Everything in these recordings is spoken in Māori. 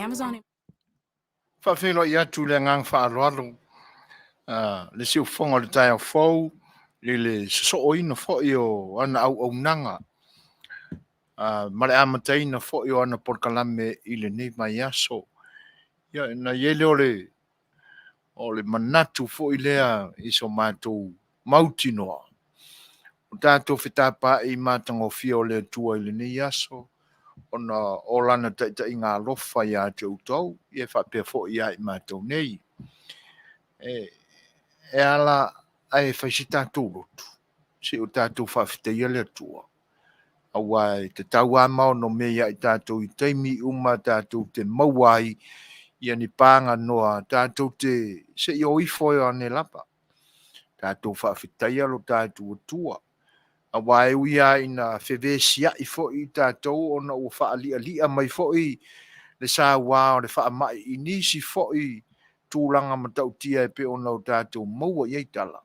Amazon. Whawhino ia tu le ngang whaaroaro. Le siu whonga le tai au fau. Le so oina fo o ana au nanga. Mare amataina fo o ana porkalame i le nei mai aso. Ia na iele o le manatu fo i lea iso mātou mautinoa. O tātou whetapa i mātango fia o le tua i le nei aso. Ona o lana taita i ngā lofa i a tau tau. I e whapea fo i a i mātou nei. E ala ai whaisi tātou rotu. Si o tātou whawhita i le tua. Awai te tau amao no mea i tātou i teimi uma tātou te mauai i ani pānga noa tātou te se i o ifo i ane lapa. Tātou whawhita i alo tātou tua. Awai uia ina whewēsia i fo i tātou ona ua whaalia mai fo i le sā wā o le whaamai i nisi fo i tūlanga matau tia e pe ona o tātou maua i eitala.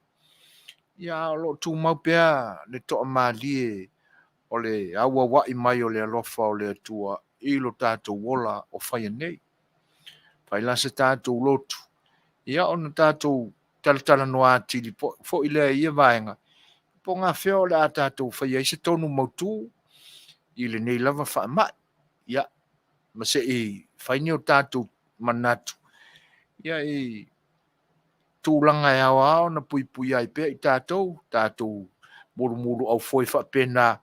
Ia lo tū mau pea le toa mālie o le aua wai mai o le alofa o le atua i lo tātou wola o whaia nei. Whai lasa tātou lotu. Ia ona tātou talatala noa atili fo i lea ia vaenga. Po ngā wheo le a tātou whaia i se tonu mautu i le nei lava whaamai. Ia, ma se i whaini o tātou manatu. Ia i tūlanga e awa ao na pui ai pia i tātou muru au foi whapena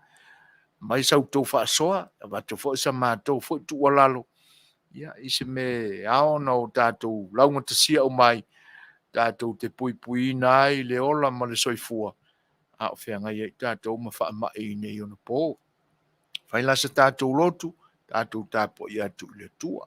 mai sau tau whaasoa, watu fo sa mātou fo tu walalo. Ia, i se me ao na o tātou launga tasia o mai, tātou te pui nai le ola ma le soifua. A o whea ngai i tātou ma whaama i nei ona pō. Whai lasa tātou lotu, tātou tāpo i atu le tua.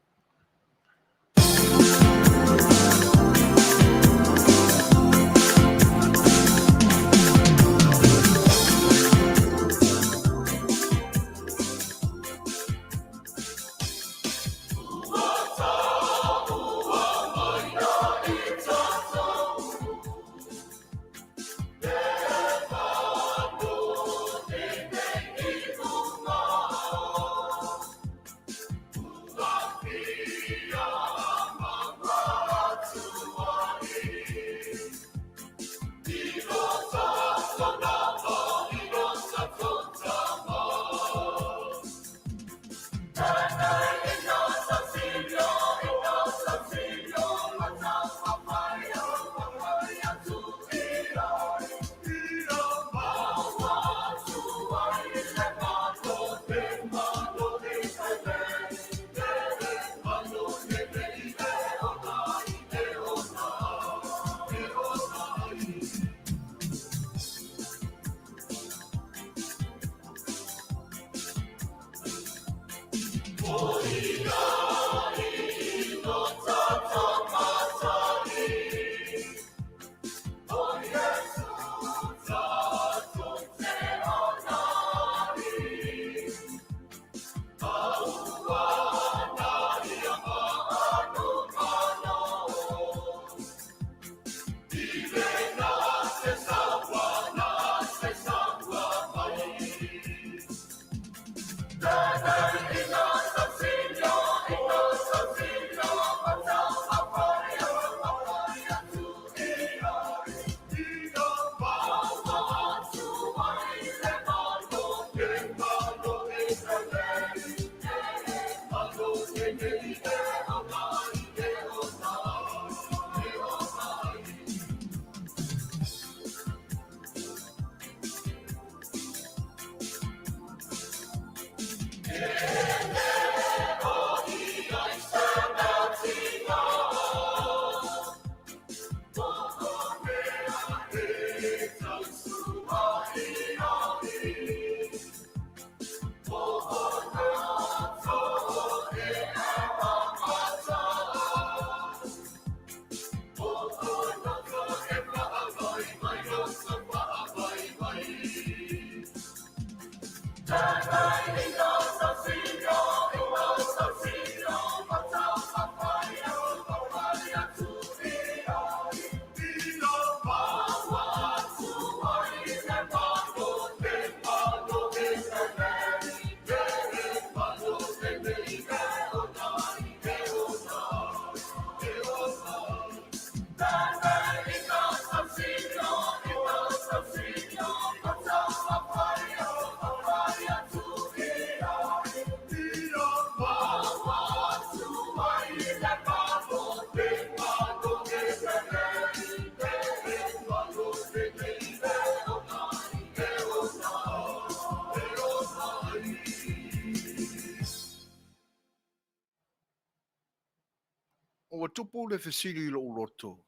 O tupu le fesili lo uloto.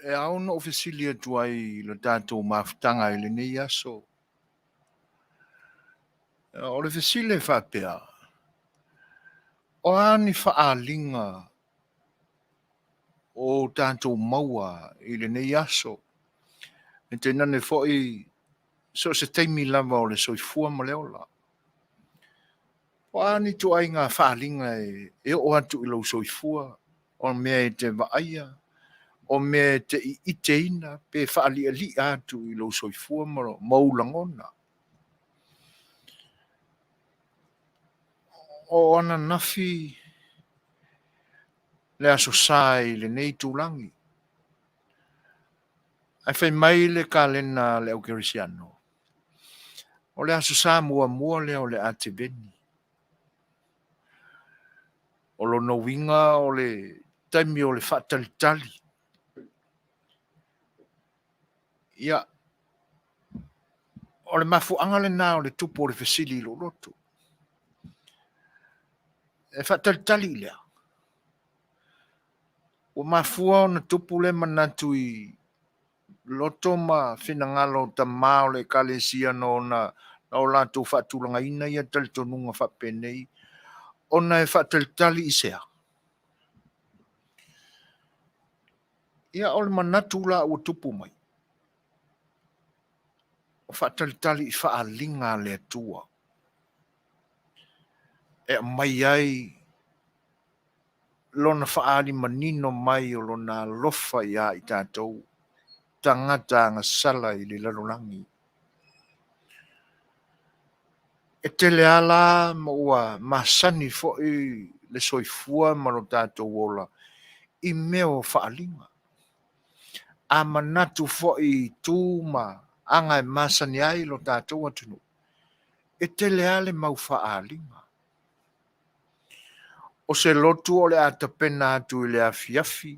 E au no fesili atu ai lo tātou mafutanga i le nei aso. O le fesili whapea. O ani whaalinga o tātou maua i le nei aso. E te nane fwoi so se teimi lava o le soifua ma le ola. O ani tu ai ngā whaalinga e o atu i lau soifua. O mea e te waaia. O mea te i ite ina pe whaali li atu i lau soifua ma maulangona. O ana nafi le aso sai le nei tūlangi. Ai whai mai le kalena le Eukerisiano. O le aso sa mua le o le ate veni. O lo no winga o le taimi o le whatalitali. Ia, o le mafu angale na o le tupo o le fesili lo loto. E whatalitali lea. O mafua o na tupu le manatu i loto ma finangalo ta mao le kalesia no na o lato whatulanga ina ia talitonunga whapenei. O na e whatalitali isea. Ia o le manatu la o tupu mai. O whatalitali i whaalinga le atua. E mai ai lona whaali manino mai o lona lofa ia i tātou tangata ngā sala i le larolangi. E te le ala ma ua masani fo i le soifua ma lo tātou ola i meo whaalinga. A manatu fo i tū ma anga e masani ai lo tātou atunu. E te le ale mau whaalinga. O se lotu o le atapena atu i le afiafi.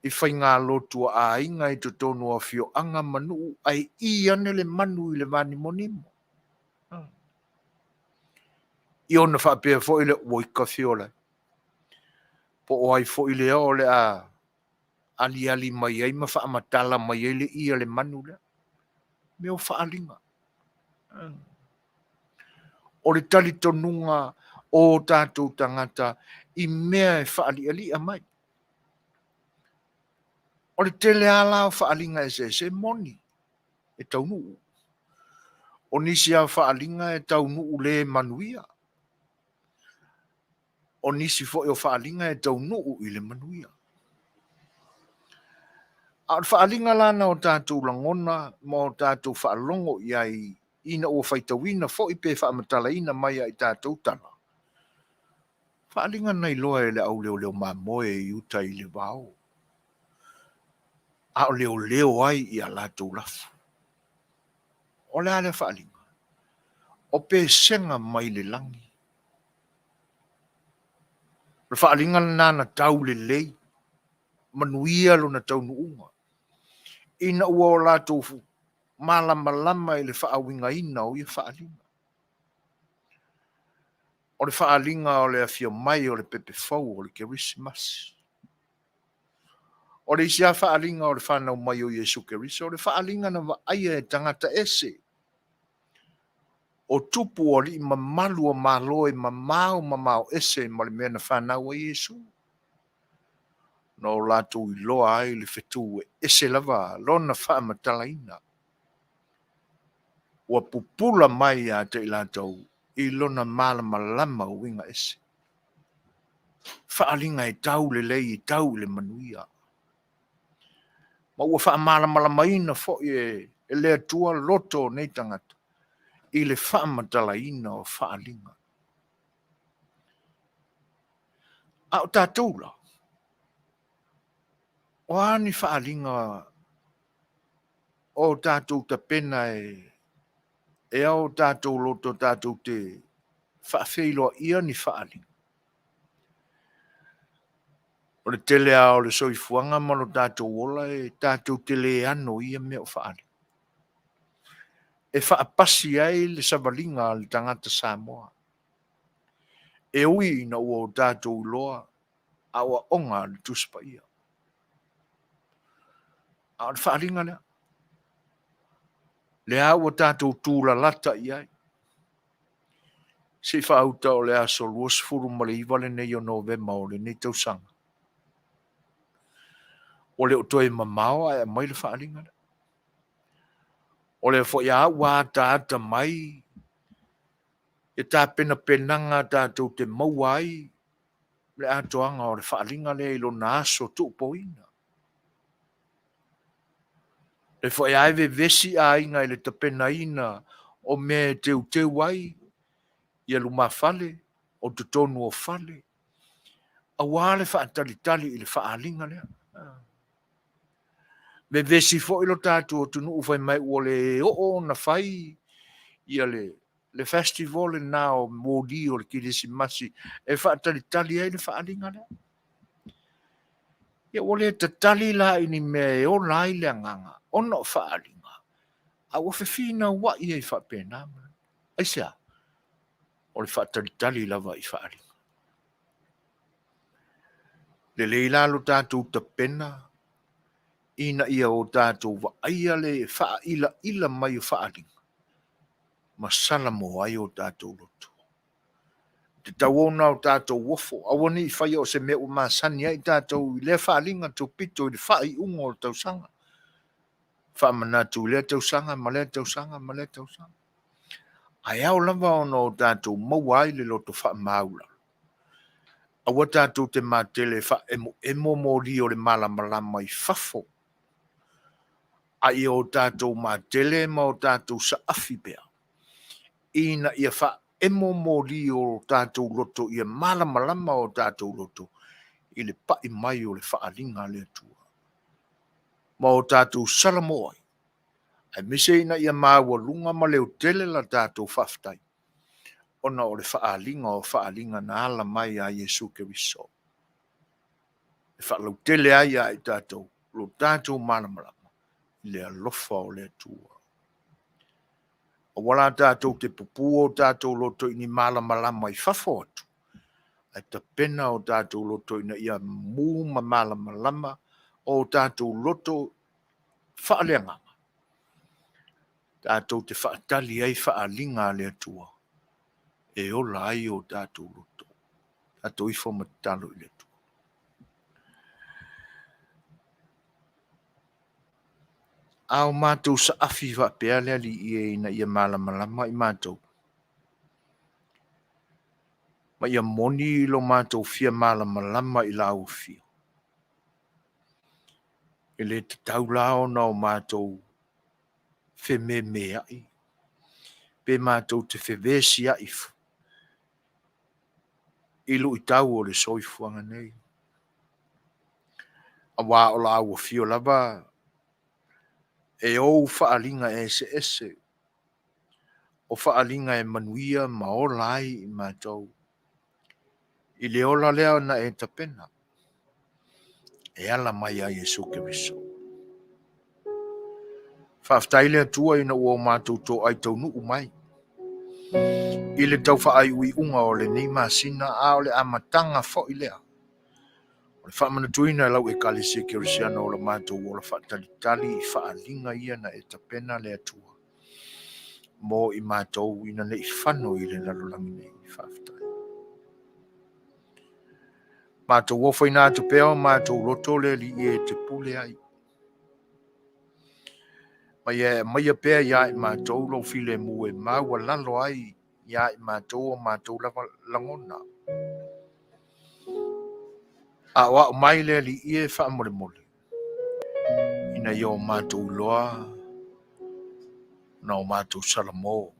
I whai ngā lotu a inga i to tonu a fio anga manu ai i ane le manu i le vani monimo. I ona whapea fo i le oika fiola. Po o ai fo i le o le a ali mai ai ma whaamatala mai ai le i le manu le. Meo whaalinga. o le tali tonunga o tātou tangata I mea e whaali mai. O le tele ala o whaalinga se moni e taunu. O nisi a whaalinga e taunu le manuia. O nisi fo o whaalinga e taunu I le manuia. A whaalinga lana o tātou langona mo tātou whaalongo iai ina o whaitawina fo I pe whaamatalaina mai ai tātou tana. Whaalinga nei loa e le au leo mamoe I uta I le wao. A o leo ai I a lātou lafu. O le ale whaalinga. O pe senga mai le langi. Le whaalinga nana tau le lei. Manuia lo na tau nuunga. Ina ua o lātou malama I le whaawinga ina o I whaalinga. O le whaalinga o le afia mai o le pepe fau o le Kerismas. O le isia whaalinga o le whanau mai o Yesu Kerisa. O le whaalinga na wa aia e tangata ese. O tupu o li mamalu o maloe mamau ese ma le mea na whanau o Yesu. No lātou I loa ai le whetu e ese lava lona whaamatalaina. Ua pupula mai a te lātou I lona malama o winga ese. Whaalinga e tau le lei I tau le manuia. Ma ua whaamalamaina fo e lea tua loto nei tangata. I le whaamatalaina o whaalinga. A o tātou la. O ani whaalinga o tātou ta pena e au tātou loto tātou te whaafeiloa ia ni whaalinga. O le tele a o le soifuanga mano tātou ola e tātou tele ano ia me o whaali. E whaapasi ai le savalinga le tangata Samoa. E ui na ua o tātou loa a ua onga le tuspa ia. A o le whaalinga lea. Le a ua tātou tūla lata iai. Se whaauta o le aso luos furu ma le iwa le nei o Novema o le nei tausanga. O le otoe mamao ai mai le whaalinga. O le fo ia wā tāta mai. E tā pena penanga tātou te mauai. Le atoanga o le whaalinga le ilo na aso tuupoina. Le fo ia eve vesi a inga i le tapena ina o me teu wai. Ia luma fale o te tonu o fale. A wale whaatalitali i le whaalinga lea. Me vesi fo ilo tātou o tunu ufai mai ua le o na whai ia le festival na o mōdi o le Kirisimasi e whaatalitali ai le whaalinga lea. Ia ua le tatali la ini mea e o lai le anganga o no whaalinga. A ua whiwhina wa ia I whapena. Aisea o le whaatalitali lava I whaalinga. Le leilalo tātou tapena ina ia o tātou wa aia le wha ila mai o whaalinga. Masala mo ai o tātou loto. Te tauona o tātou wofo. Awani I whai o se mea o māsani ai tātou I le whaalinga tō pito I le whai ungo o tausanga. Whamanatu le tausanga, ma le tausanga, ma le tausanga. Ai au lava ono o tātou mauai le loto wha maula. Awa tātou te mātele wha emo mōri o le malamalama I whafo. Ai o tātou mātele ma o tātou sa awhipea. Ina ia wha emo mōri o tātou loto ia malamalama o tātou loto. I le pai mai o le whaalinga le atua. Ma o tātou salamoai. Ai mise ina ia māua lunga ma leo tele la tātou whaftai. Ona o le whaalinga na ala mai a Yesu Keriso. E whaalau tele ai a I tātou. Lo tātou malamalama. Le alofa o le atua. O wala tātou te pupu o tātou loto I ni malamalama I whafo atu. Ai ta pena o tātou loto ina ia mū ma malamalama o tātou loto whaaleanganga. Tātou te whaatali ai whaalinga le atua. e ola ai o tātou loto. Tātou I wha matalo I le tua. Ao mātou sa afi wa pea lea li I na ia malamalama I mātou. Ma ia moni lo mātou fia malamalama I la ufia. E le te taulao na o mātou fe me ai. Pe mātou te fe vesi ai fu. Ilu I tau o le soifuanga nei. A wā o la ua fio lava e ou whaalinga ese. O whaalinga e manuia ma o lai I mātou. I le ola lea na e tapena. E ala mai a Yesu Keriso. Whaftaile atua ina ua mātou tō ai tau nuu mai. I le tau whaai ui unga o le nei masina a o le amatanga fo I lea. O le whamana tuina lau e kalise Kerisiana o le mātou o le whaatalitali I whaalinga ia na e tapena le atua. Mo I mātou ina ne I whano I le lalolangi nei whaftai. Mātou wofo ina atu peo, mātou roto le li e te pule ai. Mai pea ia I mātou lo file mu e mau lalo ai ia I mātou o mātou langona. A wa mai le li e wha mole. Ina ia o mātou loa na o mātou salamo.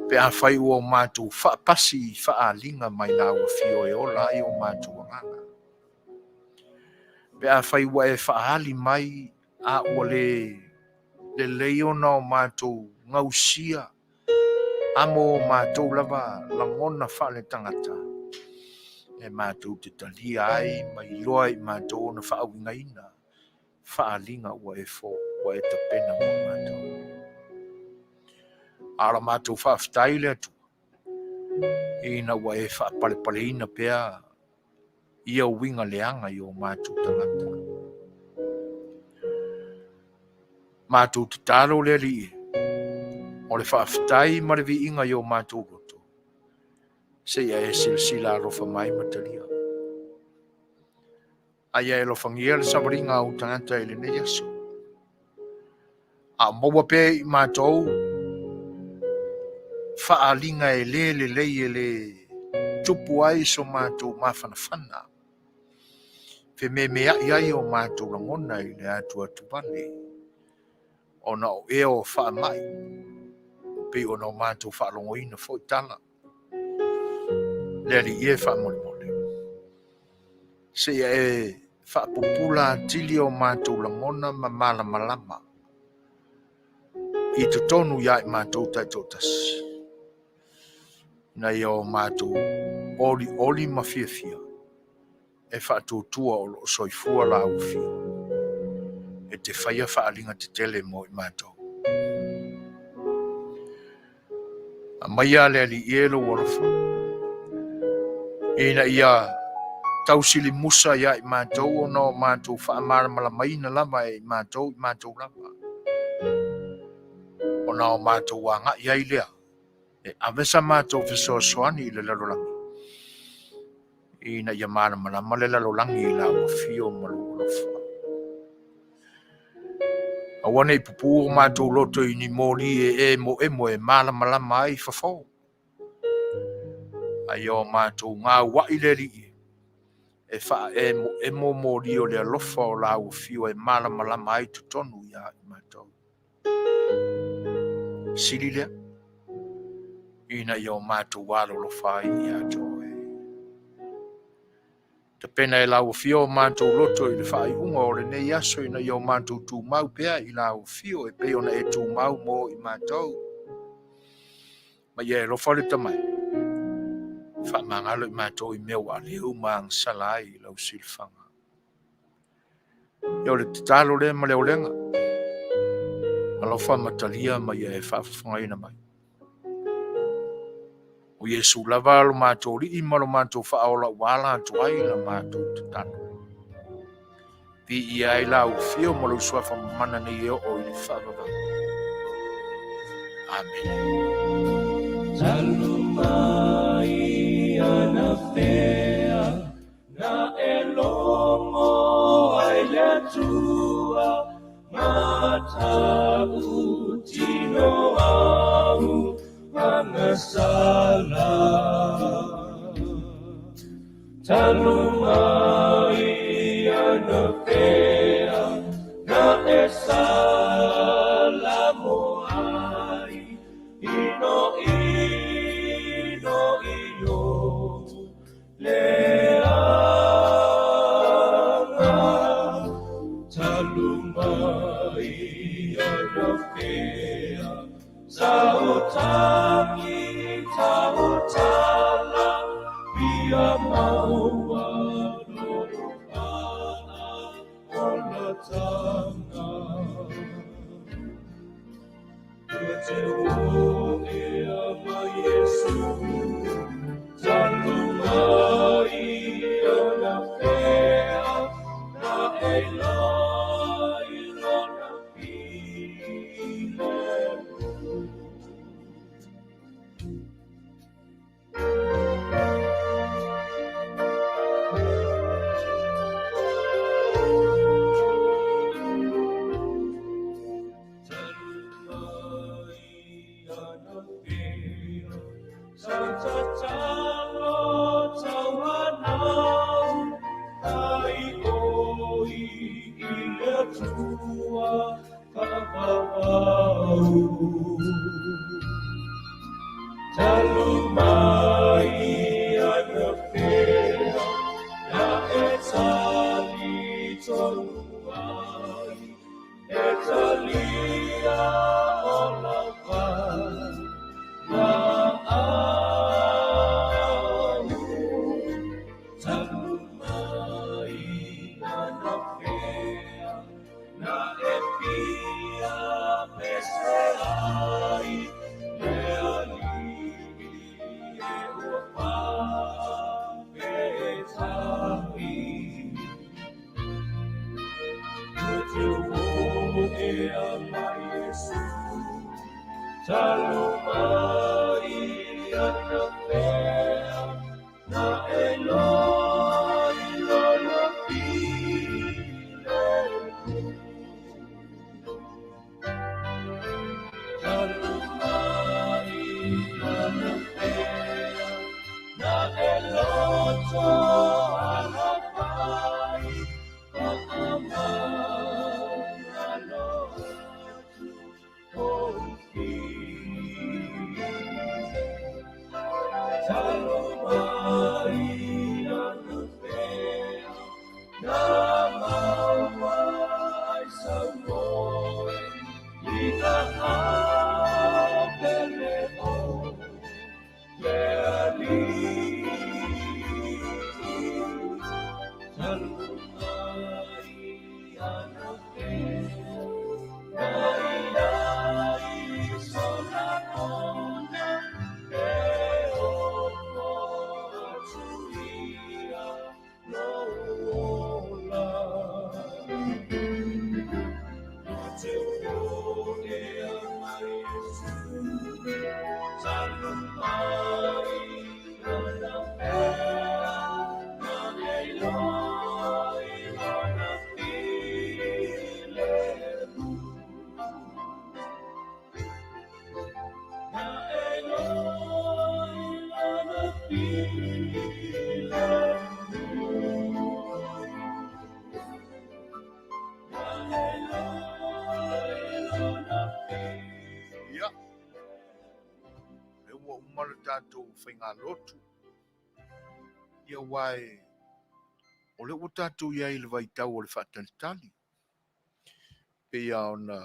Pe a whai o mātou wha pasi wha linga mai la ua fio e ola I o mātou nganga. Pe a whai wa e wha hali mai a ua le leo na o mātou ngausia. Amo o mātou lava langona wha le tangata. E mātou te talia ai mai loa I mātou na wha awinga ina. Wha linga ua e fo, ua e tapena mo mātou. Ala mātou wha aftaile atu. Ina ua e wha pale ina pea ia winga leanga I o mātou tangata. Mātou te taro le li e. O le wha aftai ma le vi inga I o mātou roto. Se ia e sila rofa mai matalia. Aia e lofangia le samaringa au tangata ele ne yaso. A maua pe I mātou whaalinga e le tupu ai so mātou mawhanawhana. Fe me ai o mātou langona I le atua tupane. O na o e o whaamai. Pe o na o mātou whaalongoina fo tala. Le ali e whaamole. Se ia e whaapupula tili o mātou langona ma malama. I te tonu ia I mātou taitotasi. Na ia o mātou oli ma fia. E whaatūtua o lo soifua la ufia. E te whaia whaalinga te tele mo I mātou. A maia le ali ielo walafa. Ina ia tausili musa ia I mātou o no mātou whaamara malamaina lama I mātou lama. O na o mātou wanga ia I lea. E avesa mātou fesoasoani I le lalolangi. Ina ia malama le lalolangi I la wafio malolofa. Awane I pupu o mātou loto I ni moli e mo e malama ai fafo. Ai o mātou ngā wai le li e wha e mo moli o le alofa o la wafio e malama ai tutonu ia I mātou. Sili lea. Ina ia o mātou walo lo whai ia joe. Te pena e lau fio mātou loto I le whai unga o le nei aso ina ia o mātou tū mau pea I lau fio e pe ona e tū mau mo I mātou. Ma ia e lo whale tamai. Wha mangalo I mātou I mea wa leo maang salai I lau silfanga. Ia o le titalo le ma leo lenga. Alo wha matalia ma ia e whaafafunga ina mai. O Yesu lava lo mātou li ima lo mātou whaola wala atu ai la mātou te tano. Pi ia I lau fio mo lo suafa mana ni eo o I le whaavava. Amen. Talumai ana fea na elongo ai le tua mata utino au mangasala Talumai ana fea na esalamu ai ino leanga talumai ana fea sautangi tautala pia maua lopana ola tanga Te o e ama Yesu Talumai ana fea na eloi lona pile Santa Talo Tawanau Ai oi ile tua Kapawau Talumai ana fea Na etali toluai Etalia olavan Talumai ana fea na epia peseai leali e uapa petai Tutumu e ama Yesu Talumai ana fea na eloi lona pile Talumai ana fea na eloto alapai Pa'amang alotu Talumai ana fea na mawai samoe i ka hapeleo leali Talumai ana fea na ilai solanona Ia. E ua umana tātou whainga lotu. Ia wai, o le ua tātou ia i le vaitau o le whaatalitali. Pea ona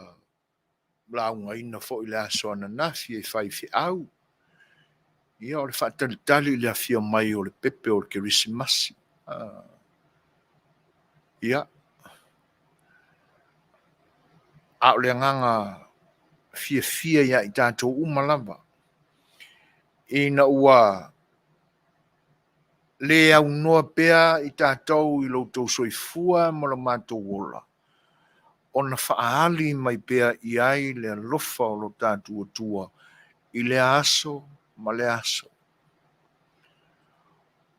launga ina fo i le aso ana nafi e whai fi au. Ia o le whaatalitali le afia mai o le pepe o le kerisimasi. Ia. A o le nganga fia ia i tātou umalava. Ina ua le au noa pea i tātou i loutou soifua mo le mātou ola. Ona whaali mai pea i ai le alofa o lo tātou atua i le aso ma le aso.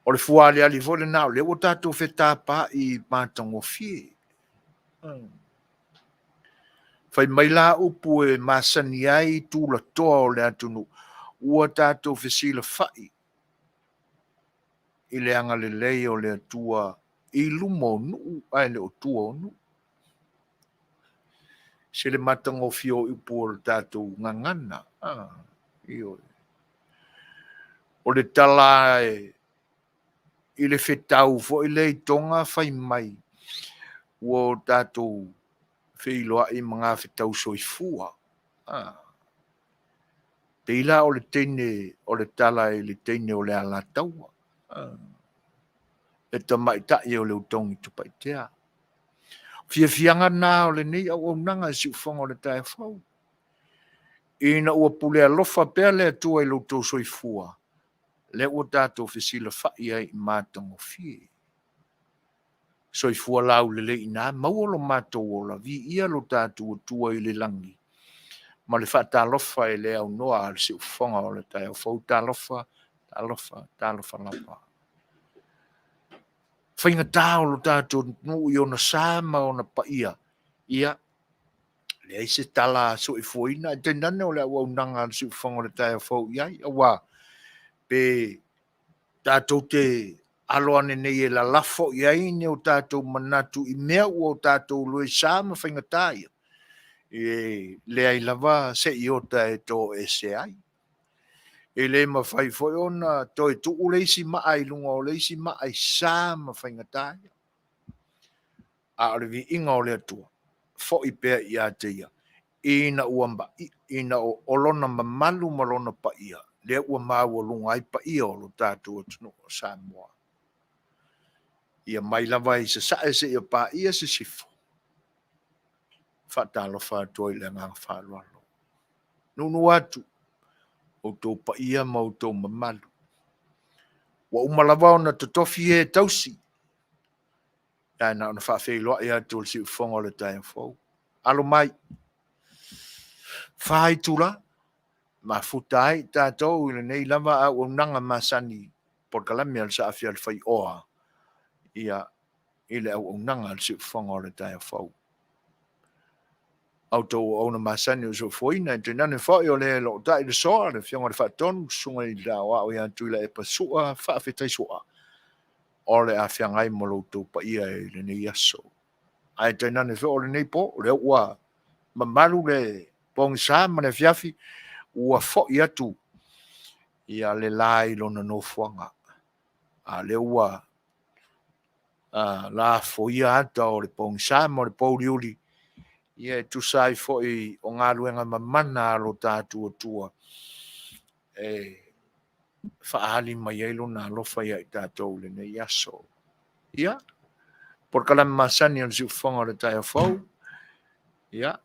O le fuale ali vole na le o tatou feta pa I matango fie. Fai mai la upu e masani ai tu la toa o le atunu. Ua tatou fesila fai. I le anga le lei o le atua I lumo nu ai le o tua o nu. Se le matango fio upu o le tatou ngangana. Io. O le tala I le fetau fo I le tonga fai mai. Ua tatou feiloa I mga fetau soifua. Te ila o le teine o le tala I le teine o le ala taua. E ta mai ta I o le utongi tupaitea. Fianga na o le nei au nanga si ufonga o le tae fau. Ina ua pule alofa pea le atua I lo soifua. Le ua tatou fesila fai ai I matango fie. Soifua lau le ina mauolo matou o la vi ia lo tatou tua I le langi. Ma le fata alofa e le au noa al si ufonga o le tae fau talofa lapa. Whainga tau lo tatou nu I ona sama ona pa ia. Ia. Le aise tala so I fuina. E tenane o le au nanga al si ufonga o le tae fau iai. Awa. Pe tatou te aloane nei e la lafo iai ne o tatou manatu I mea ua o tatou loe sama whainga taia. Le ai lava se I ota e to e se ai. E le mawhai foi ona to e tu u leisi maa I lunga o leisi maa I sama whainga taia. A revi inga o le atua. Fo I pea I a te ia. Ina uamba, ina o olona mamalu malona pa ia. Le ua maua lunga ai pa ia o lo tātou atunu o Samoa. Ia mai lava I se sae se ia pa ia se sifo. Whatalo whātua I le nganga whālualo. Nunu atu. O tō pa ia ma o tō mamalu. Wa umalawa ona totofi e tausi. Ia na ona whawheiloa ia tō si ufonga le tae fau. Alo mai. Whai tula. Ma futai tātou I le nei lava a unanga masani. Porkalami al sa awhia le whai oa. Ia I le au unanga al si ufonga le tae fau. Auto ona masani o so foina te nane fai o le lo dai le soa le fionga le faton sunga I la o ia tuila e pasua fa fetai soa o le a fianga I mo lo to pa ia e le nei aso ai te nane fo o le nei po le ua mamalu le pong sa ma le fiafi ua fo ia tu ia le lai lo no fuanga a le ua la fo ia ata o le pong sa mo le pauliuli Ia tu sai foi o ngā luenga mamana lo tātua tua. Whaahali mai eilo nā lofa ia I tātou le nei aso. Ia. Por kalam masani on ziu whonga le tai fau. Ia.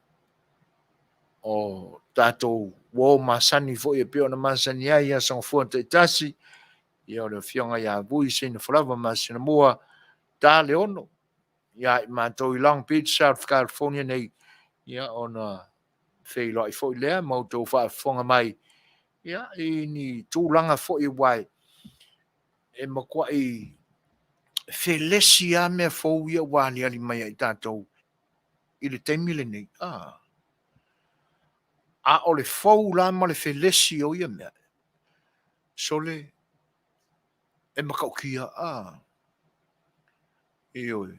O tātou wō masani foi e pio na masani ai ia sang fua te tasi. Ia o le fionga ia bui sina whalawa masina mua tā le ono. Ia I mātou I Long Beach, South California nei. Ia ona wheilo I foi lea, mautou whaafonga mai. Ia, I ni tūlanga foi wai. E makua I whelesi a mea fau ia wāli ali mai I tātou. I le teimile nei. A o le fau la ma le whelesi o ia mea. So le, e makau kia Ioi.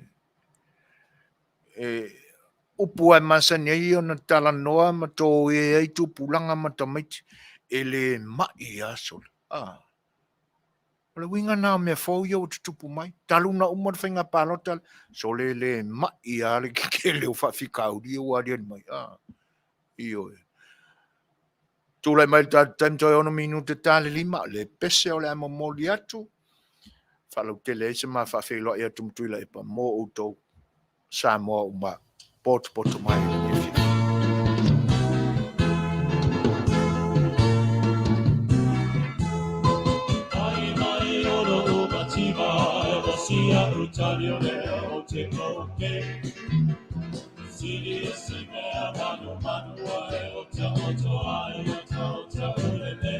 Upu ai masani ai ona tala noa ma tō e ai tu pulanga ma tamaiti e le mai asol. O le winga nā mea fau ia o tutupu mai. Taluna umar whainga pālotal. So le mai a le ke leo whawhikauri o arian mai. Io. Tūlai mai taim toi ono minu te tāle lima. Le pese o le ama moli atu. Whalau te le se ma whawhelo ia tumtuila e pa mō utou Samoa uma. Poto mai Ai mai oro o mativa e wasia utalio le o te koke Siri si mea manu manua e o te oto ai o te ulele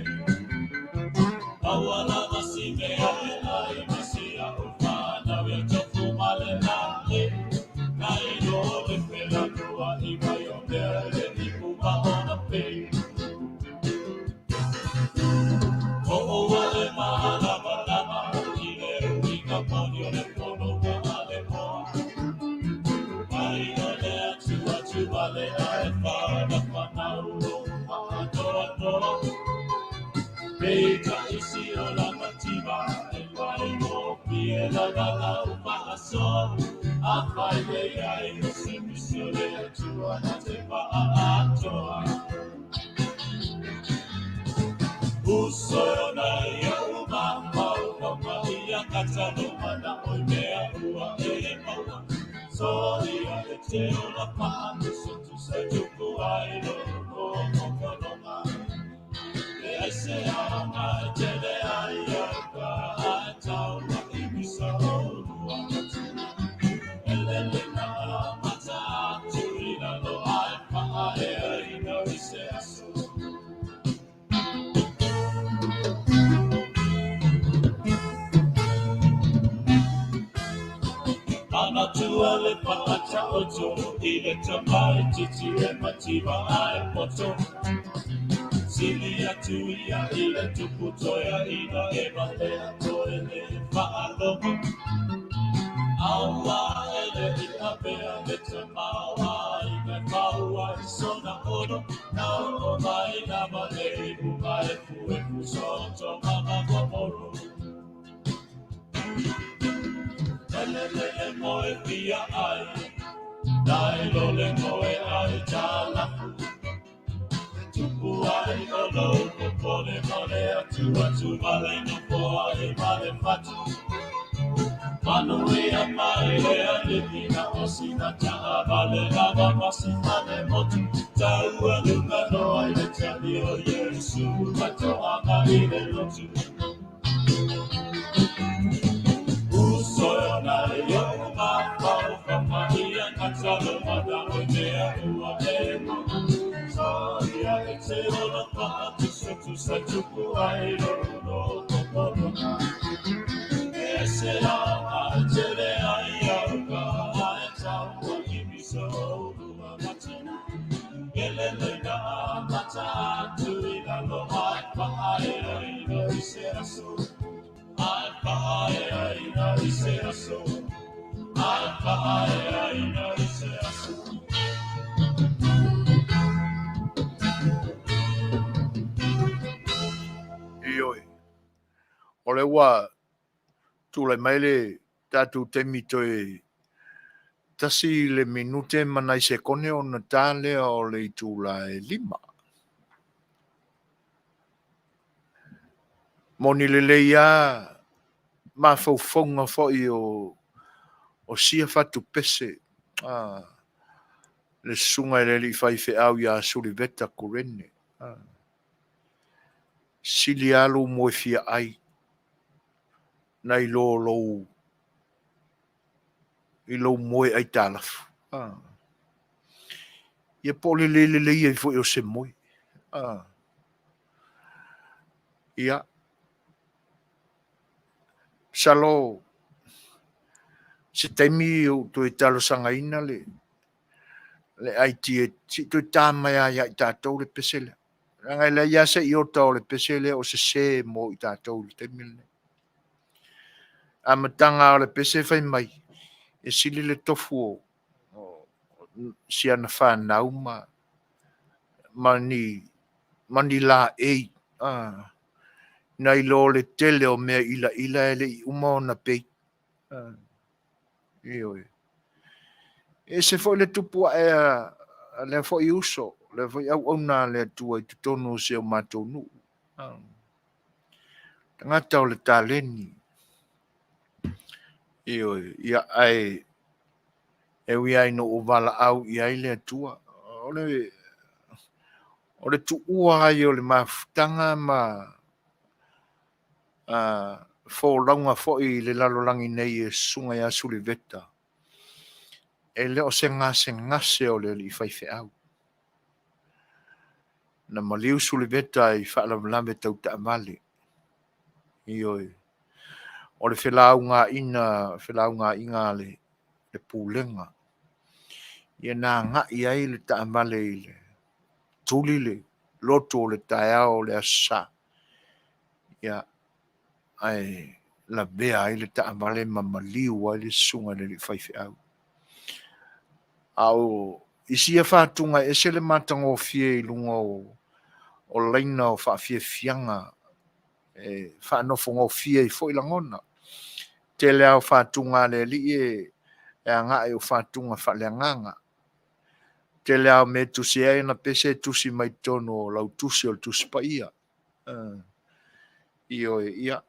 Beta isi o la mativa, e vai mo pie la gala upa aso. A fai le ai o se misio le atua na te pa a atoa. Uso na ia uma mau kama ia kata no mana o mea ua e maua. Soria e te o la pa so tu sa tuku ai no no no no no. I say I'm not dead, I tell what you so and then mata to read a low I know he says so. Ana tua le pata oto ile tamai titi e mativa ai poto. Silia tuia ile tuputoya ina eva lea toe le whaaloma. Aua ele ina pea le te maua ina maua i sona ono. Na o mai na malei uka e fue fusoto mama waporo. Ele moe pia ai, dai lo le moe ai talafu. Tupu ai o lo pone male atu male no po ai male fatu. Manu e a mai e a lina o sina taha vale lava masi male motu. Tau a lumano ai le tali o Yesu mato anga i le lotu. Usoyo na yo ma pau kama ia katalo mada o mea ua e mo. Soria e te ona pa tu sa tuku ai no no no no no. E se a te le ai au ka ai tau o kimi so ua matina. Ele le na mata tu i la lo ai pa ai no i se aso. Ai pa ai no i se aso. Ai pa ai no i se aso. Ioi. O le wa tu le maile tatu temi toe tasi le minute manai se kone o na tale o le tu la e lima. Moni le ia ma faufonga fo i o sia fatu pese. Le sunga le li fai fe au ia suri veta kurene. Sili alu moe fia ai. Nai lo i lo moe ai talafu. Ia pole le ia fo o se moe. Ia. Salo. Se taimi o to e talo sangaina le aiti e si to tamaya ya i tātou le pesele. Ranga le ia se i o tau le pesele o se mo i tātou le taimile. A matanga o le pese fai mai. E sili le tofu o si ana whanau mani la ei. Nai lo le tele o mea ila e le i uma o na pei. Ioi. E se foi le tupua e le foi uso. Le foi au na le tua i tutonu se o matonu. Tangata o le taleni. Ioi. Ia ai e wi ai no o vala au i ai le tua. O le tu ua ai o le mafutanga fo launga fo i le lalolangi nei e sunga ia suli veta. E le o se ngase o le li faife au. Na maliu suli veta i whaalamlame tau ta amale. Ioi. O le whilaunga inga le pūlenga. Ia nā ngā i ai le ta amale i le tuli le loto le taeao le asa. Ia ai la bea ai le ta amale mamaliu ai le sunga le li faife au. Au isia whātunga e se le matango fie i lunga o leina o whaafiafianga e whaanofonga o fia I fo I langona. Te leo whaatunga le li e anga e o whaatunga whaleanganga. Te leo me tusi e na pese tusi mai tono o lau tusi o tusi pa ia. Io e ia.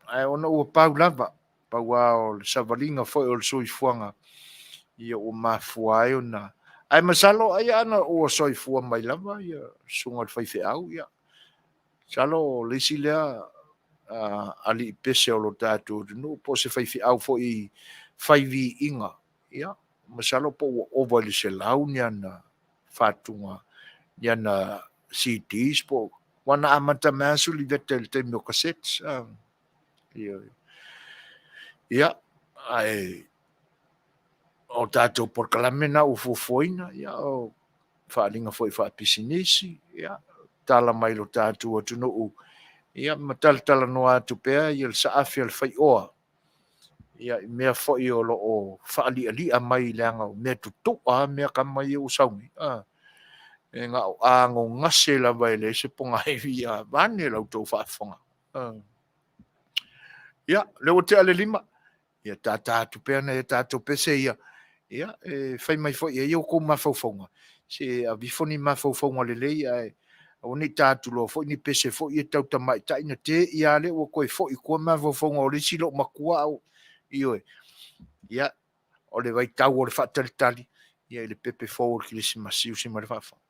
Ai ona ua pau lava. Pau o le savalinga foi o le soifuanga. Ia o mafua e ona. Ai masalo ai ana o soifua mai lava. Ia sunga le whaife au ia. Salo lesi lea ali pese o lo tātou. No po se whaife au foi whaivi inga. Ia. Masalo po o le se lau ni ana whatunga. Ni ana CDs po. Wana amata masu li vetel te mio cassettes. Ia. Ai. O tātou por kalamena o fofoina. Ia. O whaalinga foi whaapisinisi. Ia. Tala mai lo tātou atu no u. Ia. Matala no atu pea. Ia le saafi al whai oa. Ia. Mea foi o lo o whaali a mai leanga. Mea tutoa. Mea kamai o saungi. E ngā o āngo ngase la vai le se ponga hewi a vane lau tau whaafonga. Ia, leo te ale lima. Ia, tātātu pēna e tātou pese ia. Ia, whai mai fo ia, iau kou mawhauwhaunga. Se a bifoni mawhauwhaunga le lei, o ni tātu lo, fo ni pese fo ia tau tamai, taina te ia le, o koe fo I kua mawhauwhaunga o le silo makua au. Ioe. Ia, o le vai tau o le whaatalitali. Ia, le pepe forward ki le si masiu si ma le whaafonga.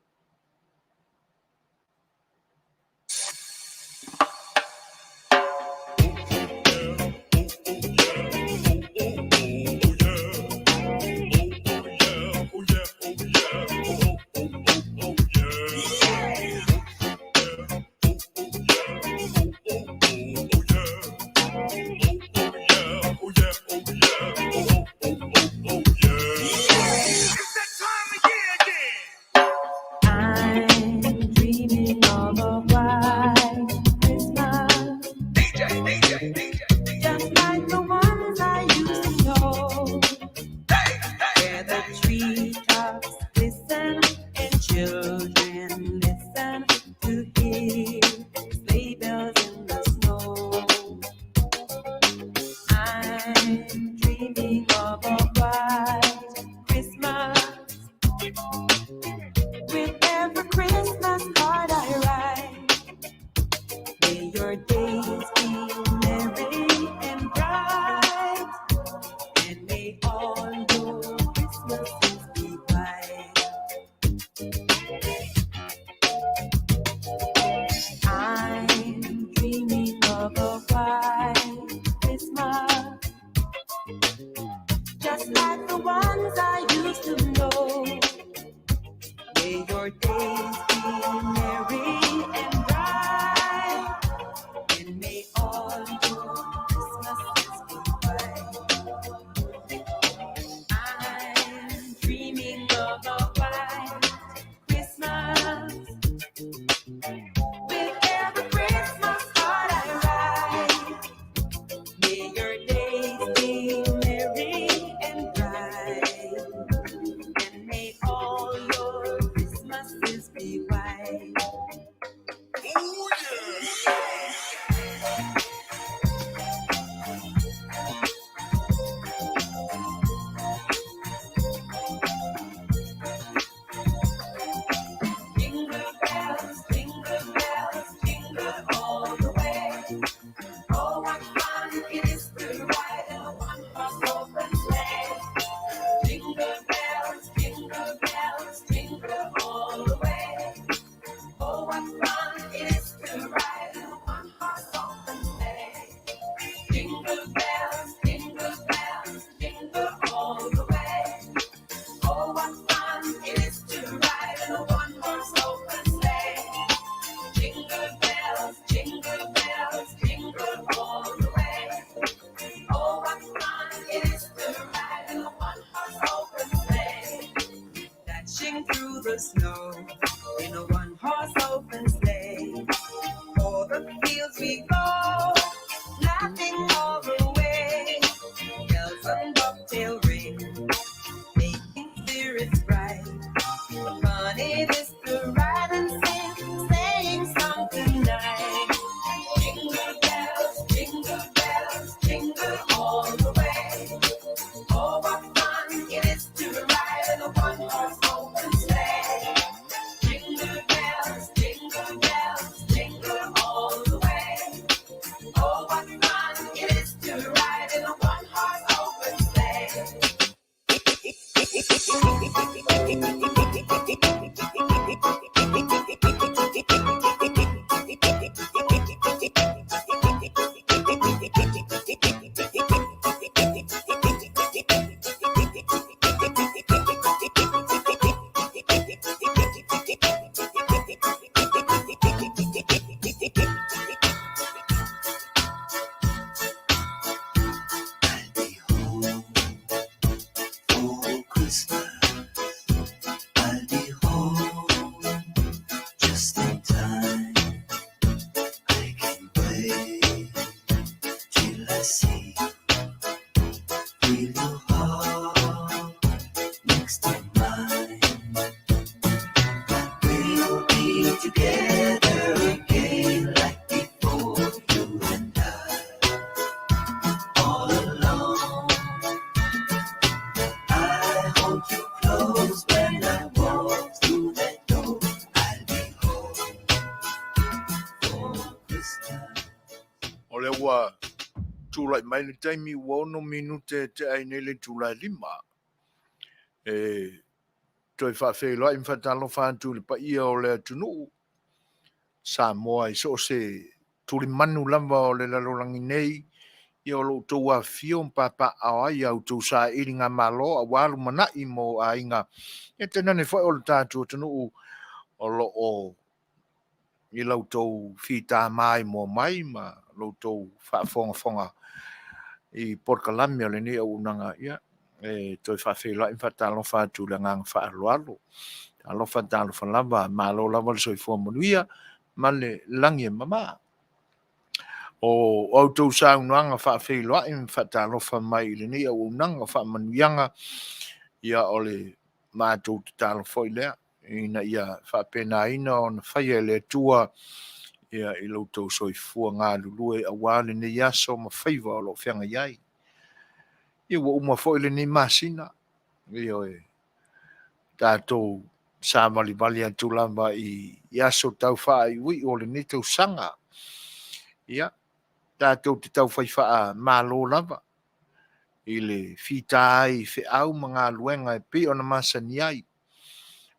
Money, this the ride and sing, saying le ua tūlai mai le taimi ua ono minute te ai nei le tūlai lima. Toi whawhelo ai mwhatalo whantu le pa ia o le atunu. Sa moa i so se tuli manu lamba o le lalorangi nei. Ia o lo tau a fio mpapa awa i au tau sa iri ngā malo a walu mana i mo a inga. E tena ne whai o le tātu atunu o lo o i lau tau whita mai mo mai ma lau tau whaafonga i porkalami o le ni au unanga ia. Toi whawhelo ai mwhatalo whantu le ngang whaalualo. Alo whatalo whalava malo lava le soifua manuia ma le langi e mama. O autou sa unanga whawhelo ai mwhatalo whamai le ni au unanga whamanuianga ia o le mātou te talo foi lea. Ina ia whapena ina o na whaia le tua ia i lautou soifua ngā lulue a wale ne yaso ma whaiva o lo whianga iai. Ia wa uma foi le ni masina. Ia e tātou sa malivali atu lamba i yaso tau wha i ui o le ni tau sanga. Ia tātou te tau whai wha malo lava. I le whita ai whi au mga luenga e pi o na masani ai.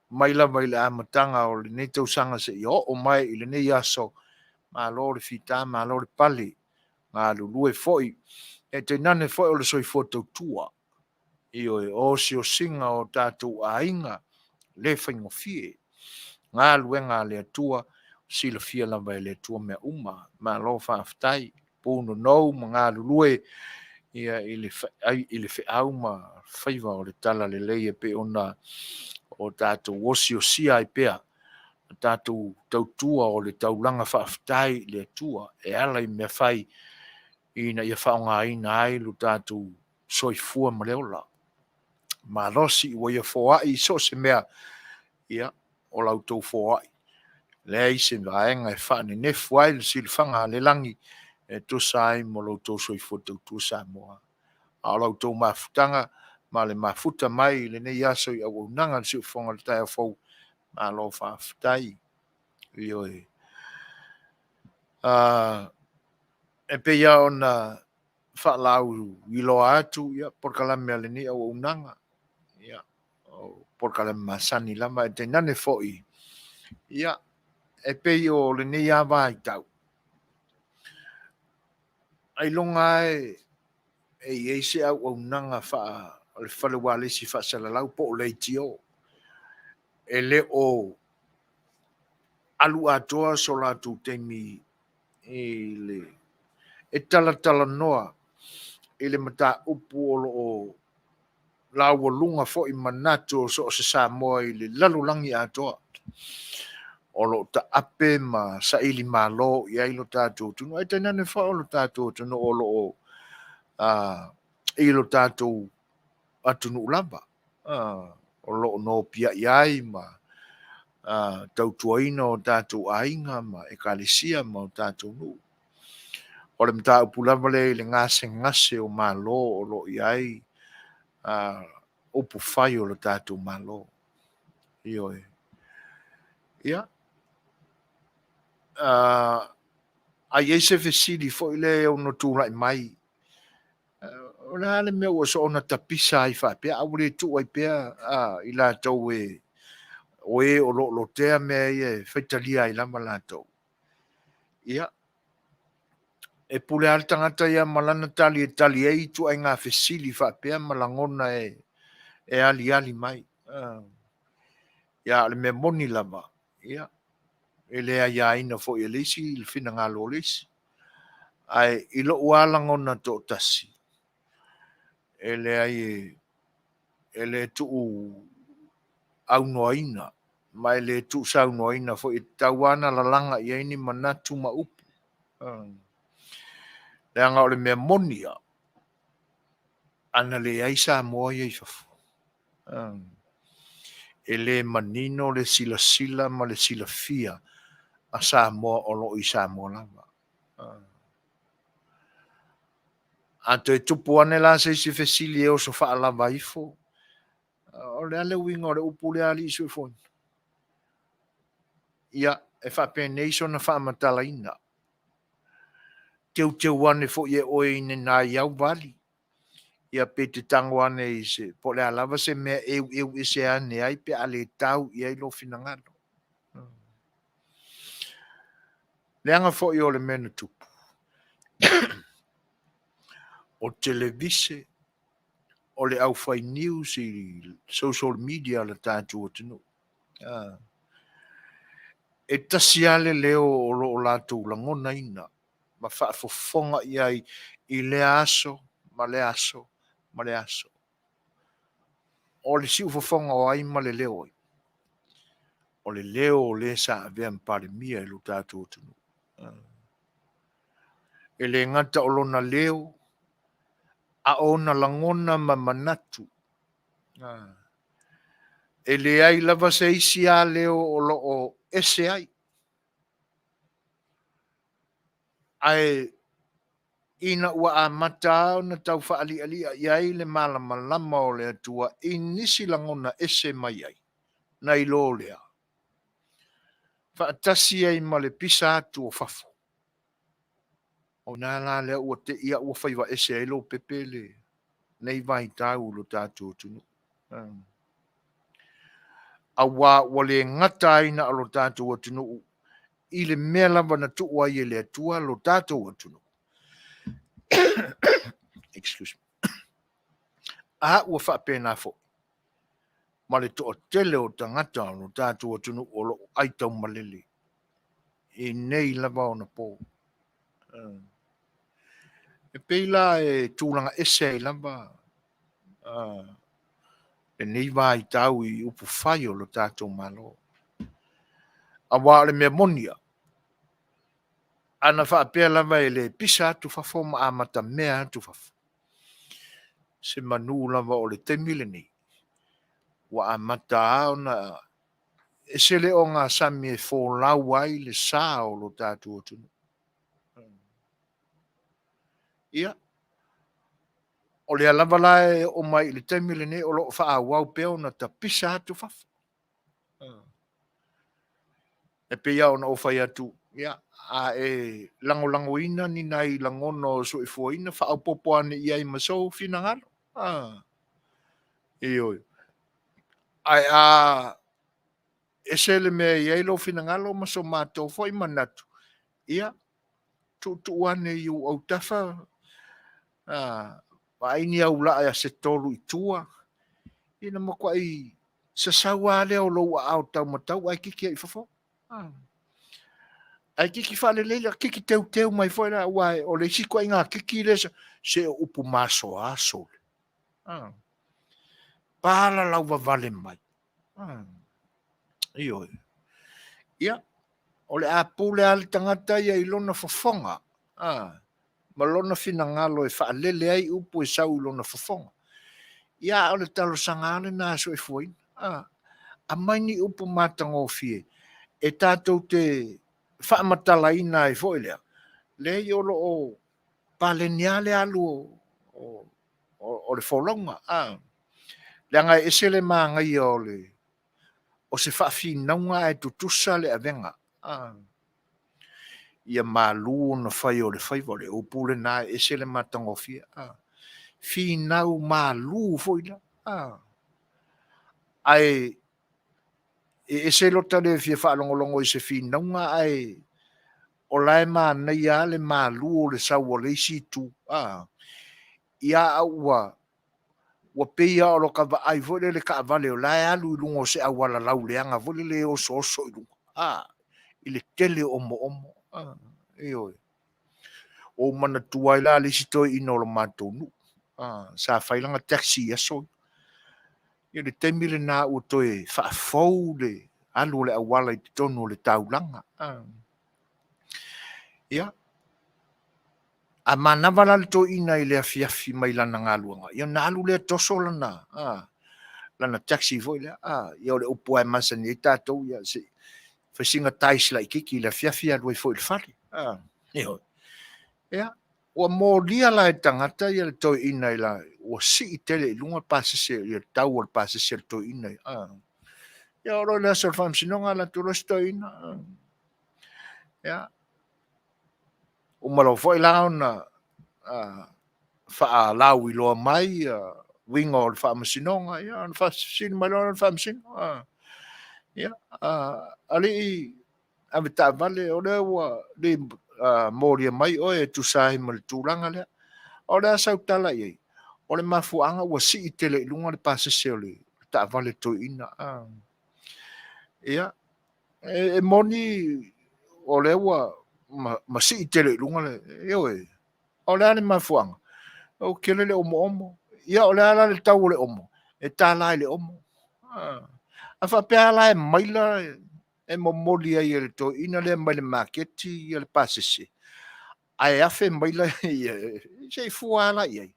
Mai lava i le amatanga o le ni tau sanga se i o mai i le ni yaso malo le whita, malo le pali. Ngā lulue foi. E te nane foi o le soifua tau tua. Io e o si o singa o tātou a inga. Le whaingo fie. Ngā luenga le atua. Si le fia lava e le atua mea uma. Ma lo whaafitai. Pūno nou ma ngā lulue. Ia i le whaau ma whaiva o le tala le leie pe ona o tātou osi o sia i pea. Tātou tautua o le taulanga whaafitai le atua. E ala i mea whai. Ina ia whaonga ina ai lu tātou soifua ma leola. Ma rosi ua ia whoai so se mea ia o lau tau whoai. Lea i se vaenga e whaane nefu ai le silwhanga le langi e tosa ai mo lau tau soifua tau tuasa moa. A lau tau mafutanga ma le mafuta mai le nei aso i au unanga le silwhanga le tai a fau ma lo whaafutai. Io e. E pe ia ona whaalau i loa atu, ia, porkalame ale ni au unanga. Ia, porkalame masani lama e te nane foi. Ia, e pe o le ni awa i tau. Ai longa e se au unanga wha, le whale wale si wha salalau po o leitio. E le o alu atoa so la tu temi e le e tala noa e le mata upu o la walunga fo i manato so se sa moa i le lalulangi atoa o lo ta ape ma sa ili malo i ailo tātou tunu ai tēnā ne wha o lo tātou tunu o lo i lo tātou atunu ulamba o lo no pia iai ma tautuaina o tātou ainga ma e kalisia ma o tātou nu. O le mta upulava le ngase o malo o lo iai upu whai o lo tātou malo. Io e. Ia. Ai eise fesili fo ile o no tūrai mai. O le hale mea ua so ona tapisa ai whapea. Au le tu ai pea i la tau o lo tea mea i e whaitalia i lama la tau. Ia. E pule al tangata ia malana tali e tu ai ngā fesili whapea malangona e ali mai. Ia le me moni lava. Ia. E lea ia ina fo i lesi, il fina ngā lo lesi. Ai ilo ualangona to tasi. E lea e le tu au noaina. Mai le tu sau noaina fo i tawana la langa i aini manatu ma upu. Le anga o le mea monia. Ana le aisa moa i fafu. E le manino le sila ma le sila fia. A sa moa o lo i sa moa lava. A te tupu ane la se si fesili e o so faa lava ifo. O le ale winga o le upu le ali isu e fon. Ia, e faa peneiso na faa matala ina. teu ane fo ye oi ne na iau vali. Ia pe te tango ane i se, po le alava se mea eu i se ane ai pe ale tau i ai lo finangalo. Leanga fo i o le mena tupu. O televise, o le au fai news i social media le tātu o tino. E tasiale leo o lo o lātou langona ina. Ma whaafofonga i ai i le aso, ma le aso, ma le aso. O le siu fofonga o ai ma le leo ai. O le leo o le sa avea mpare mia i lo tātou o tino. E le ngata o lona leo, a ona langona ma manatu. E le ai lava se isi a leo o lo o ese ai. Ai ina ua a mata na tau whaali ali i ai le malama lama o le atua i nisi langona ese mai ai. Na i lo lea. Whaatasi ai ma le pisa atu o fafo. O nā la lea ua te ia ua whaiwa ese ai lo pepele. Nei vai tau lo tātou tunu. A wa le ngata ina lo tātou tunu. I le mea lava na tuua i le atua lo tātou tunu. Excuse me. A ua whaapena fo. Ma le toa tele o tangata lo tātou tunu o lo aitau malele. E nei lava o na pō. E peila e tūlanga ese ai lava. E nei vai tau i upu whai o lo tātou malo. A wā le mea monia. Ana whaapea lava e le pisa atu whafo ma amata mea atu whafo. Se manu lava o le temile nei. Wa amata au na e se le o ngā sami e fō lau ai le sā o lo tātou tunu. Ia. O le alava lae o mai le temile nei o lo wha wau peo na ta pisa atu whafo. E pe iau na o whai atu. Ia. A e lango ina ni nai langono so i fua ina wha au popo ane i ai masou fina ngaro. E oi. Ai a e sele me i ai lo fina ngalo maso mātou fo i manatu. Ia. Tu ane i au tafa. Wa ini au la ya se tolu i tua. Ina makwa i sa sawa le o lo au tau matau ai kiki i fafo. Ai kiki fa le kiki teu mai foi na wai o le siko inga kiki le se upu maso aso. Pala lau vale mai. Io. Ia. O le apule al tangata ia ilona fofonga. Malona fina ngalo e fa lele ai upu e sau ilona fofonga. Ia o le talo sangale na so e foi. A mai ni upu matango fie. E tātou te whaamatala ina e foi lea. Le i olo o paleniale alu o le wholonga. Le anga e sele maa ngai o le o se whaafi naunga e tutusa le avenga. Ia malu na whai o le whaiva le upule na e sele matango fia. Fi nau malu foi lea. Ai e se lota le fia whaalongolongo i se fi naunga ai o lai maa nei a le malu o le sau o le isi tu. Ia aua wa peia o lo ka va ai vole le ka vale o lai alu i lungo se awala lau leanga vole le o so i lungo. I le tele omo. O mana tuai la le sito i no lo matou nu. Sa whailanga taxi aso. Ia le temile na ua toe whaafou le alu le awala i tonu le taulanga. Ia. A manavala le to ina i le afiafi mai lana ngaluanga. Ia na alu le toso lana. Lana taxi voi le. Ia o le upu ai masani e tātou. Ia se whasinga tais la i kiki le afiafi alu i foi le whare. Ia. Ua mō lia la e tangata ia le to ina i la. Ua si i tele i lunga pasese. Ia tau o le pasese le to ina. Ia oro le asal whamsinonga la turos to ina. Ia. malo foi la na fa la wi lo mai wingo fa masinonga ya fa sin malo fa masin ya ali avita vale o le wa le mori mai o e tu sai mal tulanga le o le sa tala ye o le mafuanga wa si tele lunga le pase sele ta vale to ina ya e moni o le wa ma si tele lunga le yo e o le mafuanga o kele le omo ia o le ala le tau le omo e tala le omo a fa pe ala e maila e momoli ai le to ina le mai le marketi ia le pasese ai afe maila sei fuala ia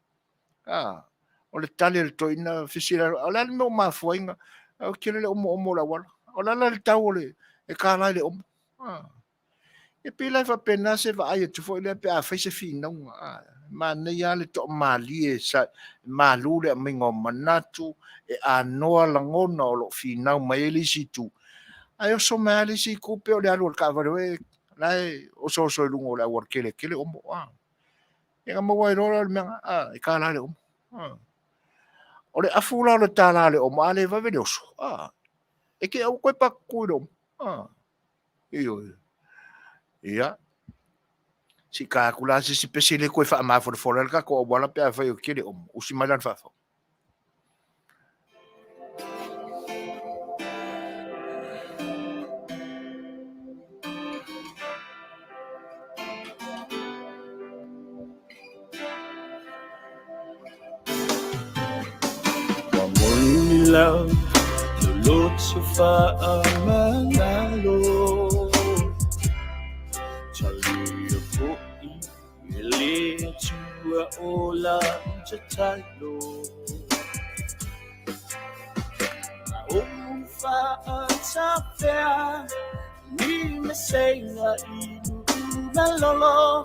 o le tali le to ina fisira o le no mafuinga o kele le omo la wala o la le tau le e kala le omo e pila fa pena se va ai tu foi le pe a fa se fina ma ne ya le to mali e sa malu le mingo manatu e a noa langona o lo fina mai le situ ai o so mali si kupe o le alu ka va re lai o so lungo la war kele omo e ga mo wai ro me e kala le omo o le afula le tala le omo ale va ve oso e ke o ko pa ku ro io ia si calcula si pesile ko fa ma for ka ko wala pe fa yo kele o si malan fa love lulot sa manalo Chalia po ile chua ola chatalo Ufa atapea ni mesenga ilu nalolo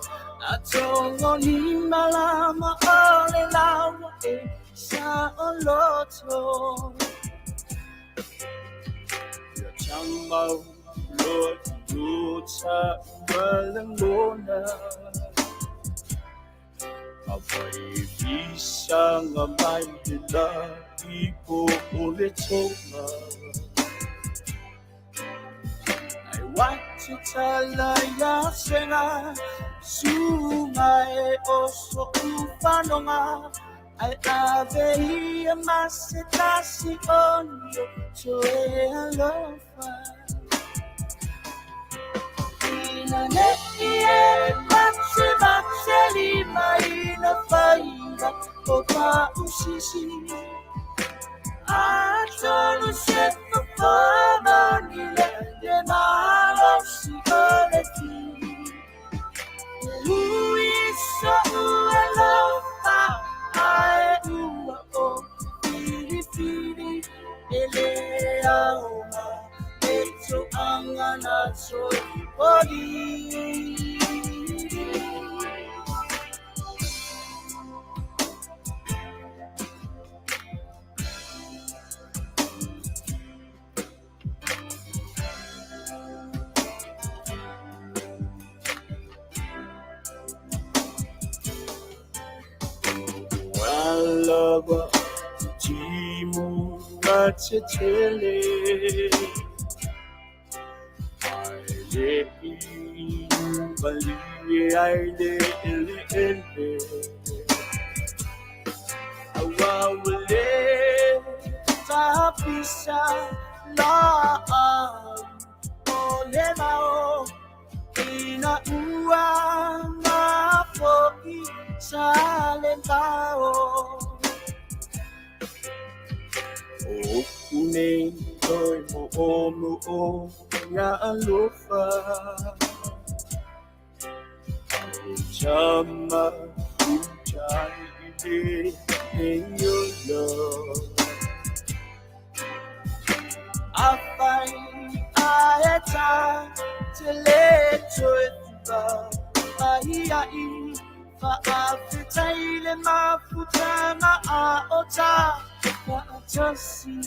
atongo ni malama ole lawa sa oloto ya chambao Lord Tuta Malangona Apai Pisang Amay Dila Ipo Uletoma I want to tell ya Sena Sumay Oso Upanonga I ave a masitasi on you to a lofa Ina nekie matse maina faira Opa usisi Atonu sepa pono nile De malo si oleti Uiso ualofa I do fili ele auma eto angana so body Lava Timu Matele Aile Bali Aile Ele Awawale Tapisa La Olemao Ina Ua Mafoki Salentao Okune Toi Mo O Ya Alofa Chama Uchai in your love I find I time to let you Ai Faafitaile mafuta aota Watosi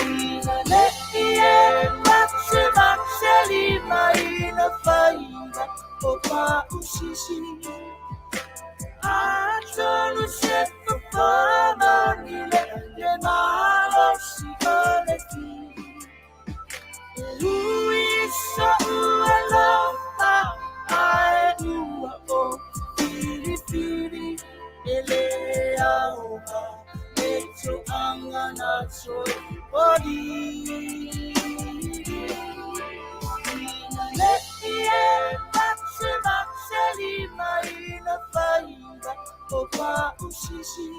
Ina neie Matse lima ina fai fainga o pa usisi Atonu se papa nile le malo si oleti Luisa ualofa ai ua o piri ele aoha Echo angana soy body Maina fainga opa usisi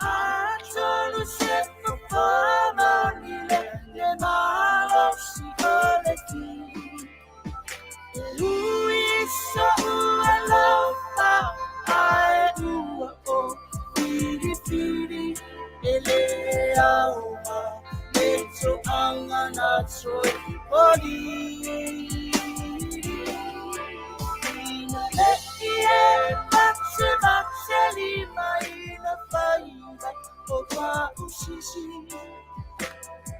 Atonu se papa nile le malo si oleti Luisa ualofa ai ua o piri ele aoha Echo angana soy body Maina fainga opa usisi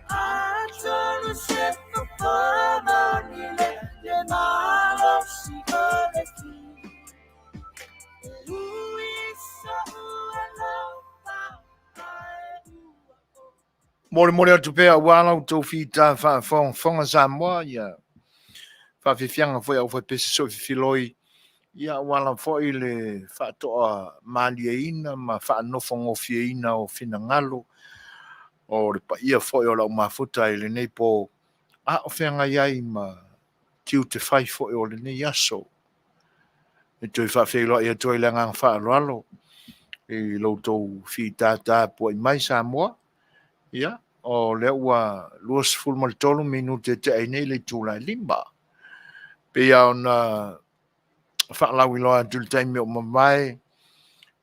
Atonu se papa nile le malo si oleti Luisa ualofa Mole atu pea wala o tau fita fonga Samoa ia whawhiwhianga foi au whapese so whiwhiloi ia wala foi le whatoa malieina ma whanofo ngofieina o Finangalo o le pa ia foi o lau mafuta i le nei po a o whenga iai ma tiu te whai foi o le nei aso e tui whawhilo ia tui le ngang whaaloalo i lau tau whitata po i mai Samoa ia o le ua luas fulmal tolu minute te ai nei le tūlai limba pe ia ona whaalawi loa tūl taimi o mamai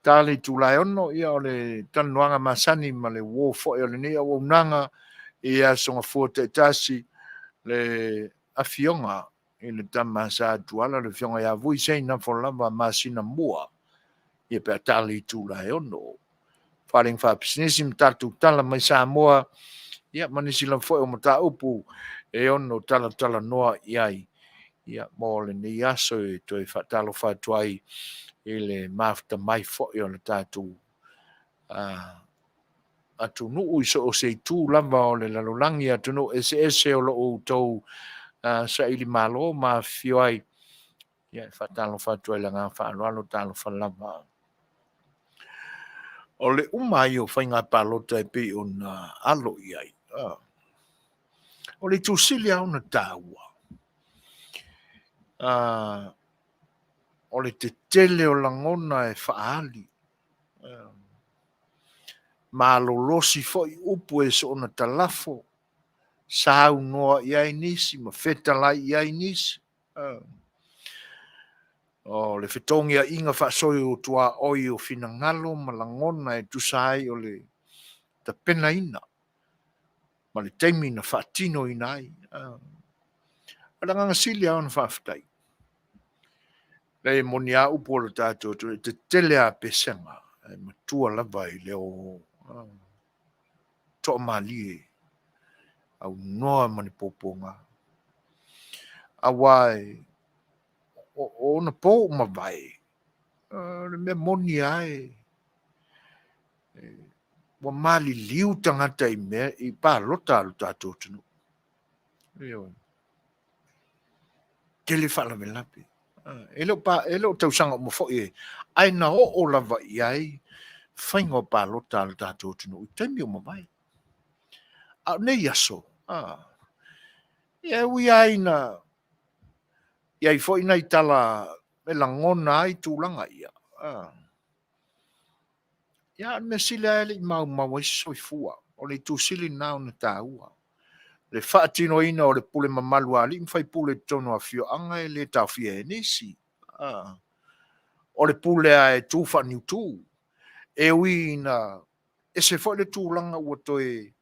tali tūlai ono ia o le tanuanga masani ma le wō fo o le nei o nanga ia songa fua te tasi le afionga i le tamasa tuala le fionga ia vui seina fo lava masina mua ia pe tali tūlai ono wharing whapisinisi mtatu tala mai Samoa ia manisi la fo o mata upu e ono tala noa iai ia mo le ni aso e toi whatalo whatuai i le mafta mai fo o le tatu atu nuu iso o se tū lava o le lalolangi atu nuu ese o lo o tau sa ili malo ma fioai ia whatalo whatuai la ngā whaaloalo talo whalava o le umai o whainga palota e pe o na alo iai o le tūsili au na tāua o le te tele o langona e whaali ma lolosi foi upu e so na talafo sau noa iai nisi ma fetalai iai nisi o le fetongia inga whasoi o tua oi o Finangalo ma langona e tusai o le ta pena ina ma le teimi na whatino inai Alanga sili au na whawhitai. Lei moni a upo le tātou te tele a pesenga. Matua lava i leo toa mali au noa mani poponga. Awai o na po ma vai. Le me moni ai. Wa mali liu tangata i me i pa lota alu tātou tunu. Tele whala me lapi. Elo tau sanga mo fo e. Ai na o lava i ai. Whainga o pa lota alu tātou tunu. I taimi o mawai. A ne yaso. Ia ui ai na. Ia i fo ina i tala. Me langona ai tūlanga ia. Ia me sile ele i mau i soi fua. O le tu sili nao na tāua. Le whaatino ina o le pule mamalu ali, mwhai pule tono a fio anga e le tau fia e nisi. O le pule a e tūwha niu tū. E ui na, e se fo le tūlanga ua toi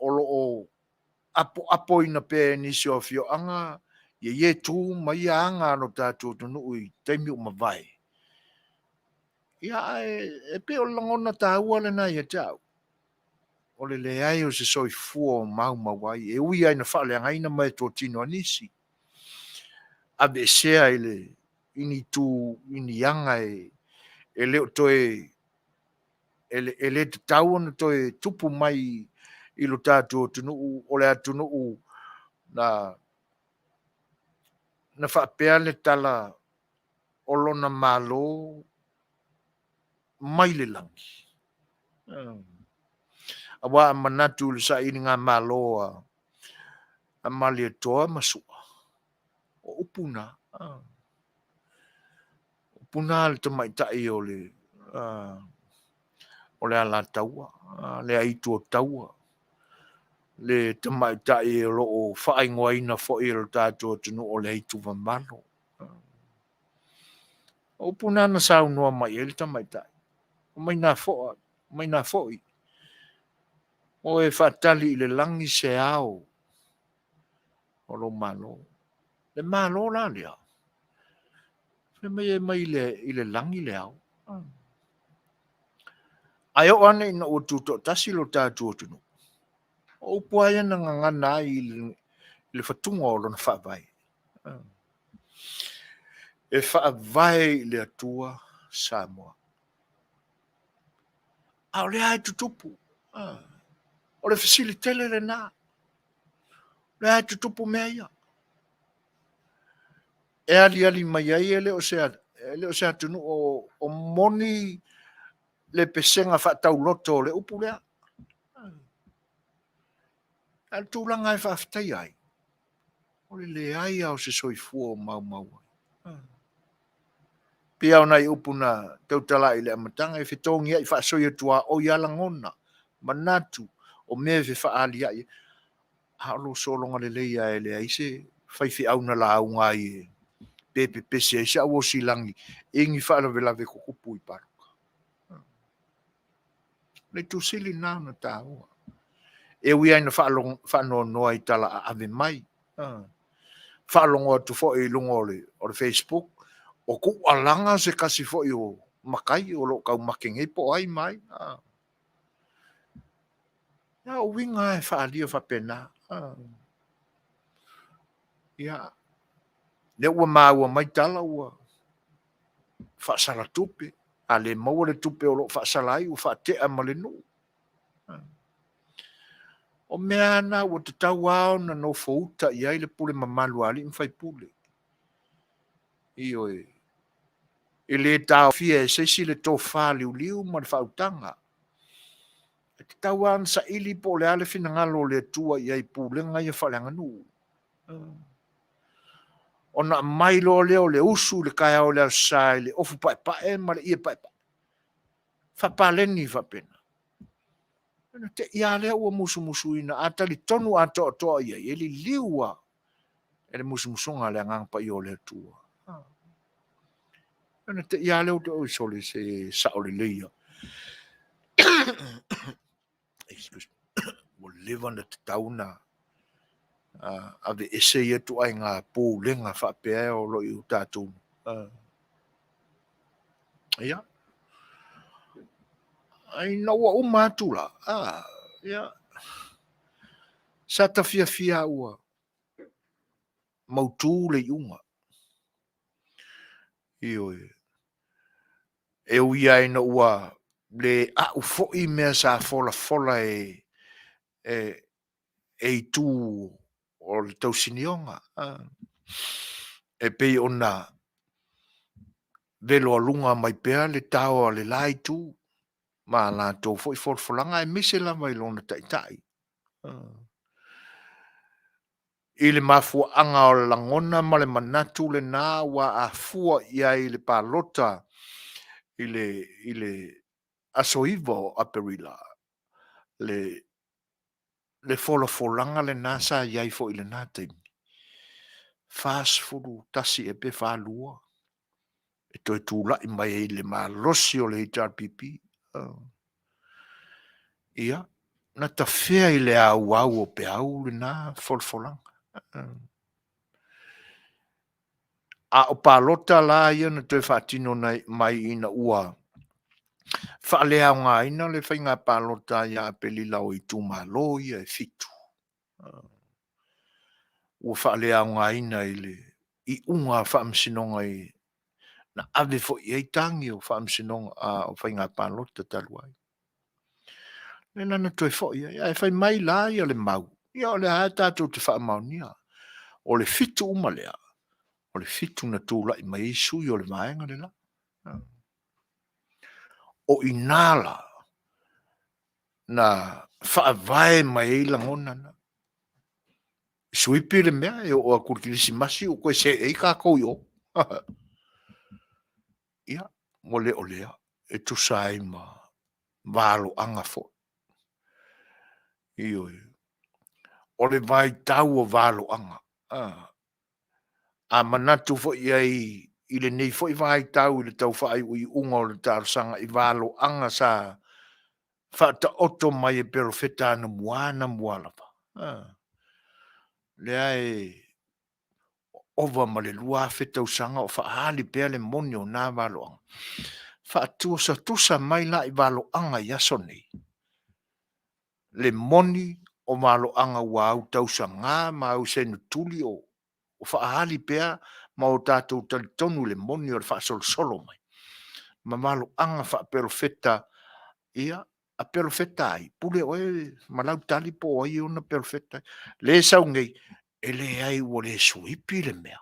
o lo o apo ina pe nisi o fio anga, ye tū mai anga no tātou tonu ui, teimi o mawai. Ia e pe o langona tāua le nai e tau. O le ai o se soi fua o mau mawai. E ui ai na whale anga ina mai tō tino anisi. ave sea ile ini tu ini yanga e leo toe ele te tau na toe tupu mai i lo tātou tunu o le atunu na whapea le tala o lona malo mai le langi. Awa manatu le sa ini ngā malo a mali e toa masua. O upuna. Upuna le tamai tai o le ala taua. Le aitu o taua. Le tamai tai o lo whaingoa ina fo i lo tātou tunu o le aitu wa malo. O puna na sau noa mai ele tamai tai. O mai nā fo'i. O e whatali i le langi se au. O lo malo. Le malo la lea. Le mai i le langi le au. Ai o ane ina o tuto tasi lo tātou tunu. O puaya na ngangana i le whatunga o lona whawai. E whaavai le atua Samoa. Au le ai tutupu. O le fasilitele le nā. Le ai tutupu mea ia. E ali mai ai ele o se atunu o moni le pesenga whatau loto le upu lea. Al tūlanga e whaftai ai. O le ai au se soifua o mau. Pia ona i upuna tautala i le amatanga e whitongi ai whaasoi atua o iala ngona. Manatu o mea we whaali ai. Halo solonga le leia e le aise. Whaifi au na la au ngai pepe pese e sa o silangi. Ingi whaala vela ve kukupu i paruka. Le tu sili nā na tāua. E ui aina whaano noa i tala a ave mai. Whaalongo atu fo i lungo o le Facebook. O ku alanga se kasi fo i o makai o lo kau makengi po ai mai. Ya o winga e whaalia whapena. Ya. Le ua maua mai tala ua. Whaasala tupe. A le maua le tupe o lo whaasala ai o whaatea ma le nuu. O mea ana ua te tau ao na no fouta i ai le pule mamalu ali mwhai pule. Io e le tau fia e seisi le tō wha liu ma le whautanga. E te tau an sa ili po le ale fina ngalo le tua i ai pule ngai e whalanga nu. O na mai lo leo le usu le kai au le sai le ofu pae ma le ia pae. Whapaleni whapena. Te ia lea ua musu ina atali tonu ato toa ia e li liua e le musunga le ngangpa i o le tua. Te ia lea te oi sole se saole leia. Excuse me. Ua lewa na te tauna ave ese ia tu ai ngā pōlenga whapea o lo i u tātou. Ia. Ai na ua o mātula. Ia. Sa ta fia ua. Mautu le iunga. Io e ui ai na ua le au foi mea sa fola e i tū o le tausinionga. E pei ona velo alunga mai pea le tau le lai tū. Ma la tō foi folanga e mise la mai lona tai. I le mafua anga o langona ma le manatu le nā wa a fua ia i le palota i le asoivo a perila. Le folanga le nā sa iai fo i le nā teimi. Fast food tasi e pe whālua. E toi tūla i mai e le malosi o le HRPP. Ia, na ta whea i le au o pe au le nā folanga. A o palota la ia na toi whaatino mai ina ua. Whaalea ngā ina le whainga palota ia pelila o i tūmalo ia e fitu. Ua whaalea ngā ina i le I unga whaamsinonga i na ave fo i tangi o whaamsinonga o whainga pālota taluai. Ne nana toi fo ia, ia e whai mai la ia le mau. Ia o le hae tātou te whaamau nia. O le fitu umalea. O le fitu na tūla i mai sui o le maenga le la. O inala na whaavae mai e langona na. Suipi le mea e o a kurkilisi masi o koe se e ka kou yo. Ia, mo le o lea. E tu sai ma valo anga fo. Iyo. O le vai tau o valo anga. A manatu fo iai i le nei fo i vai tau i le tau whai ui unga o le tarasanga i valo anga sa whata oto mai e perofeta na muana mualapa. Lea e ova ma le lua feta usanga o whaali pea le moni o nā valo anga. Whaatua sa tusa mai la i valo anga i aso nei. Le moni o valo anga ua au tausa ngā ma au senu tuli o whaali pea ma o tātou talitonu le moni o le whaasolo solo mai. Ma valo anga wha perofeta ia a perofeta ai. Pule oe malau tali po ai ona perofeta. Le sau ngei e le ai o le suipi le mea.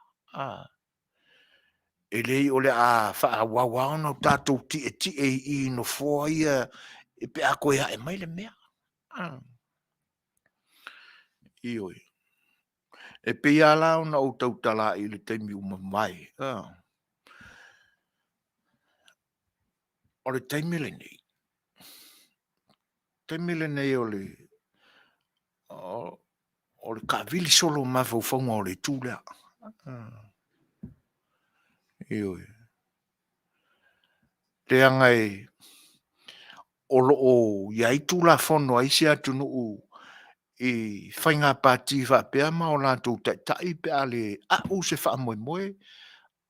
E le o le a whaawawao na tātou ti e i no fōa ia e pe a koe e mai le mea. Ioi. E pe ia lao na o tau tala i le teimi uma mai. O le teimi le nei. Teimi le nei o le ka vili solo mawhauwhaunga o le tūlea. Ioi. Te angai o loo iai tūla whono aisi atu nuu i whainga pāti whapea ma o lātou tai pe ale a o se wha moe moe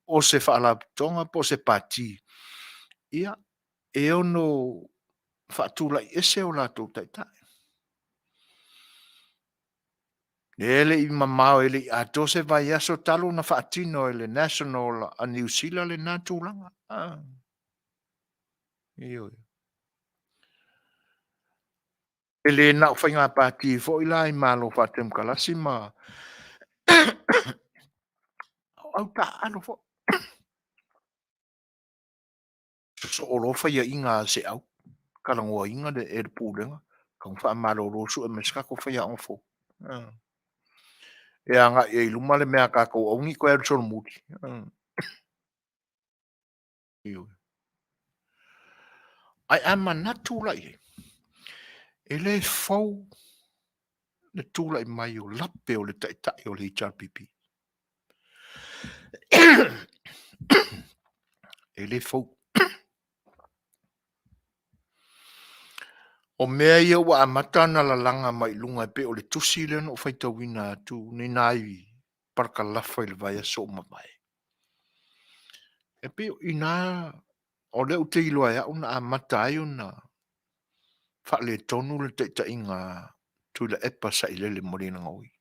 o se wha la tonga po se pāti. Ia, e ono wha tūla i ese o lātou tai. Ele i mamao ele i ato se vai aso talo na whaatino ele national a New Zealand le nā tūlanga. Ioi. Ele na whainga pāti fo i lai malo whatem kalasi ma au ta ano fo. So o lo whaia inga se au. Karangoa inga de e pūrenga. Kang wha malo rosu e meskako whaia on fo. E anga e luma le mea kako aungi ko e solo muti. Ioi. Ai ama na tūla i. E le fau le tūla i mai o lape o le taitai o le HRPP. E le fau. O mea ia wa amatana la langa mai lunga pe o le tusi le no whaita wina tu ni nai parka lafa i le vai aso mamae. E pe o ina o le o te iloa ea una amata ai una wha le tonu le teita inga tu le epa sa i lele morina ngoi.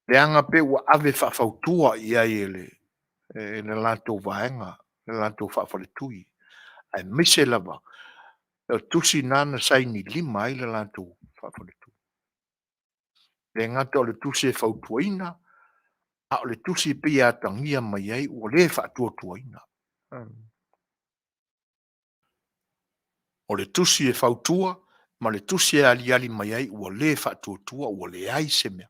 Le anga pe wa ave wha fautua i ai ele e le lato vaenga, le lato wha le tui. Ai mise lava. E tusi nana saini lima ai le lato wha le tui. Le ngata o le tusi e fautuaina, a o le tusi pia tangia mai ai o le whaatuatuaina. O le tusi e fautua, ma le tusi e ali mai ai o le whaatuatua o le ai se mea.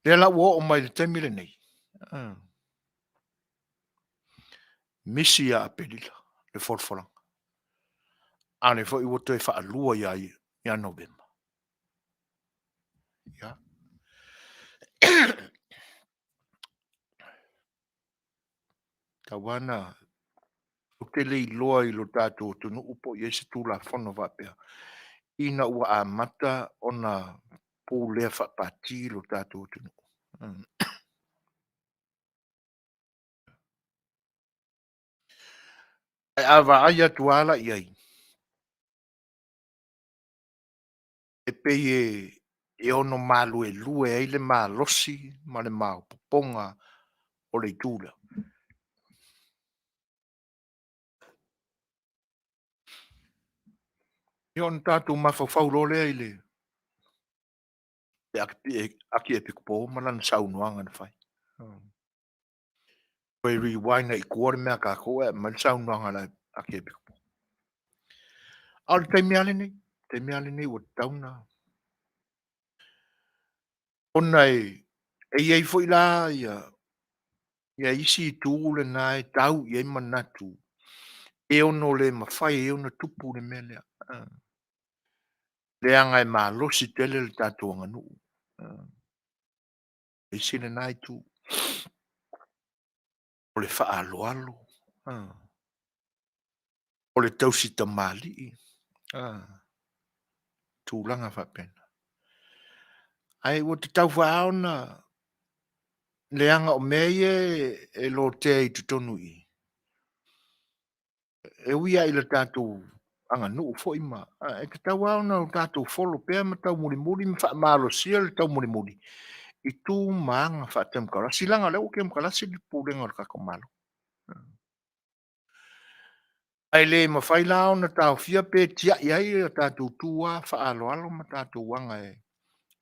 Le la o mai le temile nei. Misi a apelila, le forforanga. Ane fo i woto e whaalua iai ia November. Ja. Tawana, o te lei loa i lo tātou tunu upo i ese tūla whono wapea. Ina ua a mata ona pōlea whapati lo tātou tunu. E awa ai atu ala i ai. E pei e ono malue ai le malosi ma le maopoponga o le tula. E ono tātou mawhawhau role ai le. Aki e pikupo ma lana saunoanga na whai. Koe rewind i kuore mea ka koe ma le saunoanga la aki e pikupo. Au te meale nei o tauna. Ona e iei fo ila ia isi tu le na e tau iei manatu. E ono le mawhai e ono tupu le melea. Le anga e malosi tele le tātou anga nuu. E sile nai tu. O le wha alo. O le tausi tamali. Tūlanga whapena. Ai o te tau whaona. Le anga o mei e lo te i tutonu i. E uia i le tātou anga nuu fo ima. E te tau whaona o tātou folo pēr ma tau muri ma wha malo sia le tau muri. I tū maanga wha te mkarasi langa leo ke mkarasi li pūrenga o kako malo. Ai le ma whai lao na tau fia pe tia iai o tātou tua wha alo ma tātou wanga e.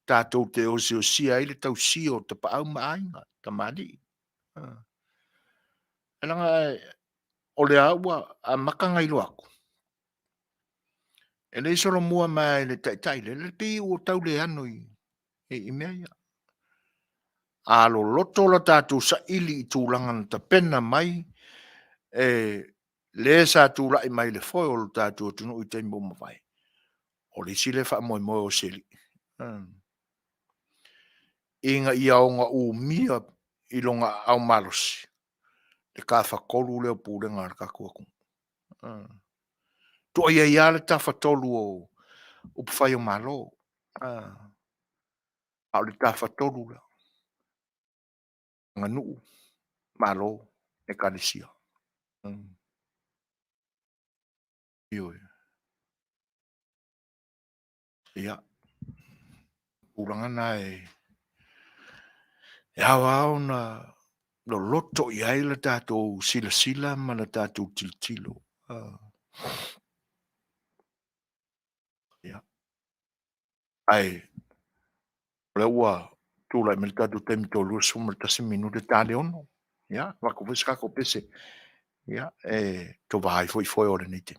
Tātou te o sia ai le tau sio te pa au maainga, ta mali. E langa o le aua a makanga ilo aku. E le isoro mua mai le taitai le pi o tau le anoi e mea ia. A lo loto la tātou sa ili i tūlanga na ta pena mai e le sa tūla i mai le foi o lo tātou tunu i te mboma vai. O le sile wha moi o sili. Inga ia o ngā u mia i longa au malosi. Le ka whakolu leo pūrenga ar kakuaku. Tua ia le ta whatolu o pwhai o malo. Au le ta whatolu leo. Ngā nuu, malo, e kanisia. Ioi. Ia. Pūranga na e au na lo loto i ai la tātou sila ma la tātou tiltilo. Ia. Ai, le ua tūlai me le tātou temi tō lua suma le tasi minu le tāle ono. Ia, wako wiskako pese. Ia, tō wahai foi ore nei te.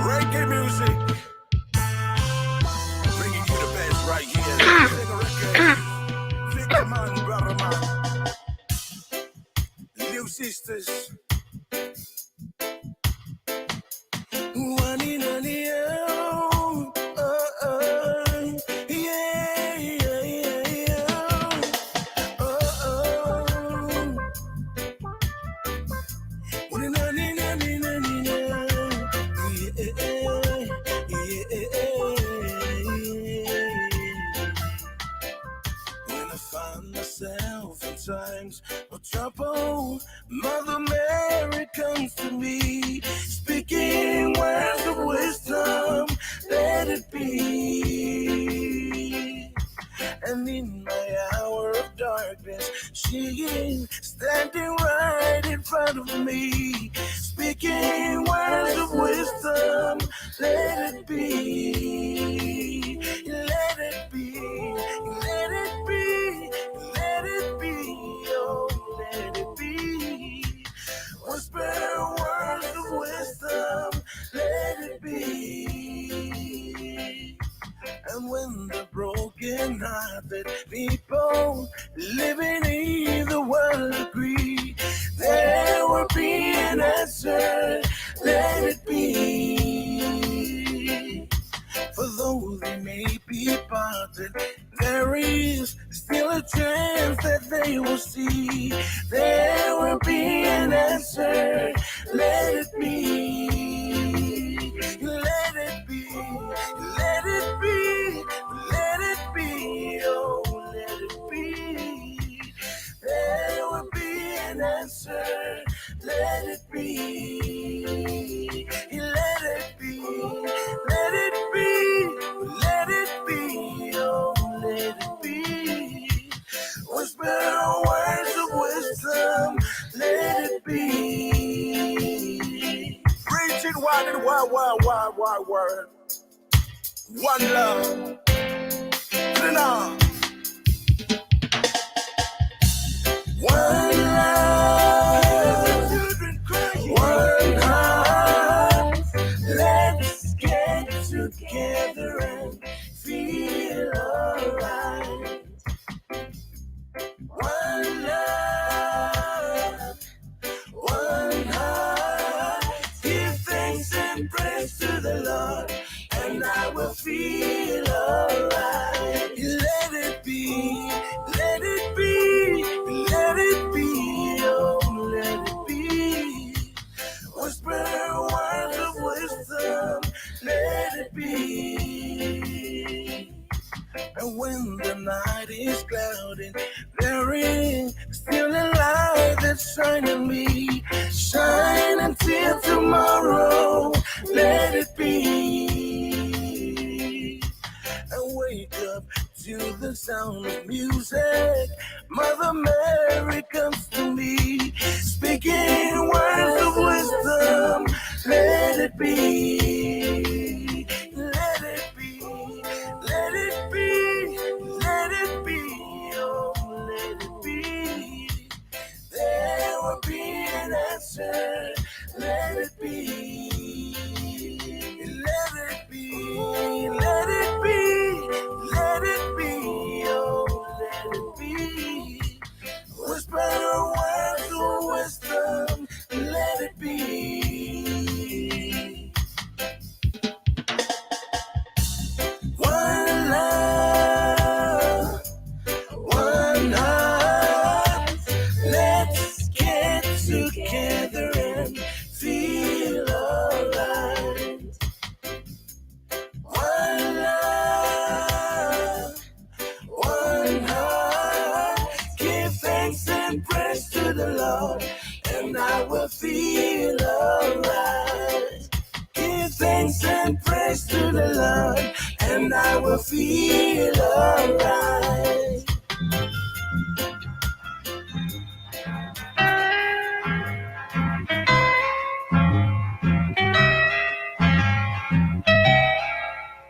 Reggae music. Bringing you the best right here. Victor man, brother man. Little sisters. One in a little. Times of trouble, Mother Mary comes to me, speaking words of wisdom, let it be. And in my hour of darkness, she is standing right in front of me, speaking words of wisdom, let it be, let it be, let it be. Let it be, oh, let it be. Whisper words of wisdom, let it be. And when the broken-hearted people living in the world agree, there will be an answer, let it be. word. One love. Put it on. One love. One heart. Let's get together and feel alright. One love. One heart. Give thanks and praise to the Lord, and I will feel alright. Let it be, let it be, let it be, oh, let it be. Whisper words of wisdom, let it be. And when the night is clouded, there is still a light that's shining me. Shine until tomorrow, let it be. And wake up to the sound of music. Mother Mary comes to me, speaking words of wisdom. Let it be, let it be, let it be, let it be, oh, let it be. There will be an answer. Let it be, let it be, let it be, let it be, oh, let it be. Whisper words of wisdom, let it be. One love, one heart. Let's get together and feel alright. One love, one heart. Give thanks and praise to the Lord, and I will feel alright. Give thanks and praise to the Lord, and I will feel alright.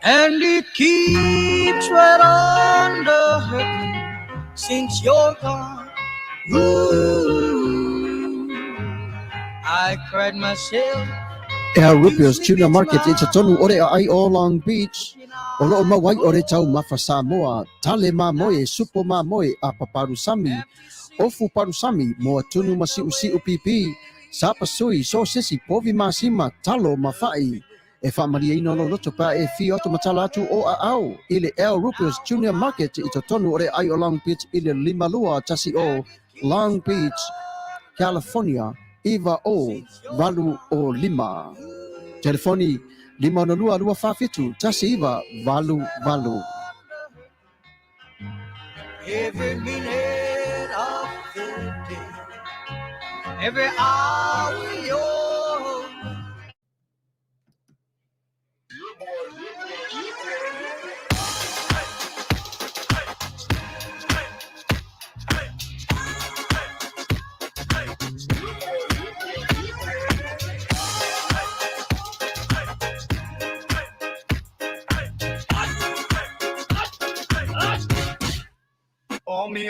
And it keeps right on the hurting since you're gone. Ooh, I cried myself. Rupios Tuna Market it's a tonu ore ai o Long Beach. O loo mawai ore tau mafa Samoa. Tale ma moe, supo ma moe a paparusami. Ofu parusami moa tunu masi usi upipi. Sapa sui so sisi povi masima talo mafai. E whamaria ino lo loto pa e fi oto matala atu o a au. Ile El Rupios Junior Market it's a tonu ore ai o Long Beach ile limalua tasi o Long Beach, California. Iva o valu o lima. Telefoni 502 tasi iva valu. Every minute of the day, every hour yours.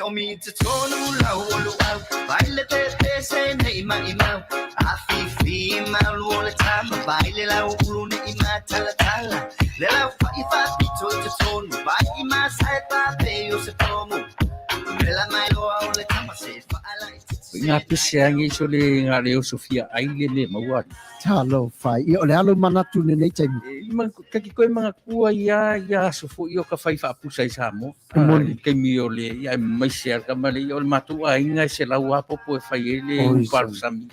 Omi te tonu lau olu au. Baile te se ne ima imau. Afi mau lu le tama. Baile lau ulu ne ima tala. Le lau fa pito te tonu. Bai ima sai pa pe o se tomu. Le la mai lo au le tama se fa ala. Ngā pese angi so le ngā reo Sofia aile le maua. Talo fai. I o le alo manatu ne nei taimi. Kaki koe mga kua ia sofo i o ka whai whaapusa i Samoa. Kei mi o le ia mai se arka male i o le matua inga se lau apopo e whai e le uparu sami.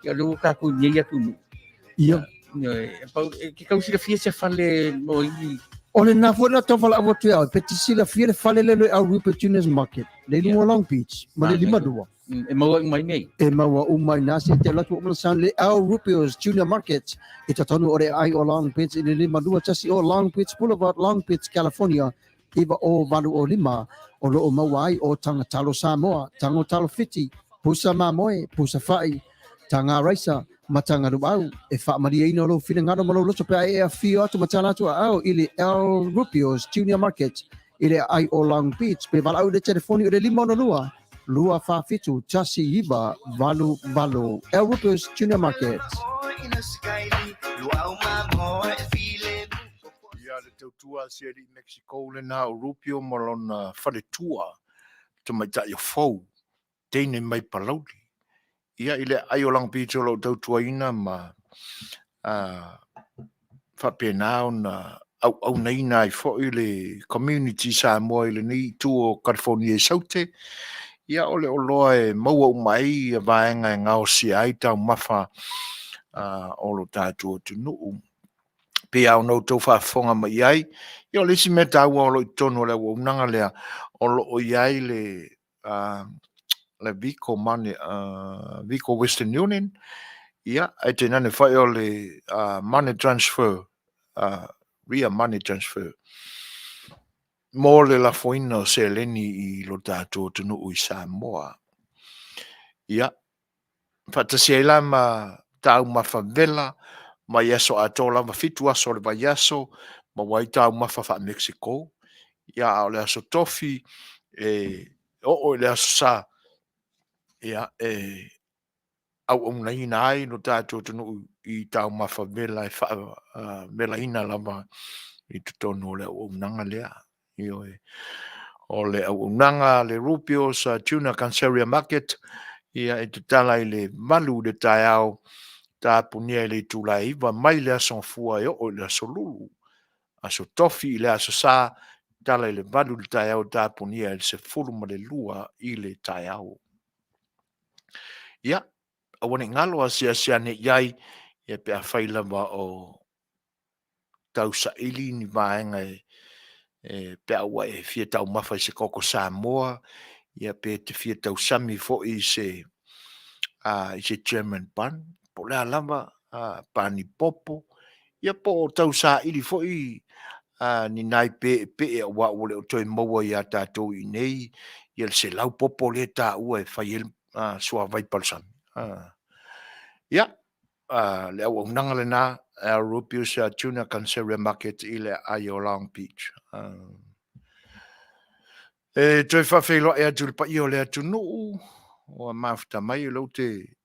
Ia le uka ku nye ia kunu. Ia. Ki kau sila fia se whale mo i. O le nā fuana tau whala awa tui au. Peti sila fia le whale lelo au Rupert Juniors Market. Le lunga Long Beach. Ma le lima dua. E maua mai nei. E maua umai nasi te latu o san le au Rupios Junior Market. I ta tonu ore ai o Long Beach. I le lima dua tasi o Long Beach Boulevard, Long Beach, California. Iwa o valu o lima. O loo maua ai o tanga talo Samoa. Tango talo fiti. Pusa mamoe, pusa fai. tanga raisa matanga rubau e fa maria ino lo fina ngado malo lo sope e afio atu matana atu au ili El Rupios Junior Market ili ai o Long Beach pe valau de telefoni o de lima no lua fa fitu tasi iba valu valu El Rupios Junior Market. Ia le tautua se ri Mexico le na o Rupio malona whare tua te mai tai o fau teine mai palauri. Ia ile ai o Long Beach o lo tautua ina ma whapena na au nei nai fo ile community sa mo ile ni tu o California Saute. Ia ole o loa e maua umai e vaenga e ngao si ai tau mawha o lo tātua tu nuu. Pe au no tau whaafonga mai ai. Ia le si me tau o lo i tono le o unanga lea o lo o iai le Vico Money, Vico Western Union. Ia, e te nane whai o le money transfer, ria money transfer. Mō le la foina o se leni i lo tātua tu nuu i Samoa. Ia, whatasi e la ma tau mawhavela, ma yaso atola ma fitu aso le ba yaso ma waita ma fa Mexico ya le aso tofi o le aso sa ya au nei nai no tato no I tau ma fa bela fa bela ina la ma I to no le o nanga le io o le o nanga le Rupios Tuna Canceria Market ia e tala le malu de taiao ta punia le tulai va mai le son fua o le solulu aso tofi le aso sa tala le malu de taiao ta punia se fulu le lua I le taiao ia awone ngalo asia ne yai ia pe afaila ba o tausa ili ni vaenga pe awa e fia tau mafa se koko Samoa ia pe te fia tau sami fo I se German pan po le alama pani popo ia po tau sa ili fo I ni nai pe wa ole o toi maua ia tātou I nei ia se lau popo le tā ua e whai sua vai palsam ia le au nanga le na Rupios Tuna Canceria Market I le ai o Long Beach e toi whawhelo e atu le pa I o le atu nuu o mafta mai lo te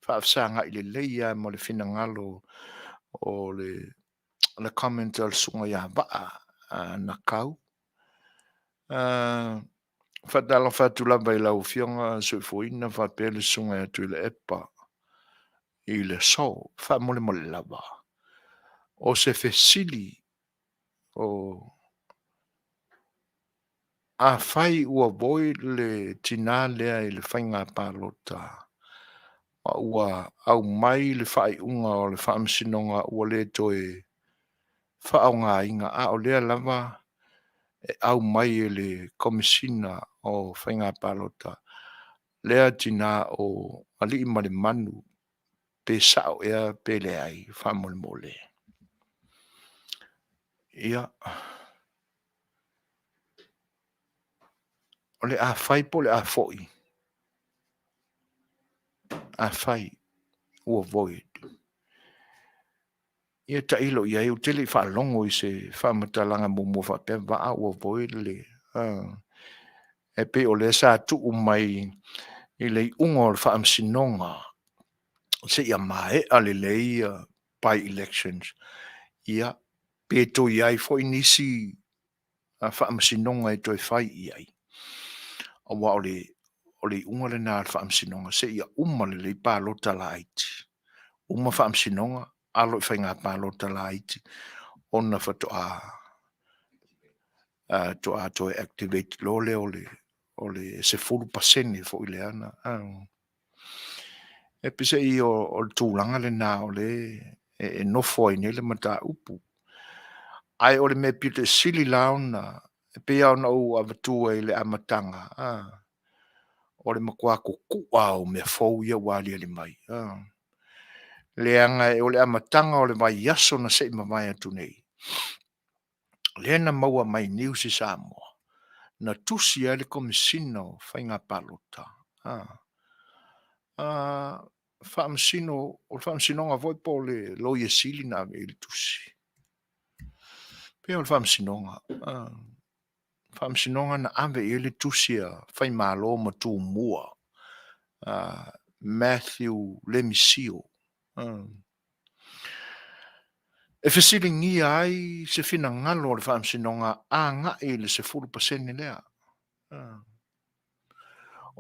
whaafsanga I le leia mo le fina ngalo o le comment al sunga ia vaa na kau whatala whatula bai lau fionga suifuina whapele sunga atu le epa I le so whamole mo le lava o se fesili o a whai ua voi le tina lea I le whainga palota ua au mai le whai unga o le whaamsinonga ua le toe whaonga inga a o lea lava e au mai e le komisina o whainga palota lea tina o ali I male manu pe sao ea pe le ai whamole mole ia o le a whai po le a foi a whai ua void ia ta ilo ia I utele I whaalongo I se whamatalanga mumo whape waa ua void le e pe o le sa tu mai I le unga o le whaamsinonga se ia mai ale le by elections ia pe to iai fo inisi whaamsinonga e toi whai iai a wa ole unga le nā whaamsinonga se ia le pālota la aiti uma whaamsinonga alo I whainga pālota la aiti ona whatoa to activate lole ole se 4% fo I le ana e pise I o tūlanga le nā ole e nofo I nele mata upu ai ole me pite sili launa e pe au na u avatua I le amatanga ole makua kukua o me fou ia wali ali mai le anga e ole amatanga ole mai yaso na se mamai atu nei le na maua mai news I Samoa na tusi ale komisino whainga palota whaamsino, o whaamsinonga voi po le lo ye sili na me le tusi. Pea o le whaamsinonga. Whaamsinonga na ave e le tusi a whai malo ma tu mua. Matthew Lemisio. E whesiri ngi ai se whina ngalo le whaamsinonga a nga e le se 40% lea.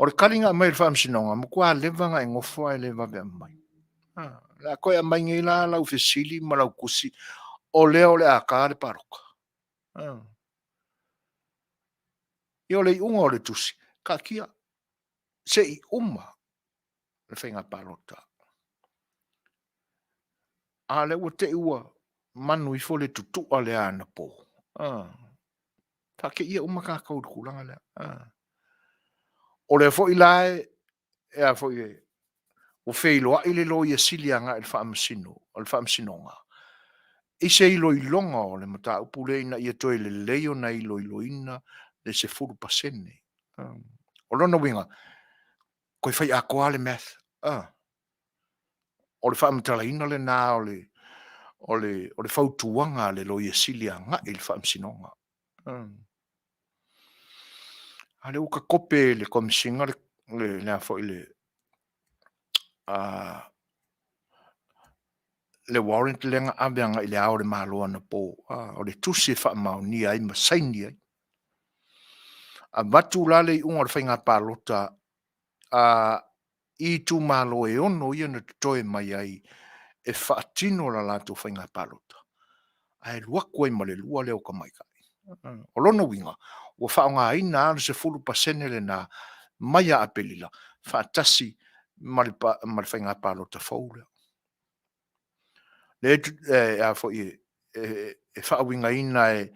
O le karinga mai le whaamsinonga, mukua levanga e ngofua e le vabe mai. La koe a mai ngai la lau whesili ma lau kusi o leo le a kāre paroka. I o le i unga o le tusi, ka kia se i uma le whainga parota. A le ua te ua manu i fole tutu a le ana po. Ka ke ia uma ka kau kulanga lea. O le fo i lae, e a fo i o wheiloa i le lo i a silianga i le whaamsino, o le whaamsinonga. I se ilo i longa o le mata upule ina i a toi le leo na ilo ina le se 40%. O lona winga, koe whai a koa le math. O le whaamtala ina le nā o le whautuanga le lo i a silianga i le whaamsinonga. Ale uka kope le komisinga le na fo le le warrant lenga abeanga ile aore malo na po o le tusi fa mau ni ai masaini ai a batu lale i unga whainga palota i tu malo e ono ia na toe mai ai e whaatino la lato whainga palota ai luaku ai male lua leo ka mai kai o lona winga o whaonga ai na se 40% le na maia apelila whaatasi male whainga palota faula le a fo e whaawinga ina e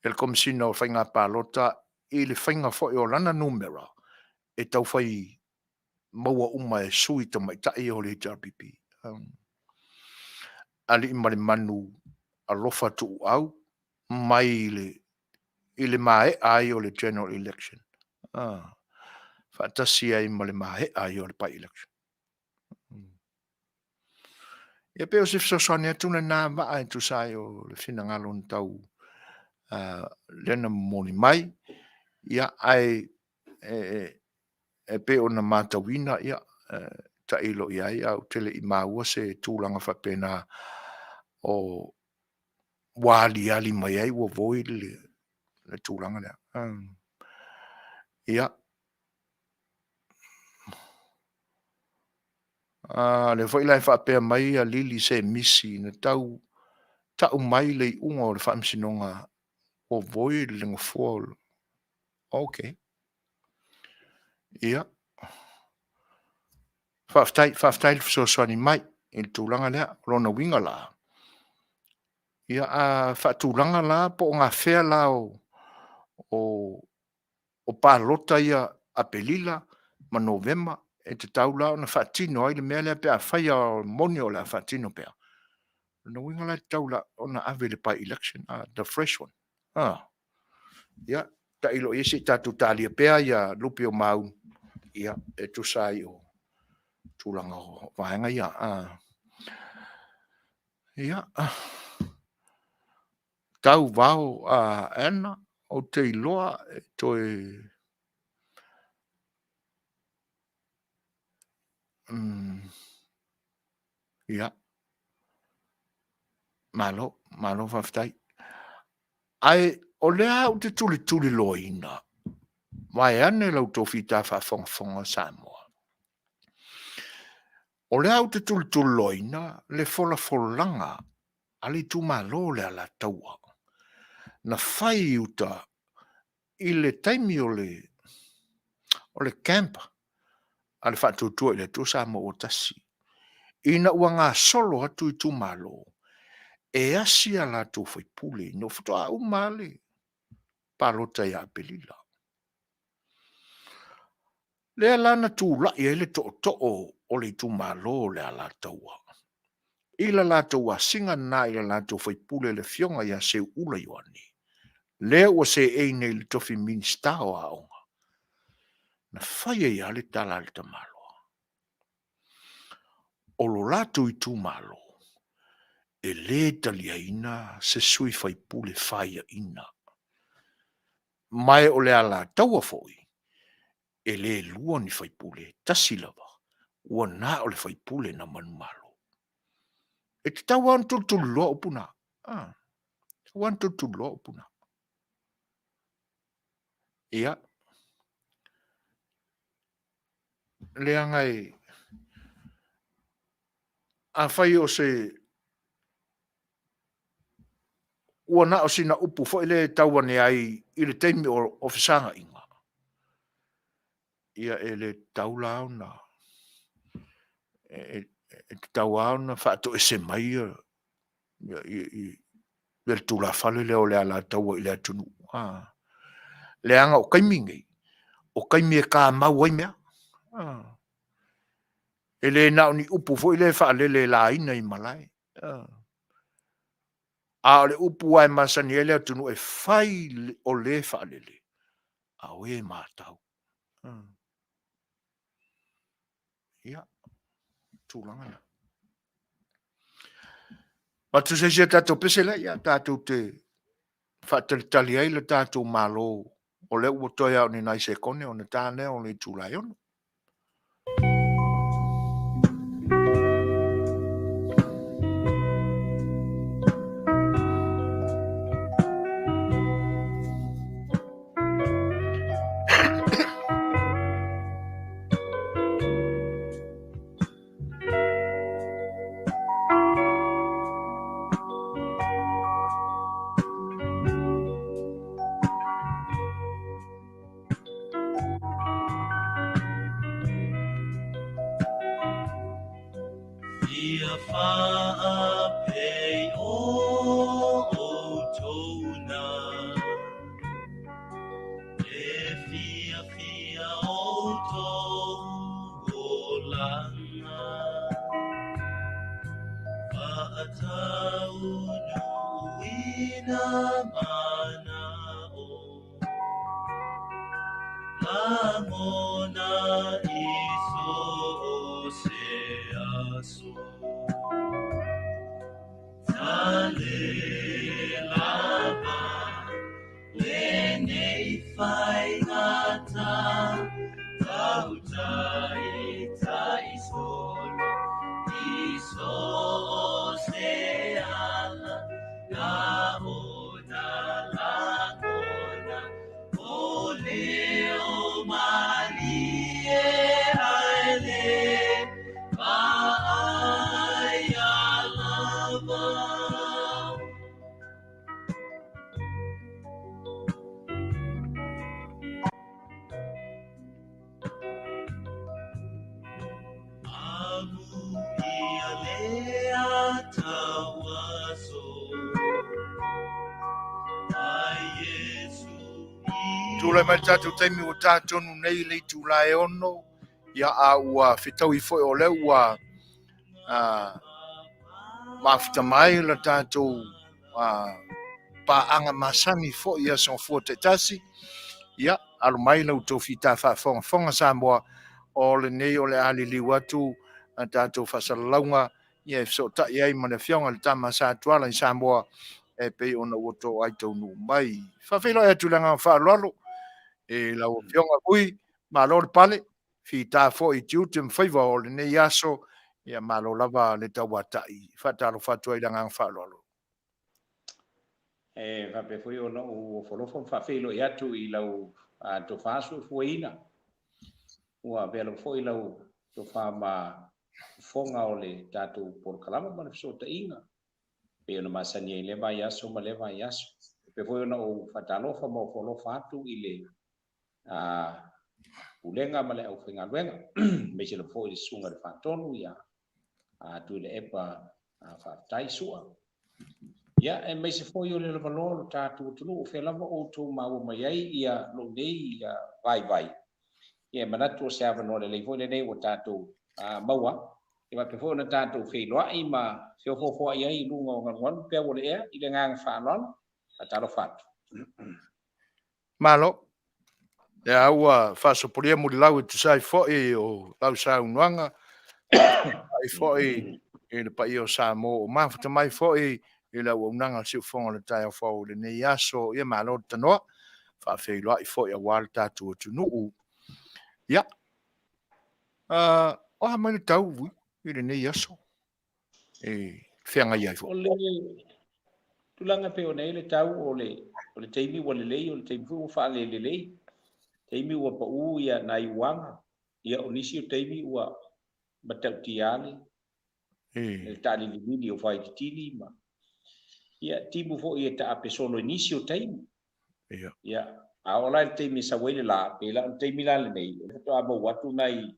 el komisino whainga palota i le whainga fo o lana numera e tau whai maua uma e sui ta mai tai o le HRPP. Ali imare manu a lofa tu au mai i le mae ai o le general election. Whaatasi ai ma le mae ai o le pai election. Ia peo se fsoswane atuna nā maa e tu sai o le whina ngalon tau lena moni mai. Ia ai e peo na mātawina ia ta ilo ia ia au tele i maua se tūlanga whapena o wāli ali mai ai ua voi le tūlanga lea. Ia. Le foi lai whapea mai a lili se misi na tau mai le unga o le whaamsinonga o voi le ngofua. Ok. Ia. Whaftai le fsoswani mai i le tūlanga lea, rona winga la. Ia a whaatūlanga la po ngā whea la o pālota ia a pelila ma November e te taula na whaatino ai le mea lea pia whaia o moni o la whaatino pia. Na winga la taula o na ave le pai election, the fresh one. Ia, ta ilo isi tatu talia pia ia lupi o mau. Ia, e tu sai o tūlanga o vaenga ia. Ia, tau vau ana o te iloa e toi ia malo whaftai ai o lea o te tuli loina mai ane lau tō whita whafonga Samoa o lea o te tuli loina le folanga ali tu malo le ala taua na whai uta i le taimi o le campa ale whaatutua i le tu Samoa o tasi ina ua ngā solo atu i tu malo e asia la tu whaipule no whatoa umale palota ia pelila. Lea lana tu lai e le to'o o le tu malo le ala taua. Ila la taua singa na ila la tu whaipule le fionga ia se ula yoani. Lea ua se eine le tofi minsta o aonga. Na whaia ia le tala le tamalo. o lo latu I tu malo. E le taliaina se sui fai pule faia ina. Mai o le ala taua foi. E le lua ni fai pule tasilava. Ua na o le fai pule na manu malo. E te tau an tu lo puna. Wan tu lo puna. Ia. Le angai. A fai o se ua na o sina upu fo ile tauane ai I le teimi o fisanga inga. Ia e le taulao na e tauao na whaato e se mai I le tula whale leo le ala taua I le atunu. Le anga o kaimingi. O kaimi e ka mau ai mea. E le nao ni upu fo ile whaale le la ina I malai. A le upu ai masani ele atunu e whai o le whaalele. A oe mātau. Ia. Tūlanga na. Ma tu se tatou pese la ia tatou te whaatalitali ai le tatou malo o le ua toi au ni nai se kone o na tāne o le tūlai ono. Ia whaapei o tona E fia o tō o langa Whaatau nuina mana o Langona iso o se aso Tale lava Le nei whai ngata Tau tai tai solo Iso o se ala Na o na langona O leo mali e aile Vai alava Amu ia lea tawaso Ai Yesu Tūlai mai tatou taimi o tātonu nei le tūlai ono. Ia a ua whitau I foi o leu ua mawhita mai la tātou paanga masani foi ia son fua te tasi. Ia, alo mai lau tau whita whaafonga. Fonga Samoa o le nei o le ali liwatu a tātou whasalaunga. Ia so ta iai mana fionga le tama sa tuala I Samoa e pei ona woto ai tau nu mai. Whawhilo e tulanga whaalolo. E lau fionga ui, malo le pale, whita fo I tiutu mwhaiva o le nei aso, ia malo lava le tauatai. Whatalo whatua I langa whaalolo. E vape foi ona o folofo fafelo ia tu I lau to fasu fuina ua velo foi lau to fama fonga ole tatu por kalama ma so tainga pe ona masani le vai aso ma le vai aso pe foi ona o fatalo fa mo folofa atu ile ulenga ma le au finga wenga me se le foi sunga de fatonu ia tu le epa fa taisua ia e me se foi o le valor tatu tulu fe lava o tu ma o mai ia lo nei ia vai ia manatu se ava no le foi nei o tatu maua e va pe foi na tatu fe lo ai ma se fo ai lunga ngon pe o le I le ngang fa lon talo fat Malo. Ia ua whasoporia muri lau tu sai fo o lau sa unuanga. ai foi e le pai o Samoa o mafta mai foi e la unanga si fonga le tai fo le ne yaso ia malo tano fa fe lo ai foi a walta tu nu ya o ha mai tau wi i le ne yaso e fianga ia fo O le tulanga pe o nei le tau o le teimi o le lei o le teimi fu fa le lei. Teimi ua pa u ia na iwanga. Ia o nisi o teimi ua batau tiale. Le tali li video fai tili ma. Ia timu fo ia ta ape solo nisi o teimi. Ia a ola le teimi sa wele la pe la teimi la le nei. To abo watu nai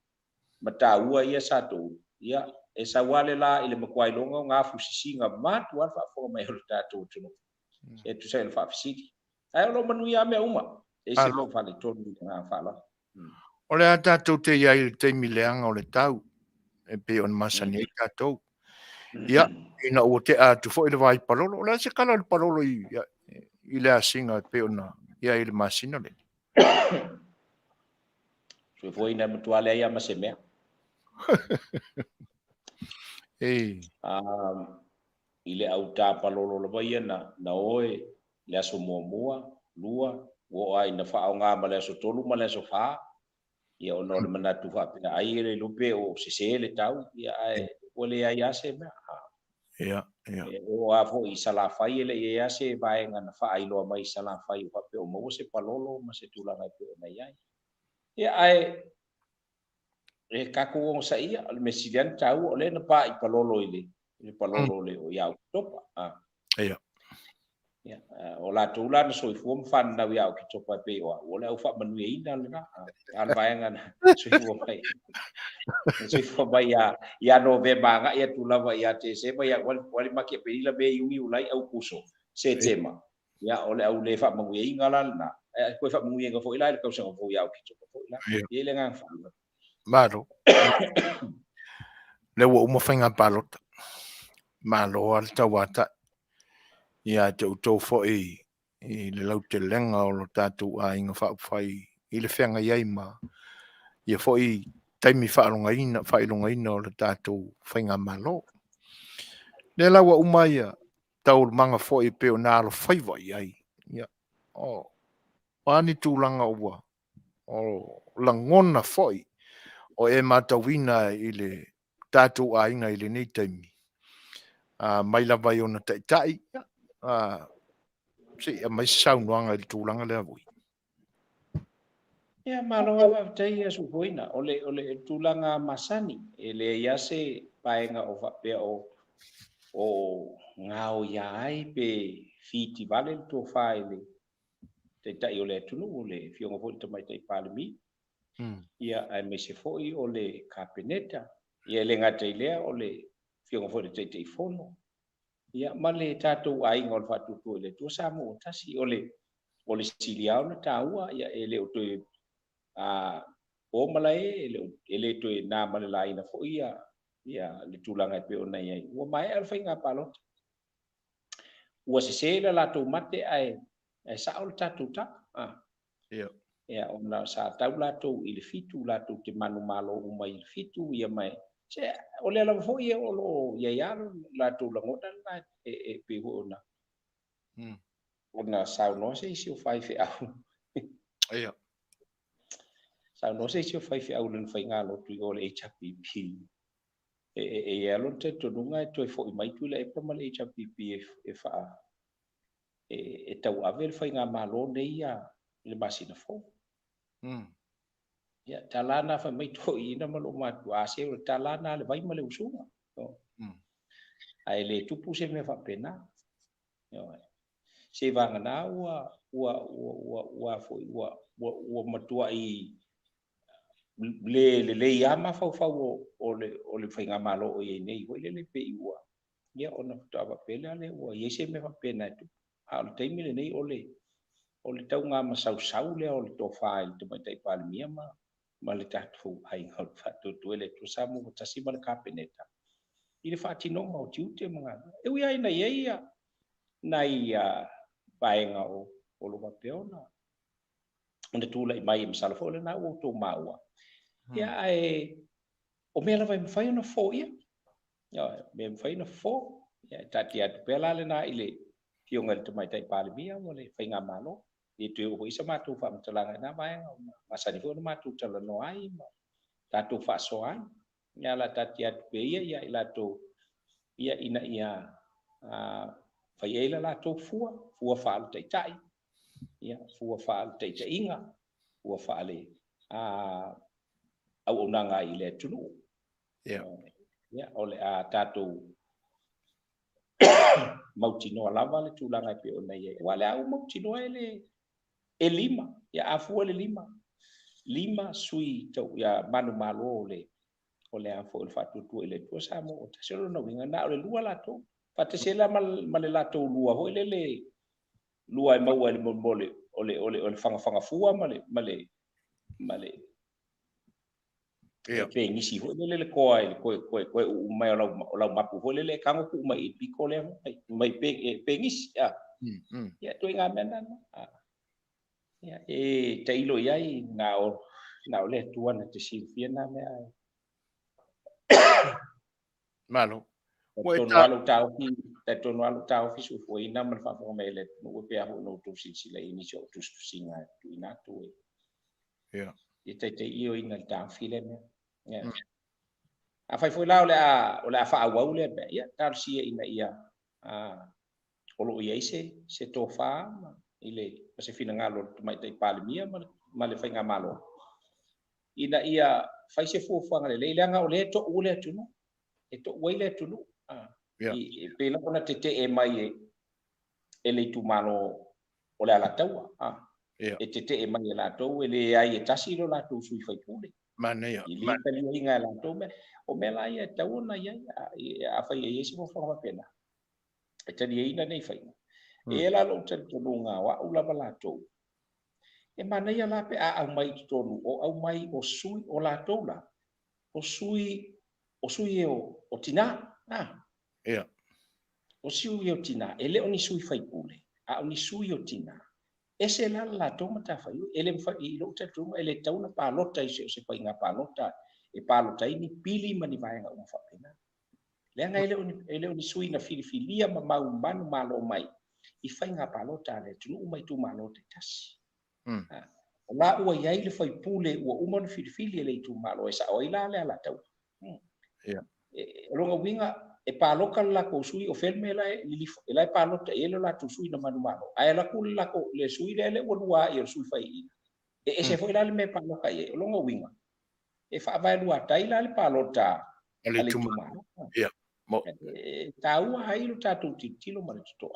mata ua ia sato. Ia e sa wale la ile makwai longa nga fusisinga matu alfa fo mai holta to tuno. E tu sai le fa fisiti. Ai lo manu ia me uma. E se ko fa le tonu nga fa la. O le ata tau te iai te mileanga o le tau, e pe on masani ka tau. Ia, ina o te atu fo i le vai palolo, o le se kala le palolo i le asinga pe ona, ia i le masina le. So fo ina matuale ia ma se mea. I le au tā palolo le vai na oe le aso mua lua, o ai na wha o ngā ma le aso tolu ma le aso wha. Ia o no le manatu whapina ai le lupe o se le tau ia ai o le ai ase mea. Ia. O a fo i sala fai le ia ase vai ngana wha ai loa mai sala fai o hape o mo se palolo ma se tulanga pe o nei ai. Ia ai e kaku o sa ia le mesilian tau o le na pa i palolo i le palolo le o iau topa. Ia. Ya, o la tula na soi fuam fan na wiao ki topa pe o le au fa manu e ina le na al vaenga na soi fuam pai soi fuam bai ya novemba nga ya tula va ya te se bai ya wali makia pe ila be yumi ulai au kuso se tema ya o le au le fa manu e ina la na ko fa manu e nga fo ila le kausa fo ya ki topa fo ila ye le nga fa Maro. Le wo mo fenga palota. Malo al tawata. Ia te utou fo i le lau te lenga o lo tātou a inga whaupwhai i le whenga iai ma. Ia fo i taimi whailonga ina o le tātou whainga malo. Le laua umaia tau manga fo i peo nā alo whaiwa iai. Ia o ani tūlanga ua o langona fo i o e matawina i le tātou a inga i le nei taimi. Mai lava i ona tai. Si mai saunoanga i tūlanga lea vui. Ia malonga wa tai su poina ole tūlanga masani e le iase paenga o whapea o ngao iai pe fiti vale to whaile te tai o le tunu o le fionga fo te mai tai palemi. Ia ai me se foi o le kapeneta ia le ngata ilea o le fionga fo te tai fono. Ia male tātou ai ngol whatutu le tua samo tasi o le siliao na tāua ia ele o toi o malai ele toi na male lai na fo ia le tūlanga pe o nei ai. Ua mai alfa inga palot. Ua se la tau mate ai sa o le tātou ta. Ia o na sa tau lātou i le fitu lātou te manu malo umai i le fitu ia mai. Se o le ala fo ia o lo ia ia la tu la ngota la e pe ona ona sa no se si o fai fe au Ia sa no se si o fai fe au len fai ngalo tu o le HPP e alo te to nunga to fo i mai tu le pa mal HPP e fa e tau avel fai nga malo ne ia le masina fo ya talana fa mai to ina malo matu ase o talana le vai male usunga ai le tupu se me fa pena yo se vanga na wa fo wa matua i le yama fa o le fainga malo o ye nei o le pe iwa ya ona tava pele ale o ye se me fa pena tu al taimi le nei o le tau nga masau le o le to fai te mai tai palmia ma le tatu ai ngol fatu tu ele tu samu tasi mal kapeneta ile fati no mo tiute mga e wi ai na ia na ia paenga o lo papeona onde tu lai mai msala fo le na o to maua ya ai o mea lava mawhai ona fo ia. Me mawhai ona fo. Tati atu pela le na ile fionga le tamai tai pale mia mo le whai ngā malo. I tue o isa mātou whamatalanga na vaenga. Masani fo na mātou tala no ai. Tātou whaaso ai. Ia la tati atu pe ia i lato ia ina ia whai eila lato fua whaalu tai tai. Ia fua whaalu tai tai inga. Fua whaale au onanga i le tunu. Ia ole a tātou mauti noa lava le tūlanga pe o nei. Wale au mauti noa e lima. Ia afua le lima. Lima sui tau ia manu malo o le afo le whatutu le tua sa mo. O tasero na winga na o le lua lato. Whatasela ma le lato lua hoi le lua e maua le mole o le whanga fua ma le pe ngisi hoi le koe umai o lau mapu hoi le kango ku umai i piko le mai pe ngisi. Ia tui ngā mena. Ia te ilo iai na o le tuana te silfia na mea. Malo. Tono alu tau fi su foi na man fa mo mele no pe a no tu si la inicio tu singa tu ina tu. Ia. I te io ina ta file me. Ia. A fai foi la o le fa wa le be ia tar si ina ia o lo ia se to fa ile se fina ngalo mai te pale mia ma le fai nga malo. Ina ia fai se fu fa ngale le nga o le to o le tu no. E to wai le tu no. I pena ona te e mai e le tu malo o le ala taua. E te e mai la tau e le ai e tasi lo la tau sui fai pule. Manea. I le tali o inga la tau me. O me la ia tau na ia a fai e esi mo whanga pena. E tali e ina nei fai. E la lo tali tonu ngā wa ula la tau. E mana ia la pe a au mai tonu o au mai o sui o la tau la. O sui e o tina. Ia. O sui o tina, ele oni sui fai pule, a oni sui o tina. E se la toma ta fai, ele mfa i lo ta tuma, ele tauna palota i se fai ngā palota, e palota ini pili mani vaenga umfa pena. Leanga ele oni sui na filifilia ma mau manu malo mai, i fai ngā palota le tunu umai tu malota i tasi. O la ua iai le fai pule ua umanu filifili ele i tu malo, e sa oila le ala tau. Ia. Ronga winga, e paloka la ko sui o felme la e palota e la tu sui na manu malo ai la ku la ko le sui le wa e sui fai e se foi la me paloka e longa winga e fa vai lua tai la le palota Ale tu malo. Ia. Mo. Ta ua hai lu ta tu tilo ma to.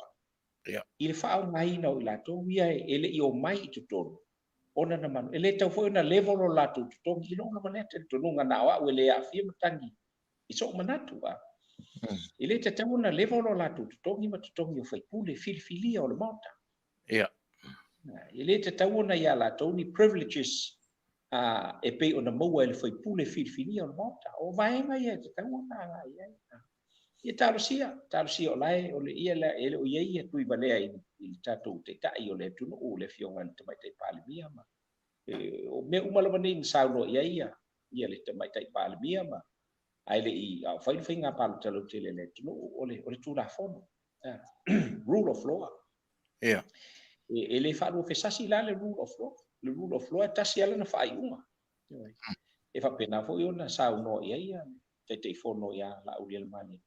Ia. Il fa mai na la to via ele i o mai to ona na manu ele tau foi na level o la to i longa manete to nunga na wa ele a fi matangi iso manatu wa. Ele te tau na level o la tutongi ma tutongi o fai pule filifilia o le mota. Ia. Ele te tau na ia la toni privileges e pe o na maua ele fai pule filifilia o le mota. O vaenga ia te tau na nga ia. Ia tarosia o lai o le ia la ele o ia tui balea i tatou te tai o le tunu o le fionga te mai te palimia ma. O me umalama ni sauno ia le te mai te palimia ma. Ai le i au fai ngā palu talo te le tunu o le tū la fono. Rule of law. Ia. E le wharu whesasi la le rule of law. Le rule of law e tasi ala na whai unga. E whapena fo i ona sau no ia te fono ia la uli ala mani.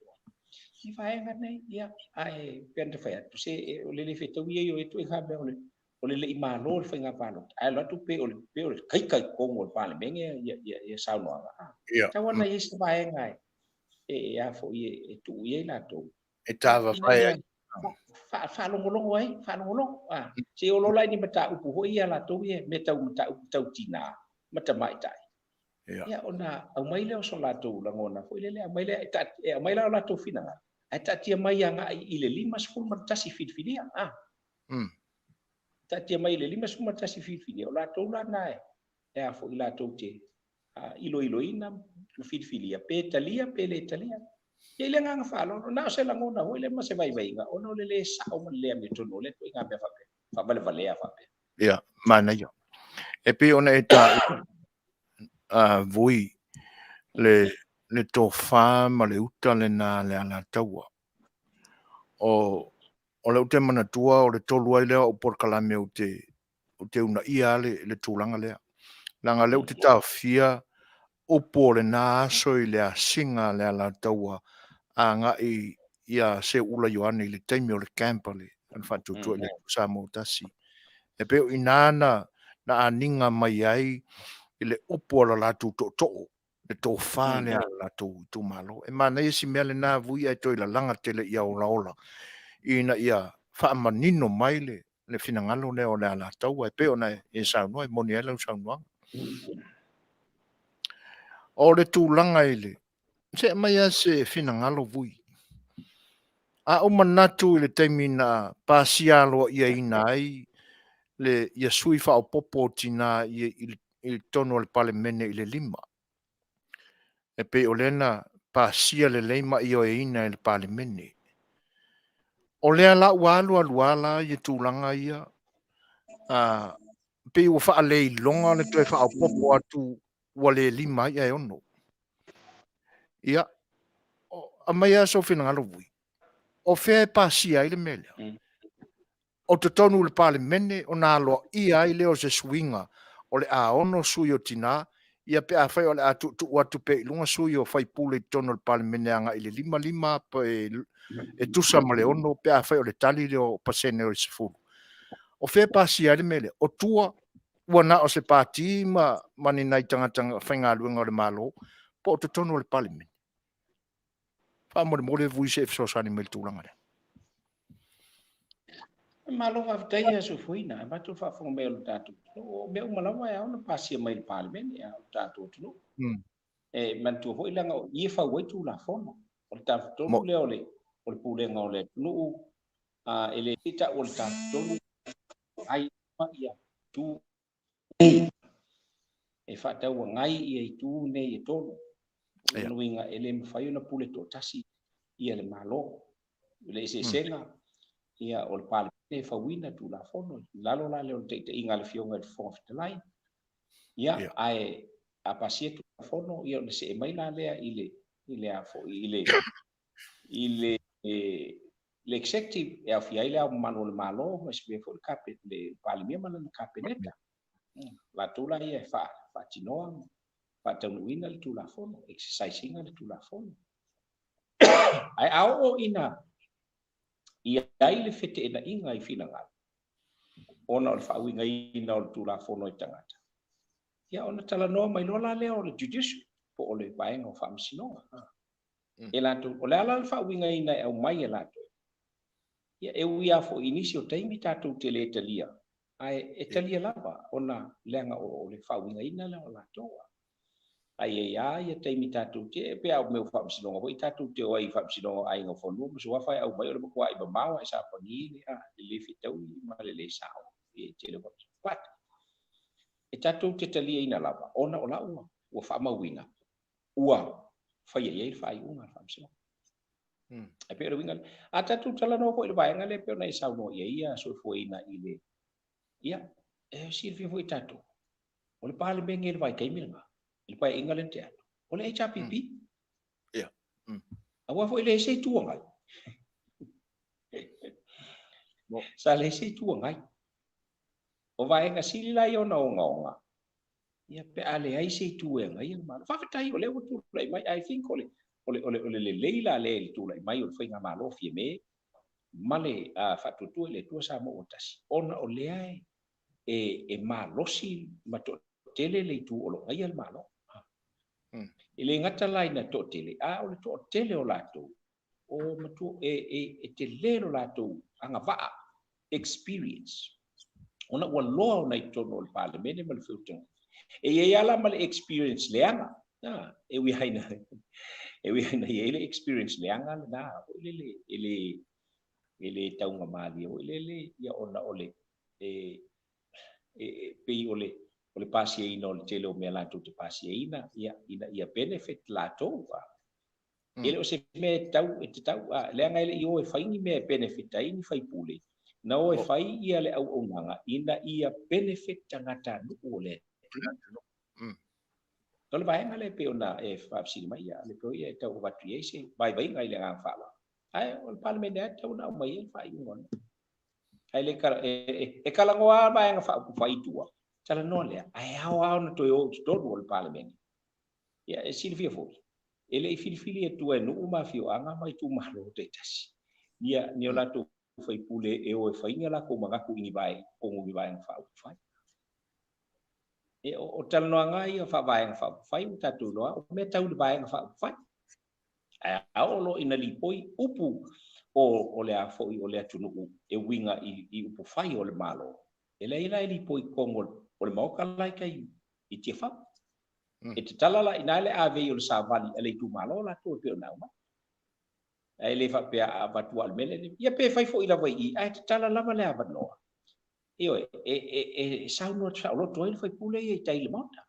I whaenga nei ia ai penta whai atu se o le whetau ia i o etu e hape o le i mālo le whai ngā palu. Ai latu pe o le kai kongo le pale menge ia sau no anga. Ia. Tawana i se vaenga e a fo i tu i la to. E tava vai. Fa longo ai. Se o lola ni mata upu ho ia la to ia meta tau tina mata mai tai. Ia ona au mai le o so la to la ngona fo ile le mai le mai la to fina. Ai tatia mai anga i le lima sful matasi filia. Tatia mai le lima sful matasi filia. O la to la nai. E a fo i la to te. Ilo ina filia pe le Italia. Ia le nga falo na se la ngona ho le ma se vai nga ona le sa o le me tono le to nga be fa bale valea fa. Ia, mana yo. E pe ona e ta vui le tofa ma le uta le na le ala taua. O le ute mana tua o le tolu ai lea o por kalame o te una ia le tūlanga lea. Langa leo te tawhia upo le nā aso i le singa le ala taua a ngā ia se ula yoane i le taimi o le campa le an whatutua le Samoa tasi. E peo i nāna na aninga mai ai i le upo la latu to'o le tō whā le ala latu tu malo. E mana isi mea le nā vui ai toi la langa tele ia ola ola. Ina ia whaamanino mai le finangalo le o le ala taua e peo na e saunua e moni ala saunua. O le tūlanga i le se mai a se finangalo vui. A o manatu i le taimi na pasialo ia ina ai le ia sui wha o popo tina i tono le pale mene i le lima. E pe o lena pasia le leima i o e ina i le pale mene. O lea la walu aluala i tūlanga ia. Pe o wha lei longa le toi wha o popo atu ua le lima i ai ono. Ia, a mai a so finangalo vui. O fea e pasia i le mele. O te tonu le pale mene o nā loa ia i leo se swinga o le a ono sui o tina ia pe a whai o le a tu atu pe lunga sui o whai pule i tonu le pale mene anga i le lima pa e tusa ma le ono pe a whai o le tali leo pasene o le sefulu. O fea pasia i le mele o tua ua na o se pāti mani nai tanga whainga luenga o le malo po o te tonu o le pale mene. Wha mole vui se efsosani me le tūlanga le. Malo va taya so fuina, ma tu fa fo me lo tatu. O me o malawa ya ona pasia mai parliament ya tatu tu. Man tu ho ilanga o ia fa wetu la fono. O tatu to le ole. O pule ngole nu ele tita o tatu ai ma ia tu e fa ta wa ngai ia tu ne e tonu. Nuinga ele mfai na pule to tasi ia le malo. Le se senga ia o le pale e fawina tu la fono lalo la le te inga le fionga de fong de lai ia ai a pasie tu la fono ia le se mai la le ile a fo ile le executive e a fia ile a mano le malo mas be fo capet le pale me mano le capineta la tu la ia fa tinoa fa tauina le tu la fono exercising le tu la fono ai au ina ia ai le fete ina inga I finanga ona o whauinga ina o tu la fono I tangata ia ona tala noa mai lola lea o le judicial po o le vaenga o whamsinoa e lato o le ala le whauinga ina e au mai e lato ia e uia fo inisi o taimi tatou te le talia ai e talia lava ona leanga o le whauinga ina le o latoa ai ia taimi tatou te pe au meu whamsinoa ho I tatou te o ai whamsinoa ai ngā whonu so wa fai au mai o le makua I mamau ai sa pani le lefi tau ma le sao e te le wat e tatou te talia ina lava ona o la ua whamauinga ua fai ai fai unga whamsinoa e pe winga a tatou tala no ko le vaenga le pe na sao no ia so foi na ile ia e Silvia foi tatou o le pale benga le vai kaimina il pai ingalen te o le HPP ia awa foi le sei tu ngai sa le sei tu ngai o vai nga sili la yo no ngonga ia pe ale ai sei tu ngai ma fa tai o le tu mai I think ole leila le tu mai o foi nga malo fie me male fa tu le tu sa mo otasi ona o le ai e malosi ma to tele le tu o lo ngai al malo ele ngata lai na to tele o le to tele o lato o matu e te lero lato anga va experience ona wa lo na to no le parliament mal filter e ia la mal experience le anga e wi haina ele experience le anga na ele taunga mali o ele ia ona ole pe ole o le pasieina o le tele o mea latou te pasieina ia benefit latou ele o se me tau e te tau leanga ele I o e whaingi mea benefit ai ni whai pule na o e whai ia le au nanga ina ia benefit tangata nuku o le Tole vai ngale pe ona e fa si mai ya le ko ye tau va tri se vai vai ngai le ngang fa la ai o parliament da tau na mai fa i ngon ai le kala e kala ngoa ba nga fa fa i tua tala no le ai how no to yo to do parliament ya e silvia fo ele filifili e tua no uma fio anga mai tu mahlo te tasi ia ni ola tu fai pule e o fai ngala ko manga ku ini bai ko ngi bai fa fa e o tal no ngai fa vai fa fai ta tu lo o me tau vai fa fa a o lo ina li poi upu o le a foi o le atu no e winga i upu fai o le malo e le ina li poi kongo o le mau kalai kai i te fa e te talala ina le ave o le savali ele tu malo la tu pe na ma ai le fa pe a batu al mele ia pe fai foi la vai i ai te talala ma le ava no io e sa no sa lo toi fai pule e tai le mota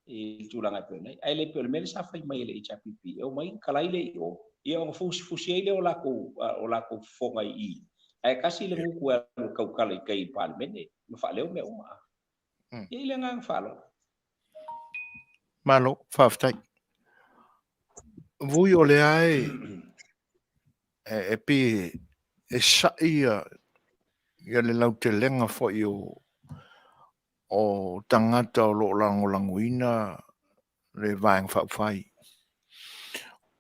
e tu langa pe nei ai le pe le mele sa fai mai le cha pipi e o mai kalai le o ia o fusi ele o la ko fonga i ai kasi le nguku e kau kala kai parliament no fa leo me uma e le ngang fa lo malo faftai vui o le ai e pi e sa ia le lau te lenga fo o tangata o lo langoina le vaeng fa fai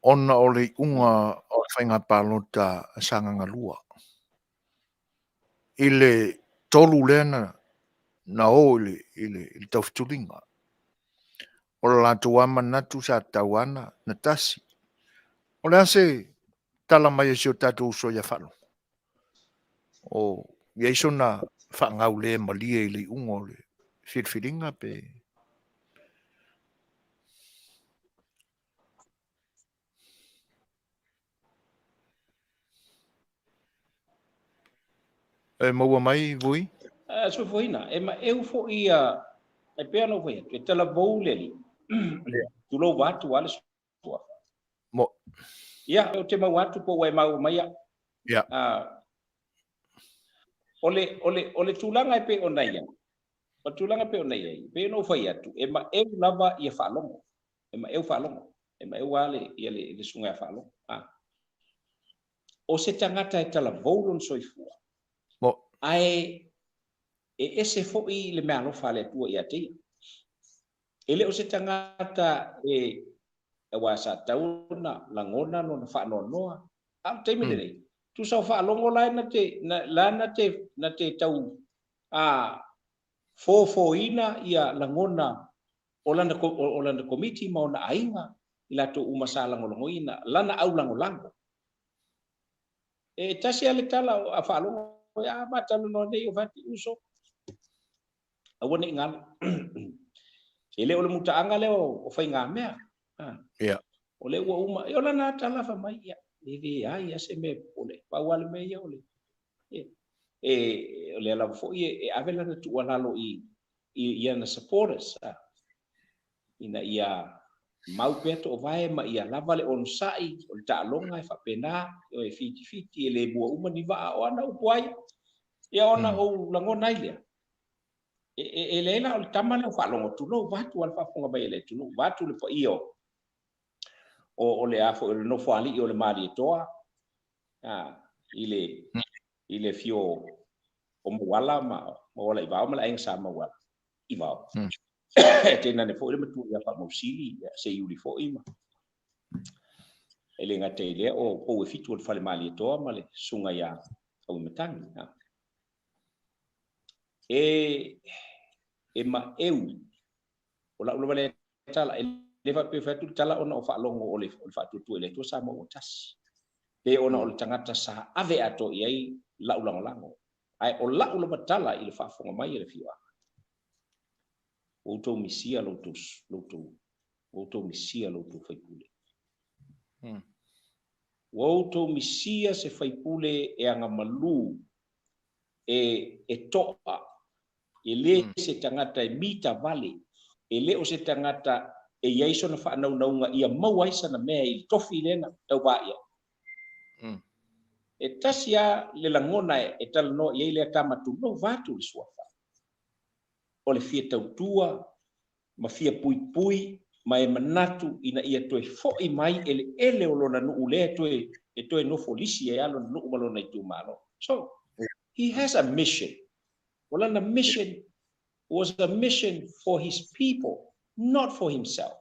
ona o le unga o whainga palota sanga lua ile tolu lena na o ile tautulinga o la tua manatu sa tawana na tasi o le ase tala mai e sio tatu so ya falo o yeso na whangau le malie le ungo le whirwhiringa pe e maua mai vui so foina e ma eu fo ia e pe no foi e tala boule li tu lo watu wale so mo ia o te mau atu po wai mau mai ya ole tulanga pe ona ia o tulanga pe ona ia pe no foi atu e ma eu lava ia falongo e ma eu falongo e ma eu wale ia le sunga falongo o se tangata e tala volon soifua mo ai ese foi le mea no fale tua ia te ele o se tangata e wa sa tauna langona no fa no noa am te mi le tu sa fa longo la na te tau foina ia langona olanda committee ma ona ainga ila to uma sala ngolongoina lana au langolango e tasi ale tala a fa longo ya mata no nei o fati uso awone ngal ele ole muta anga le o fai nga mea ya ole wa uma e ola na tala fa mai ya e ai ya se me ole pa wale me ya ole ole la fo e avela na tu wala lo i na supporters ina ia mau peto o vai ma ia lava le on sai o ta longa e fa pena o e fiti ele bua uma ni va o ana upuai ia ona o langona ile e lela o tamana fa longo tu no vatu al fa fonga ba ele tu no vatu le po io o le afo le no fali o le mali toa ile fio o mwala ma wala i va ma la sa ma wala i va tena ne fo le matu ya fa mo sili se yuli fo ima ele nga te le o e fitu o fale mali toa ma le sunga ya o metangi e ma eu o la o le tala le fa pe fa tu tala ona o fa longo o le fa tu ele to sa mo tas pe ona o tangata sa ave ato iai la ulang lango ai o la ulo batala ile fa fonga mai le fiwa o to misia lotus misia lotu fai pule o to misia se fai pule e anga malu e toa ele se tangata e mita vale ele o se tangata e yaiso na fa naunga ia mauaisa na mea i tofi lena tau ba ia e tasia le langona e tal no ye le tama tu no vatu le suafa o le fie tau tua ma fia pui mai manatu ina ia toe fo'i mai ele o lona nuu le toe no folisi e alo nuu malona i tumalo. So he has a mission. Well, the mission was a mission for his people, not for himself.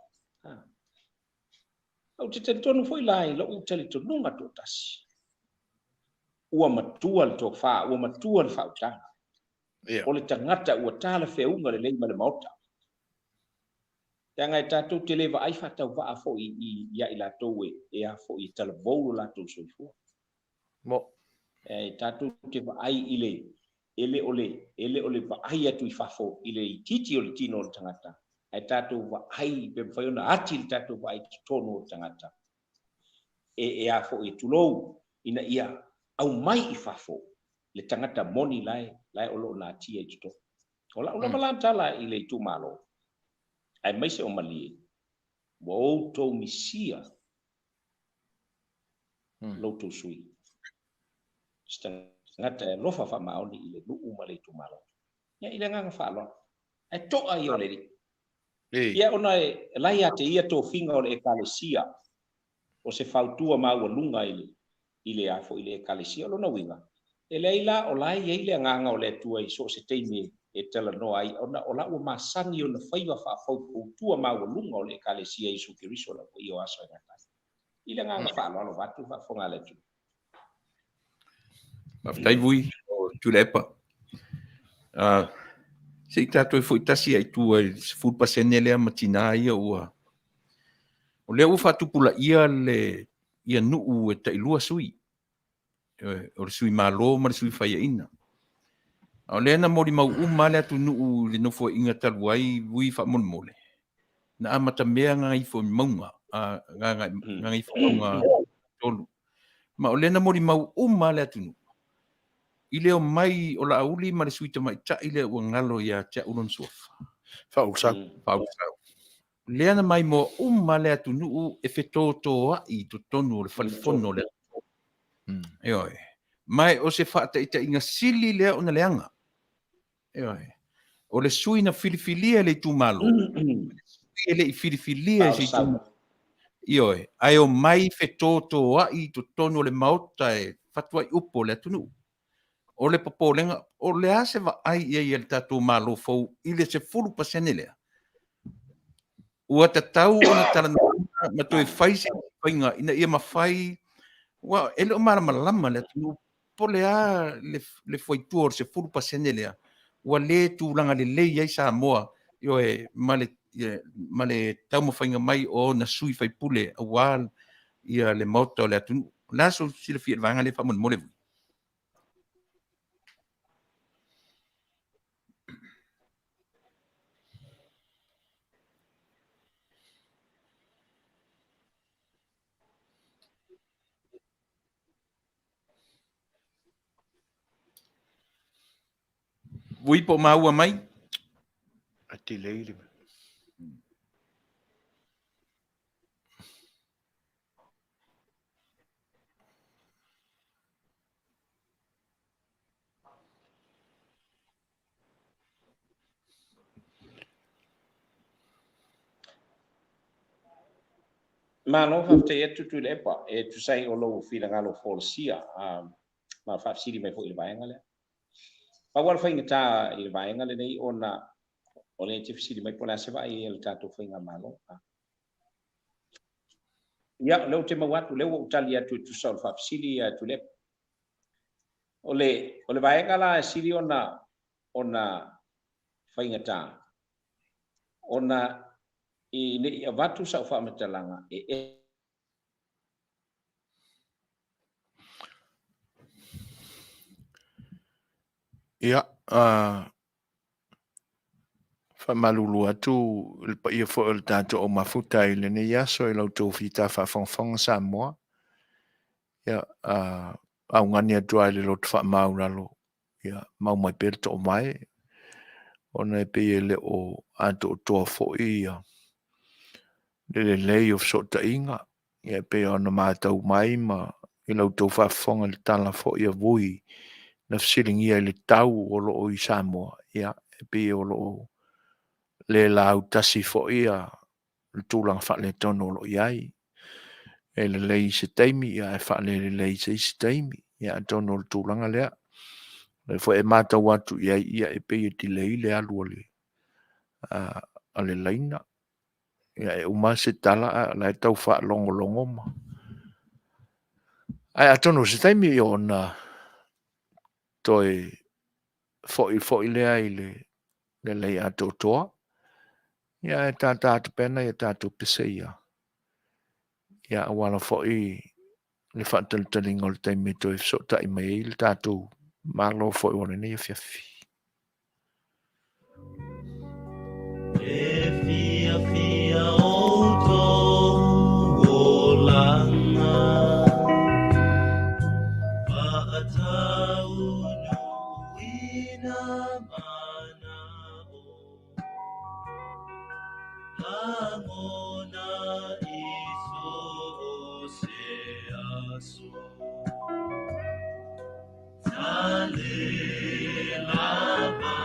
Au te tonu foi lai lo utali to nunga to tasi. Ua matua le tofa, ua matua le fautanga. Yeah. O le tangata ua tala feunga le lei male mauta. Tanga e tātou te lewa ai whatau wa a fo i la tau e a fo i tala bolo la tau soifua. Mo. E tātou te wa ai ele ole wa ai atu i whafo i le titi o le tino o le tangata. E tātou wa ai pe whaiona ati le tātou wa ai tono o le tangata. E a fo i tulou ina ia au mai i whafo le tangata moni lai olo na tia i tuto. Ola malantala i le tumalo. Ai mai se o mali wa o to misia lo to sui ngata lo fa maoni ile lu umale tu malo ya ile nga fa lo ai to ai o le ya ona la ya te ia to finga o le ekalesia o se fautua ma o lunga ile afo ile ekalesia lo na winga e leila o lai ile nga o le tua i so se teimi e tala no ai ona o masani o na faiwa fa tua ma o lunga o le ekalesia i su kiriso la o io asa ngata ile nga fa lo vatu fa fonga le tu Maftai vui o tulepa. Se tato e foi tasi ai tua full pasene le matina ia ua. O le ufa tupula ia nuu e tailua sui. O sui malo ma sui faia ina. O le na mori mau umale atu nuu le nofo inga taluai vui fa mon mole. Na amata mea ngai fo maunga. Ngai fo maunga tolu. Ma o le na mori mau umale atu nuu. Ile o mai o la auli ma le suita mai ta ile o ngalo ia te ulon sofa. Fausa. Lea na mai mo le atu nuu e fetoto ai to tonu le falifono le. Eoi. Mai o se fata ita inga sili lea ona leanga. Eoi. O le sui na filifilia le tumalo. Ele i filifilia se tumalo. Eoi. Ai o mai fetoto ai to tonu le maota e fatua i upo le atu nuu. O le popolenga, o le ase va ai ia le tatu malo fou, ile se fulu pasene lea. Ua tatau o na tala ma toi fai se fainga, ina ia mawhai, wa ele o mara malama le tunu, po lea le foi tuor se fulu pasene lea, ua le tu langa le lei ai sa moa, yo e male tau mawhainga mai o na sui fai pule, a wal ia le mauta o le tunu, laso sila fia vanga le whamon mole vui. Vui po maua mai? Ati leile. Ma no fa te etu tu lepa e tu sai o lo fila ngalo forsia ma fa siri mai fo il vaenga le pa wal fa ingata il vaenga le nei ona o le te siri mai pona se va i el tato fa inga malo ya le te mawatu le o talia tu sol fa siri tu le o le vaenga la siri ona fa ingata ona i ne vatu sa fa metalanga Ia fa malulu atu il pa ia fo il tato o mafuta i le ne ia so i lau tō fita fa fonfong sa moa. Ia au ngani atua i le lo tfa mauralo. Ia mau mai perto o mai. Ona e pe le o ato o toa fo i ia. Le lei of so ta inga. Ia pe ona mātau mai ma i lau tō fa fonga le tala fo ia vui. Na fsiling ia le tau o lo o i Samoa. Ia e pe o lo le lau tasi fo ia le tūlanga wha le tono lo iai. E le lei se teimi ia e wha le lei se teimi ia tono le tūlanga lea. Le fo e mata watu iai ia e pe ti lei le alu le. A le leina. Ia e uma se tala la e tau wha longo longo ma. Ai a tono se teimi i ona toi foi lea i le lei a totoa. Ia e tata atu pena ia tatu pese ia. Ia wala foi le whaatalitali ngol teimi toi so ta i mai le tatu malo foi wana ni fiafi. E fia fia o tō o langa Whaatau nuina mana o Langona iso o se aso Tale lava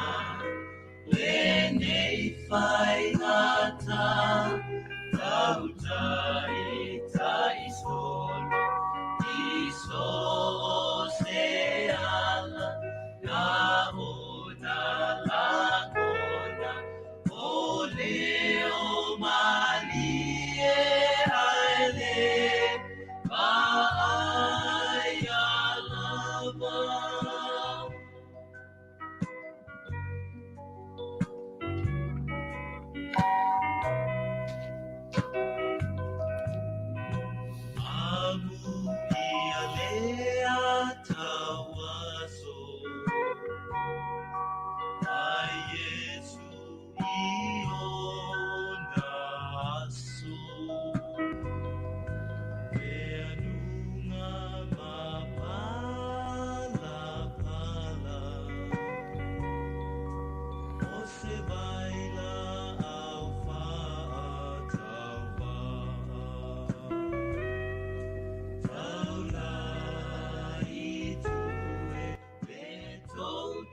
Lenei whai ngata, tau tai tai solo, iso o se ala, na o na lagona, o leo mali e aile, vai alava.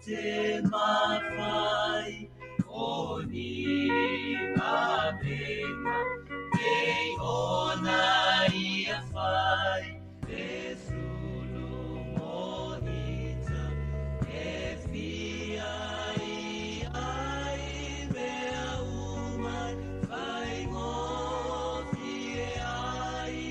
Te mawhai o ni mawhenga Kei ona ia whai E sulu mohita E fia i ai Mea umai Whai ngofi e ai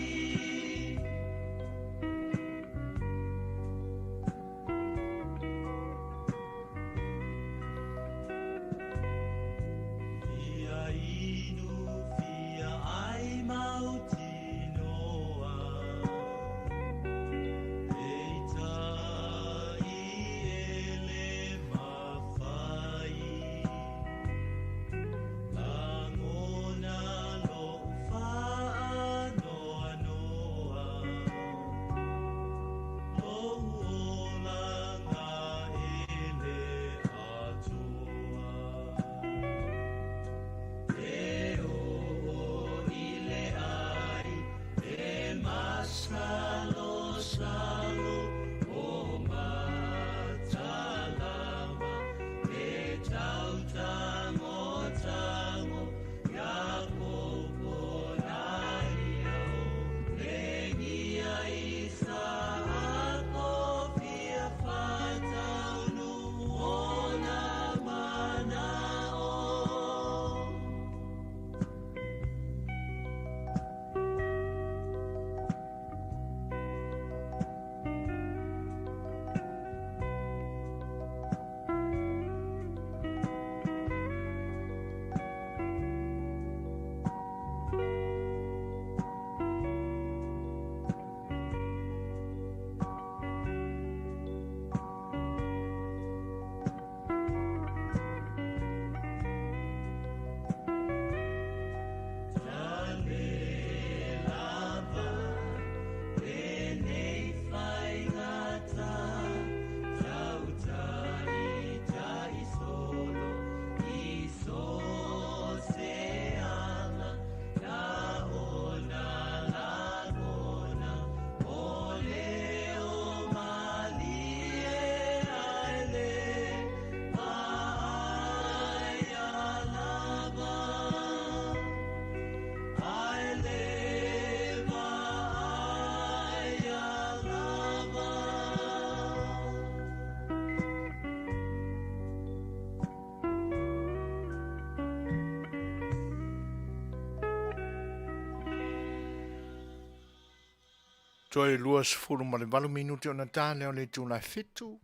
Toi luas fulu ma le valu minuti ona tane o le tūnai fitu.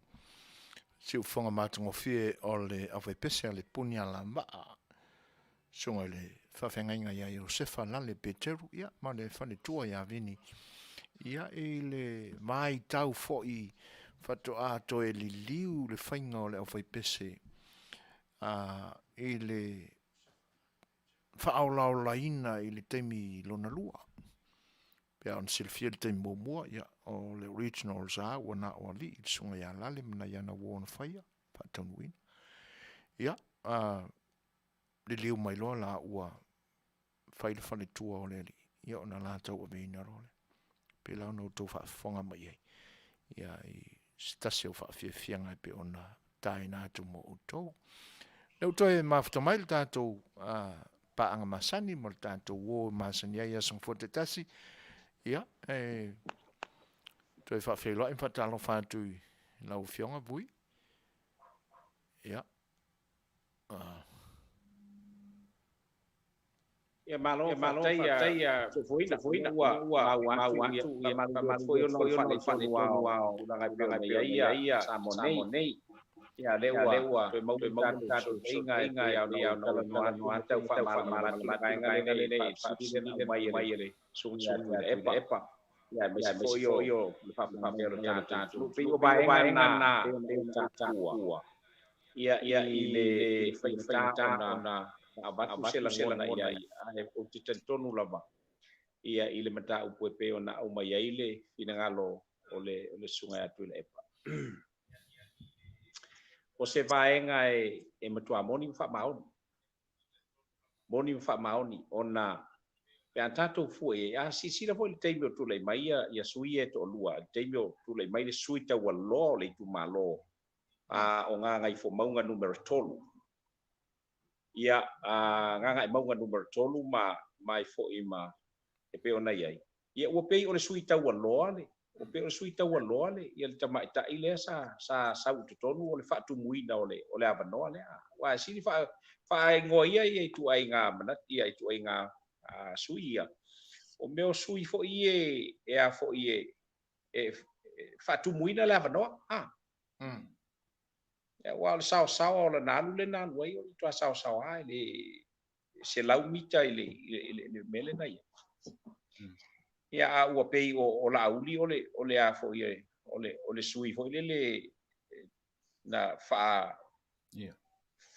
Si u whanga mātungo fie o le awai pese a le punia la maa. Sunga le whawhengainga ia Iosefa la le Peteru. Ia, ma le whane tua ia vini. Ia e le mai tau fo i whato a to e li liu le whainga o le awai pese. E le whaaulau laina i le teimi lona lua. Pea on silfia le teimi mua ia o le originals a wana o li i sunga ia lale mna ia na wona whaia. Patanuina. Ia, le liu mai loa la ua whaile whane tua o le li. Ia ona la tau a veina role. Pe lau no tau whaafonga mai ei. Ia i stasi o whaafia ngai pe ona tae nātu mo utou. Leu toi mafta mai le tātou paanga masani mo le tātou wō masani ai asang fote tasi. Ia, toi whaafelo ai whatalo whātui lau fionga vui. Ia. Ia malo tai foi ua atu ia malo foi no fale wa na ngai ia samonei ia lewa pe mau tatu inga ia no ata fa mala ngai nei sidi mai ele sunga epa ia me yo fa pero tatu pe o ba na ua ia ile fa na abatu sela ia o titentonu lava ia ile mata upuepe ona au mai ile ina ngalo ole sunga atu le epa o se vaenga e matua moni fa maoni ona pe atato fu e a si la foi te mio tu le mai ia sui e to lua te mio tu le mai le sui ta wa lo le tu malo o nga ngai fo maunga numero 3 ia nganga maunga numero 3 mai fo ima e pe ona ia ia o pe o le sui ta wa lo le ia le tama ta ile sa u tonu o le fa tu muina o le avano le wa si fa ngoia ia tu ai nga mana ia tu ai nga sui ia o meu sui fo ie e a fo ie e fa tu muina le avano ya wa sao o le nalu le nan wai o tu sao ai le se lau mita ile mele na ia ia o pe o la uli o le a fo ie o le sui fo ile na fa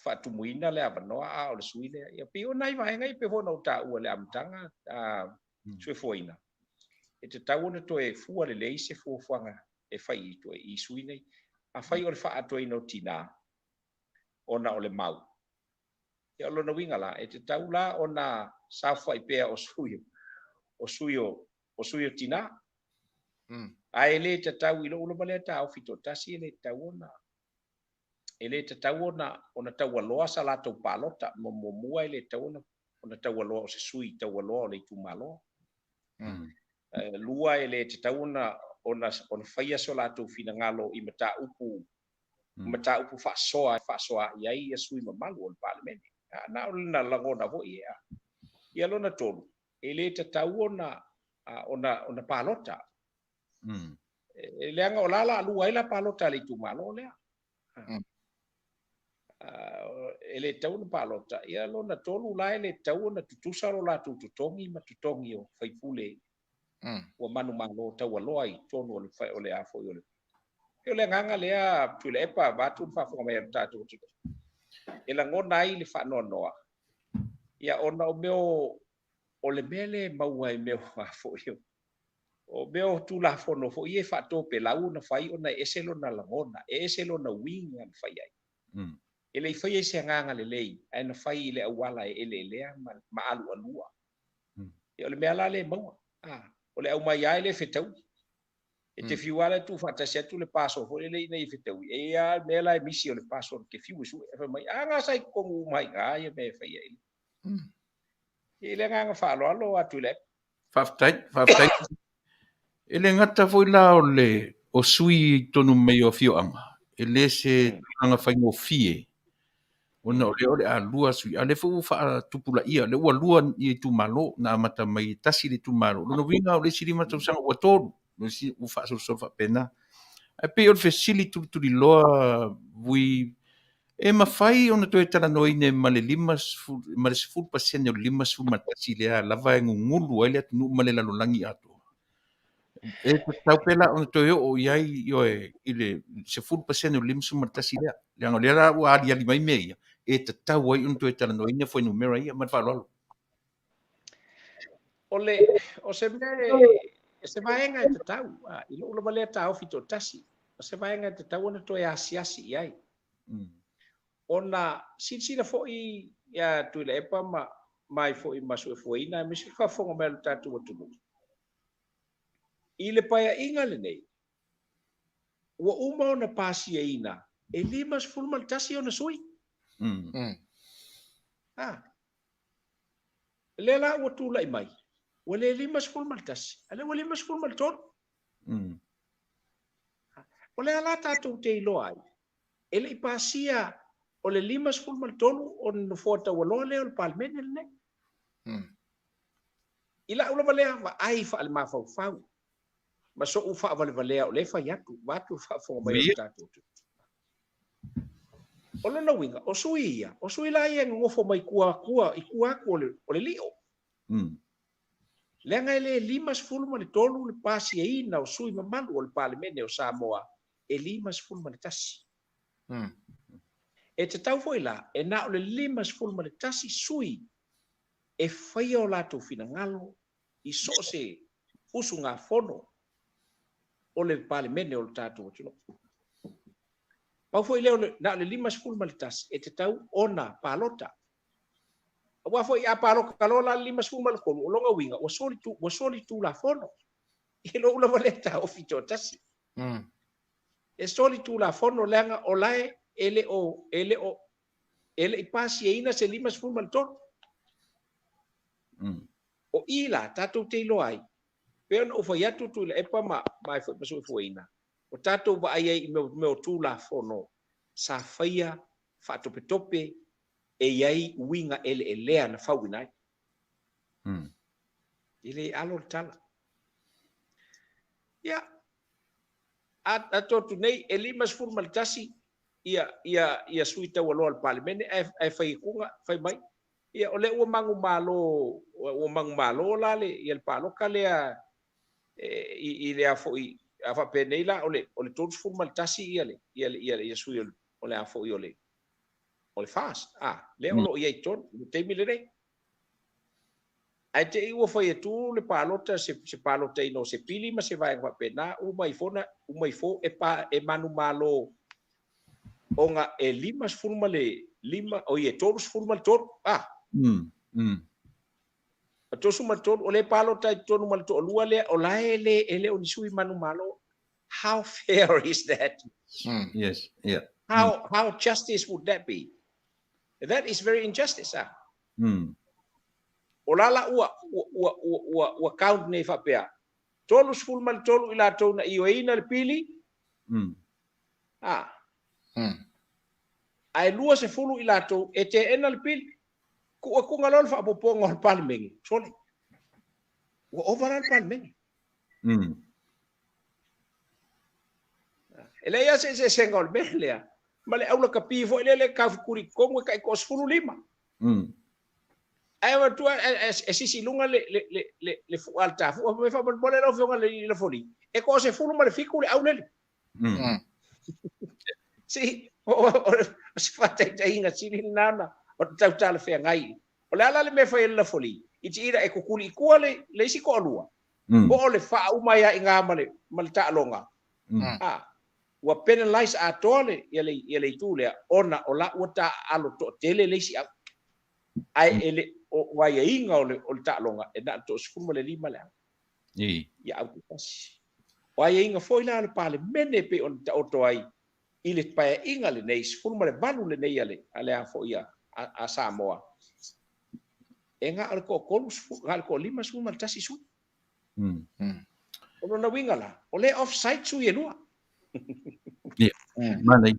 fa tu muina le avano o le sui le ia pe o nai vai ngai pe ho no ta o le amtanga sui foina e te tau na to e fu le leise fu fanga e fai to e sui nei a fai o le fa ato ino tina ona o le mau ia lo na winga la e te tau la ona sa fai pe o suio tina a ele te tau ilo ulo bale ta o fito tasi ele tau ona ele te tau ona tau loa sa la to palota mo mua ele tau ona tau loa o se sui tau loa le tu malo lua ele te tau ona faia so la tu fina ngalo i mata upu fa soa ia sui mamalu o parlamento na na lagona vo ia lona tolu ele te tau ona palota ele anga o lala lua ila palota le tu malo le ele tau na palota ia lona tolu la ele tau na tutusa lo la tutongi ma tutongi o faipule o manu malo tau loi tonu o le afo o le nganga lea tu le epa batu fa fo mai tatu tu ela ngona i le fa no noa ia ona o meu o le mele mauai meu afo o meu tu la fo no fo ie fa to pe la una fai ona eselo na langona eselo na winga fai ai ele fai se nganga le lei ai na fai le awala ele lea ma alu alua e o le mela le mo o le au mai ai le fetau e te fiuala tu fantasia tu le paso fo le nei fetau e ia mela e misi o le paso ke fiu su e mai anga sai kongu mai ga ia me fai ai ele nga fa lo atu le Faftai. Ele ngata foi la o sui tonu mai o fioanga. Ele se anga fai ngo fie. Ona ole a lua sui. Ale fu fa tupula ia. Le ua lua i tu malo na mata mai tasi le tu malo. Lono winga o le siri mata usanga ua tolu. si u fa so fa pena e pe o fesili tu di loa vui e mafai ona toe talanoine ma le 10% o 5 matasi lea lava e gugulu ai le atunuu ma le lalolagi ato e tatau pela ona toe o iai ioe i le 10% o 5 matasi lea le ago lea la ua aliali mai mea ia e tatau ai ona toe talanoina foi numera ia ma le fa'aloalo o se vaenga e tatau i lo lava lea taofi totasi o se vaenga e tatau ona toe asiasi i ai ona silasila fo'i ia tuila epa mai fo'i masu'efuaina e misi fa'afoga mai lo tatou atunu i le paea'iga lenei ua uma ona pasiaina e 5 ma le tasi ona sui le la ua tula'i mai ua le 5 ma le tasi a le ua 5 ma le tolu o le ala tatou te iloa ai e le'i pasia o le 5 ma le tolu o nofua taualoa lea o le palemene lenei i la'u lava lea va'ai fa'ale mafaufau ma so'u fa'avalevalea o le fai atu vatu fa'afoga mai o le tatou o lona uiga o sui la ia gogofo mai kuakua i kuaku o le li'o le aga e lē 5 ma le tolu le pasiaina o sui mamalu o le palemene o Samoa e 5 ma le tasi e tatau fo'i la e na o le 5 ma le tasi sui e faia o latou finagalo i so se usu gafono o le palemene o le tatou atunuu pau fo'i lea na o le 5 ma le tasi e tatau ona palota ua fo'i a palokalo la 5 ma le kolu o loga uiga ua soli tulafono i lo'u lava le taofi totasi e soli tulafono leaga o lae e le'i pasiaina se 5 ma le tolu o i la tatou te iloa ai pe ona ufai atu tu le epa mai fo'i masu'efuaina o tatou va'ai ai me o tulafono sa faia fa'atopetope e iai uiga ele'elea na fauina ai i le alo le tala ia a totu nei e 5 ma le tasi ia sui taualoa le palemene ae faikuga fai mai ia o le ua magumālō la le ia le paloka lea i lea fo'i a fa'apenei la o le 3 ma le tasi ia sui o le a fo'i o le fast le o lo'o iai tonu le taimi lenei ae te ua fai atu le palota se palota ina o se pili ma se vaega fa'apena uma ifo e manumālō onga e 5 ma le 5 o ia 3 ma le tolu o 3 ma le tolu o le palota i tonu ma le to'alua lea o lae ele o nisui manumālō how fair is that yes yeah how justice would that be that is very injustice o lala ua count nei fa'apea 3 ma le tolu i latou na ioeina le pili ae 2 i latou e te'ena le pili ku'akuga lo le fa'apopoga o le palemegi sole ua ovara le palemegi e le ia se senga o le mea lea ma le aula kapi fo'i le kaufukurikogu e ka'i ko 15 ae matua e sisiluga le fu'a le tafua me fa'amolemole lo feoga le foli e ko 10 ma le fiku le aulele si o se fa'ataita'iga sili nana o te tautala feagai o le ala le mea fai la foli i te ira e kukuli ikua le isi ko'alua po o le fa'auma ia inga ma le ta'aloga ua penalize atoa ia le itu lea ona o la ua ta'alo to'atele le isi au ae ele o waiaiga o le ta'aloga e na to'asukulu ma le 5 le au ia au tasi o aiaiga fo'i la le palemene pe ona ta'oto ai i le paea'iga lenei 10 ma le 8 lenei a le a fo'i a Samoa e nga o le ko'okolu ga le ko'olima 10 ma le tasi sui o lona uiga la o le offside sui e lua mana i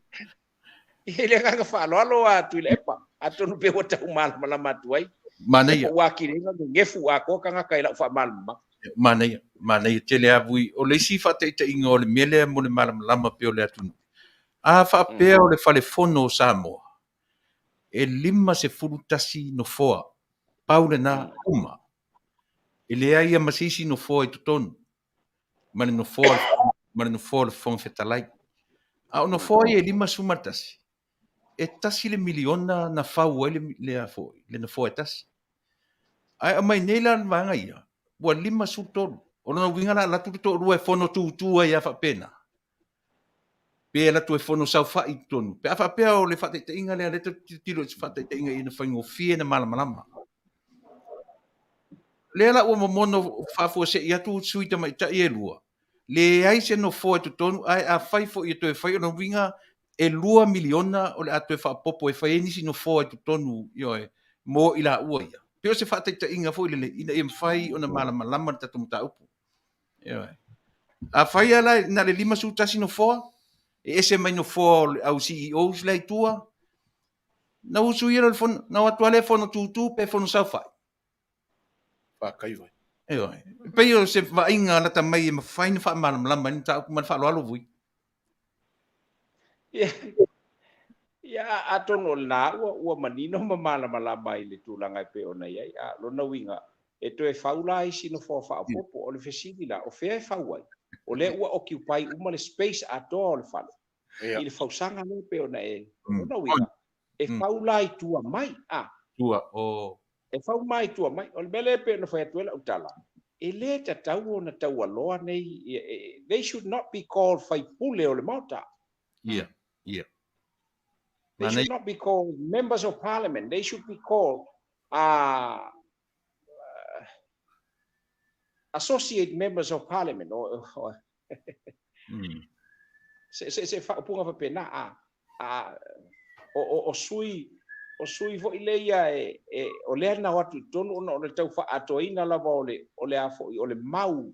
le gaga fa'aloalo atu i le epa atonu pe ua taumalama atu ai mana ia ua kiliga gefu a ko kanga kai la fa'amalama Mana te le avui o le si fate te inga o le mele mo le malama pe o le atunu. A fa pe o le fale fono Samoa. E 5 tasi no foa. Paule na uma. E le ai masisi no foa e tutonu. Mane no foa le fon fetalai. A no foa e 5 sumatasi. E tasi le miliona na fau le a foi. Le na foa e tasi. Ai mai nei lan vanga ia. Wa 5 sutonu. O na winga la tu to rua fono tu ia fa pena. Pe la tu fono sau fa i tonu. Pe fa pe o le fa te inga le tiro fa te inga ina fango fie na malama. Le la o mono fa fo se ia tu suita mai ta e lua. Le ai se no fo tu tonu ai a fai fo i to e fai no winga e 2 miliona o le atu fa popo e fai ni si no fo tu tonu yo e mo ila ua ia. Pe o se fa te inga fo ile ina e fai ona malama ta tu ta upu. Yo e. A fai ala na le 5 su tasi no fo e ese mai no fo au CEO le tua. Na usu ia le fon na watu ale fo no tu pe fo no sa fai. Kai vai. Eo. Pe o se va inga la tamai e faina fa malama ni ta man fa lo vui. Ia atono la ua manino malama i le tulanga pe ona ia lo na winga e to e faula i sino fo fa popo o le fesili la o fe fauai o le ua occupy uma le space ato le falo i le fausanga le pe ona e ona winga e faula i tua mai Tua o e fau mai tua mai o le mele pe ona fa tuela utala e le tatau ona tau aloa nei they should not be called fai pule o le mota. yeah. They should not be called members of parliament. They should be called associate members of parliament. Se fa punga fa pena o sui fo ileia o le na watu tonu ona o le tau fa atoina lava o le afo o le mau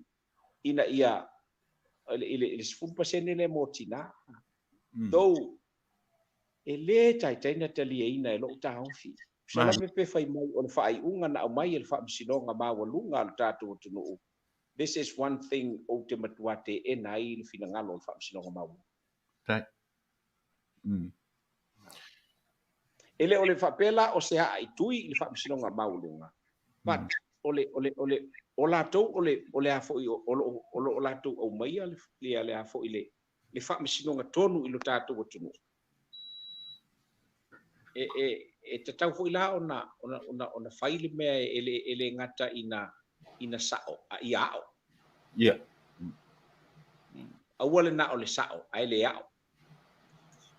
ina ia ile 10% le motina. Though e le taitaina taliaina e lo taofi. Sala pepe fai mai o le fai unga na mai le fa msinonga mawalunga le tatu tunu. This is one thing o te matuate e nai le finangalo le fa msinonga mawu. Right. Ele o le fa pela o se ai tui le fa msinonga mawulunga. But o la tau o le afo o la tau o mai le afo le fa msinonga tonu ilo tatu tunu. E te tau fo ila ona faile mea ele ngata ina sao a iao. Yeah. Awale na ole sao a ele iao.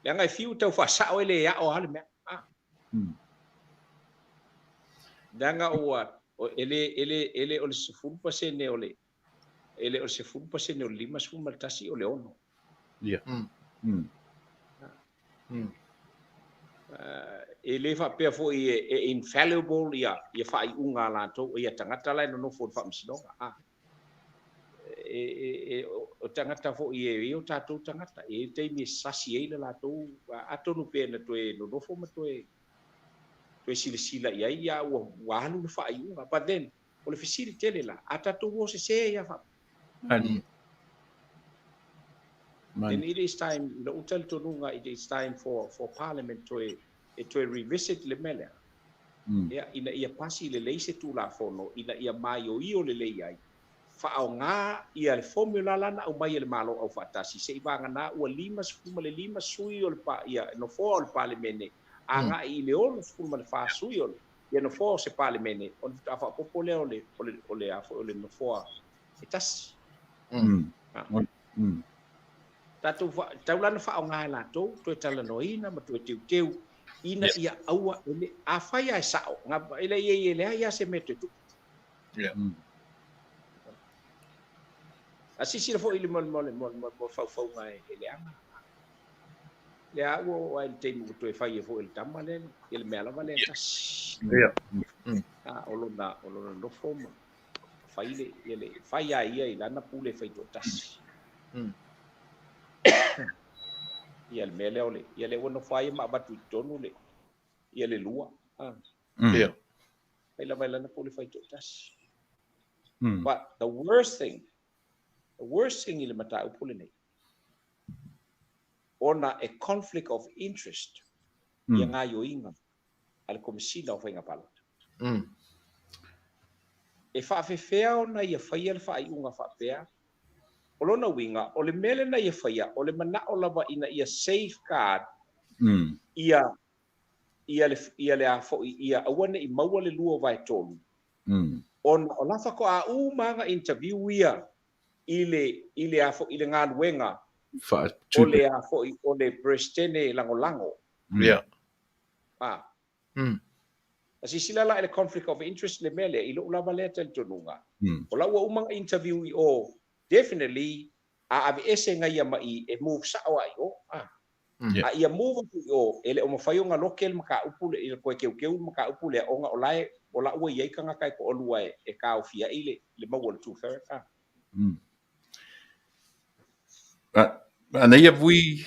Le ngai fiu tau fa sao ele iao hale mea. Danga o ele ole sefulu pasene ole ele ole sefulu pasene ole 5 sefulu tasi ole ono. Yeah. Ele fa pe fo e infallible ia fa i unga la to ia tangata la no fo fa msinonga o tangata fo o tatu tangata e te mi sasi ele la to atonu pe na to e no fo ma to e sila ia wa halu fa i unga but then o le fisiri tele la atatu wo se ia fa then it is time no utal to nunga it is time for parliament to revisit le mele ina ia pasi le leise tu la fono ina ia mai o le lei ai fa au nga ia le formula lana o mai le malo au fatasi se ibanga na o 5 sui o le pa ia no fo le parliament anga i le o fuma le fa sui o ia no fo se parliament on fa popole o le no fo etas tau lana fa au nga la to tala no ina ma to teu ina ia aua ele a fai ai sao nga ele ia se mete tu asisi fo ile mo fa nga ele anga le awo ai te mo to fai fo ele tamale ele mela vale tas olona no forma fai ele fai ai ia na pule fai to tas ia le mele ole ia le wono fai ma batu tonu le ia le lua ia ai la baila na pole fai totas But the worst thing I le mata upule nei. Ona a conflict of interest. Ia ngā yoinga ale komisina o whainga pala. E whaafewhea ona ia whaia le whaaiunga whaapea. O lona winga, o le mele na ia whaia, o le mana o lava ina ia safeguard, ia le afo, ia awane I maua le lua vai tolu. Ona o lafa ko a manga interview ia, ile afo, ile ngā luenga, o le afo, o le prestene lango. Yeah. Asi sila la ele conflict of interest le mele, ilo ulava le tel tonunga. O la ua umanga interview I o, definitely, a ave ese nga ia mai e move sa o ai o. A ia move o, ele o mawhaio nga lokel maka upule, ile koe keu maka upule, o nga olae, o la ua iei ka nga kai ko olua e ka o fia ile, le maua le tūwhera. Ana ia vui,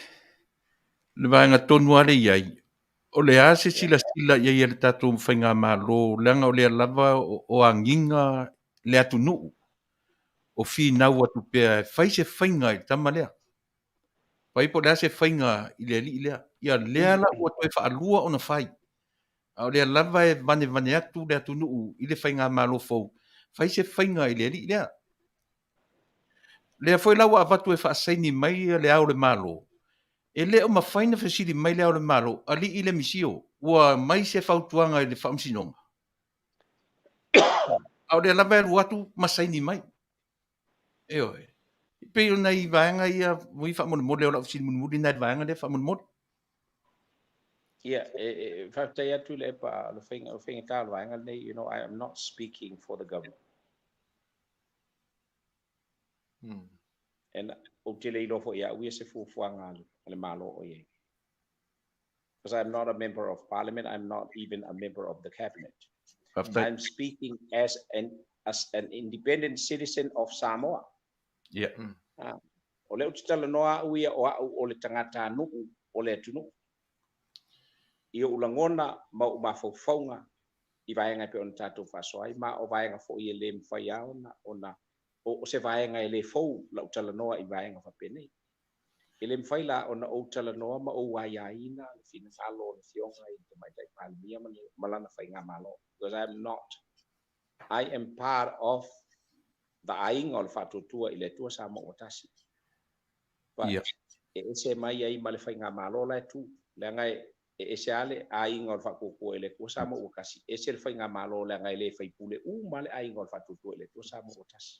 le vaenga tonu ale iai, o le ase sila ia le tatou mwhainga malo, leanga o le lava o anginga le atu nuu. O fi nau atu pea, fai se whainga I tama lea. Pai po lea se whainga I lea li lea. Ia lea la ua toi wha alua o na whai. Au lea lava e vane atu le atu nuu I le whainga malo fau. Fai se whainga I lea li lea. Lea foi lau a vatu e wha asaini mai le au le malo. E lea o ma whaina whasiri mai le au le malo, a li I le misio. Ua mai se whautuanga I le whaamsinonga. Au lea lava e luatu masaini mai. Eoi. Pero na I vaenga ia mui fa mon model of sin mun mudi na vaenga le fa mon mod. Yeah, fa tai atu le pa le finga tal vaenga nei, you know, I am not speaking for the government. And o te le lo fo ia we se fu fuanga le malo o ye. Because I'm not a member of parliament, I'm not even a member of the cabinet. I'm speaking as an independent citizen of Samoa. Yeah. O le utala noa uia o le tangata nuu o le tunu. Ia ulangona ma mafaufaunga I vaenga pe on tatou fasoai ma o vaenga fo ia le mwhaia ona o se vaenga e le fou la utala noa I vaenga whapene. E le mwhaila ona o utala noa ma o waiaina le fina falo le fionga I te maitai palimia malana whainga malo. Because I am part of the ainga o le whatutua I le tua sa mo otasi. But e se mai ai ma le whainga malo la tu. Le ngai e se ale ainga o le whakoko e le tua sa mo otasi. E se le whainga malo le ngai le whaipule ma le ainga o le whatutua e le tua sa mo otasi.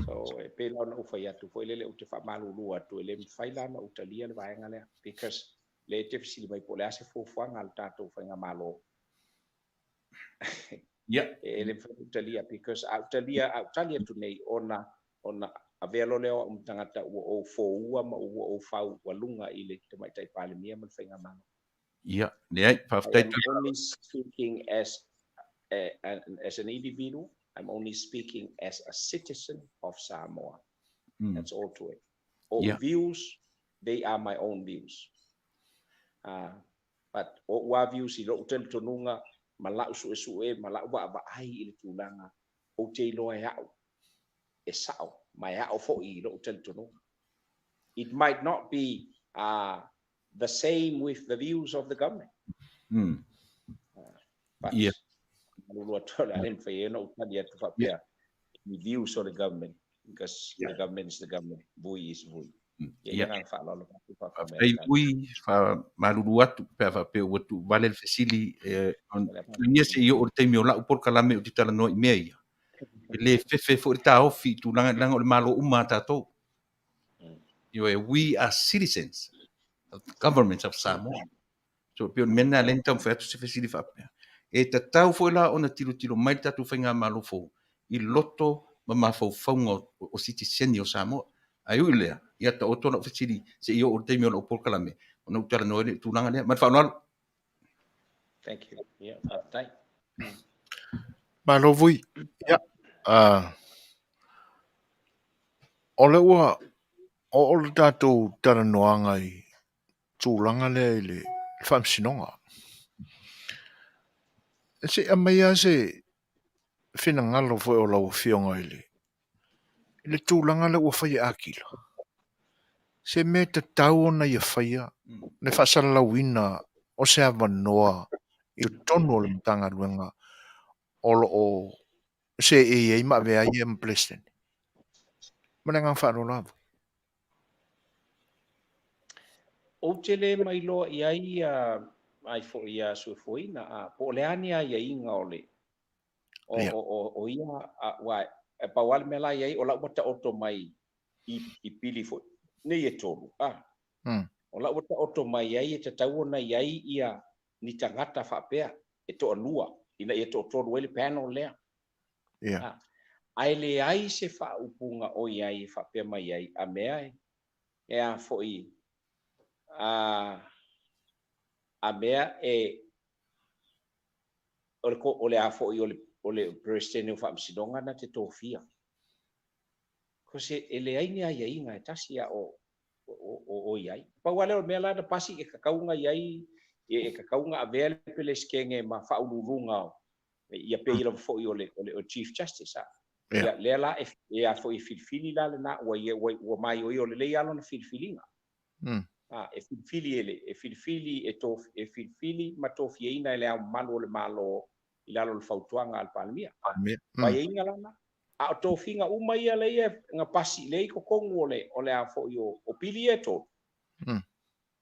So e pela ona uwhai atu. Fo ele le ute whamalulu atu. Ele mwhaila na utalia le vaenga lea. Because le te fisili mai po le ase fufuanga al tatou whainga malo. Yeah. Ele utalia because utalia tu nei ona avelo leo tangata o foua ma o fau walunga I le te maitai palimia man whainga mana. Yeah. I'm only speaking as an individual. I'm only speaking as a citizen of Samoa. That's all to it. All views, they are my own views. But all views I lo utel tonunga malau su malau ba ai I le tulanga o te loa hau e sao mai hau fo I lo utel tonunga. It might not be the same with the views of the government. But the views of the government, because the government is the government. Vui is vui. Ai ui fa malulu atu pe fa pe watu vale le fasili on nia se yo o te mi ola por kala me o titala no I mea. Le fefe fo ta ofi tu langa o le malo uma tato. We are citizens of the government of Samoa. So pe mena lenta fa tu se fasili fa pe. E ta tau fo la ona tilo mai tatu whainga malo fo I loto ma fo faunga o citizen o Samoa. Ai ui lea, ia ta oto na whasiri se I o te mio na opol kalame. Ona utara noe le tūnanga lea. Mai whanau. Thank you. Yeah, tai. Malo vui. Ia. O le ua, o le tātou tara noanga I tūlanga lea I le whamsinonga. E se a mea se fina ngalo foi o lau fionga ile. Le tūlanga le ua whai akila. Se me te tau ona ia whaia, ne whasara lawina o se awa noa i o tonu o le mtanga ruenga o se e ma vea i am blessed. Mana ngang whaaro lawa. O te le mai loa i ai ai fo ia su foina a po le ani ai inga ole. O ia wa e pa wal mela ai o la wata oto mai i pili fo nei e tolu. O la wata oto mai ai e te tau na ai ia ni tangata whapea e to anua ina e to tolu ele panel lea. Ai le ai se wha upunga o iai whapea mai ai a mea e a fo i a mea e o le a fo i o le presidente o whaamsidonga na te tōwhia. Ko se e le ai ni ai inga e tasi a o iai. Pauale o mea la na pasi e kakaunga iai e kakaunga a vea le pele skenge ma whaururunga o ia pe ila fo i o Chief Justice a. Le la e a fo i filfili la le na ua mai o i o le lei alo na filfilinga. E filfili e filfili ma tōwhiaina e le au malu o le malo i lalo le fautuanga al palemia. Pai inga lana. A o tōwhinga uma ia le ia nga pasi le i kokongu o le a fo i o pili e tō.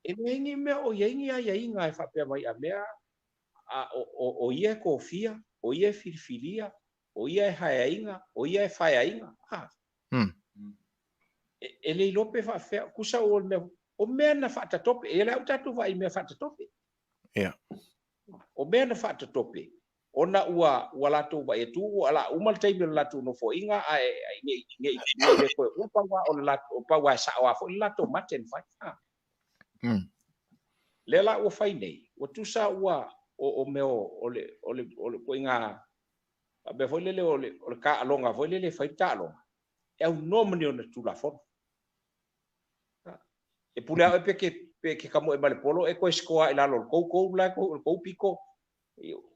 E le ingi mea o iengi a inga e whapea mai a mea o ia ko fia, o ia filfilia, o ia e haia inga, o ia e whaia inga. E le ilope whapea, kusa o mea na whaatatope, e le au tatu wai mea whaatatope. O mea na whaatatope. Ona ua latu wa e tu, ala umal taimi o latu no fo inga, nge koe upawa o latu, upawa sa o afo, latu maten whai. Le la ua whai nei, o tusa ua o meo o le koe inga, be foi lele o le ka alonga, foi lele whai ta alonga. E au nomani o na tula fono. E pule au e pe kamo e male polo e koe skoa e lalo kou la kou piko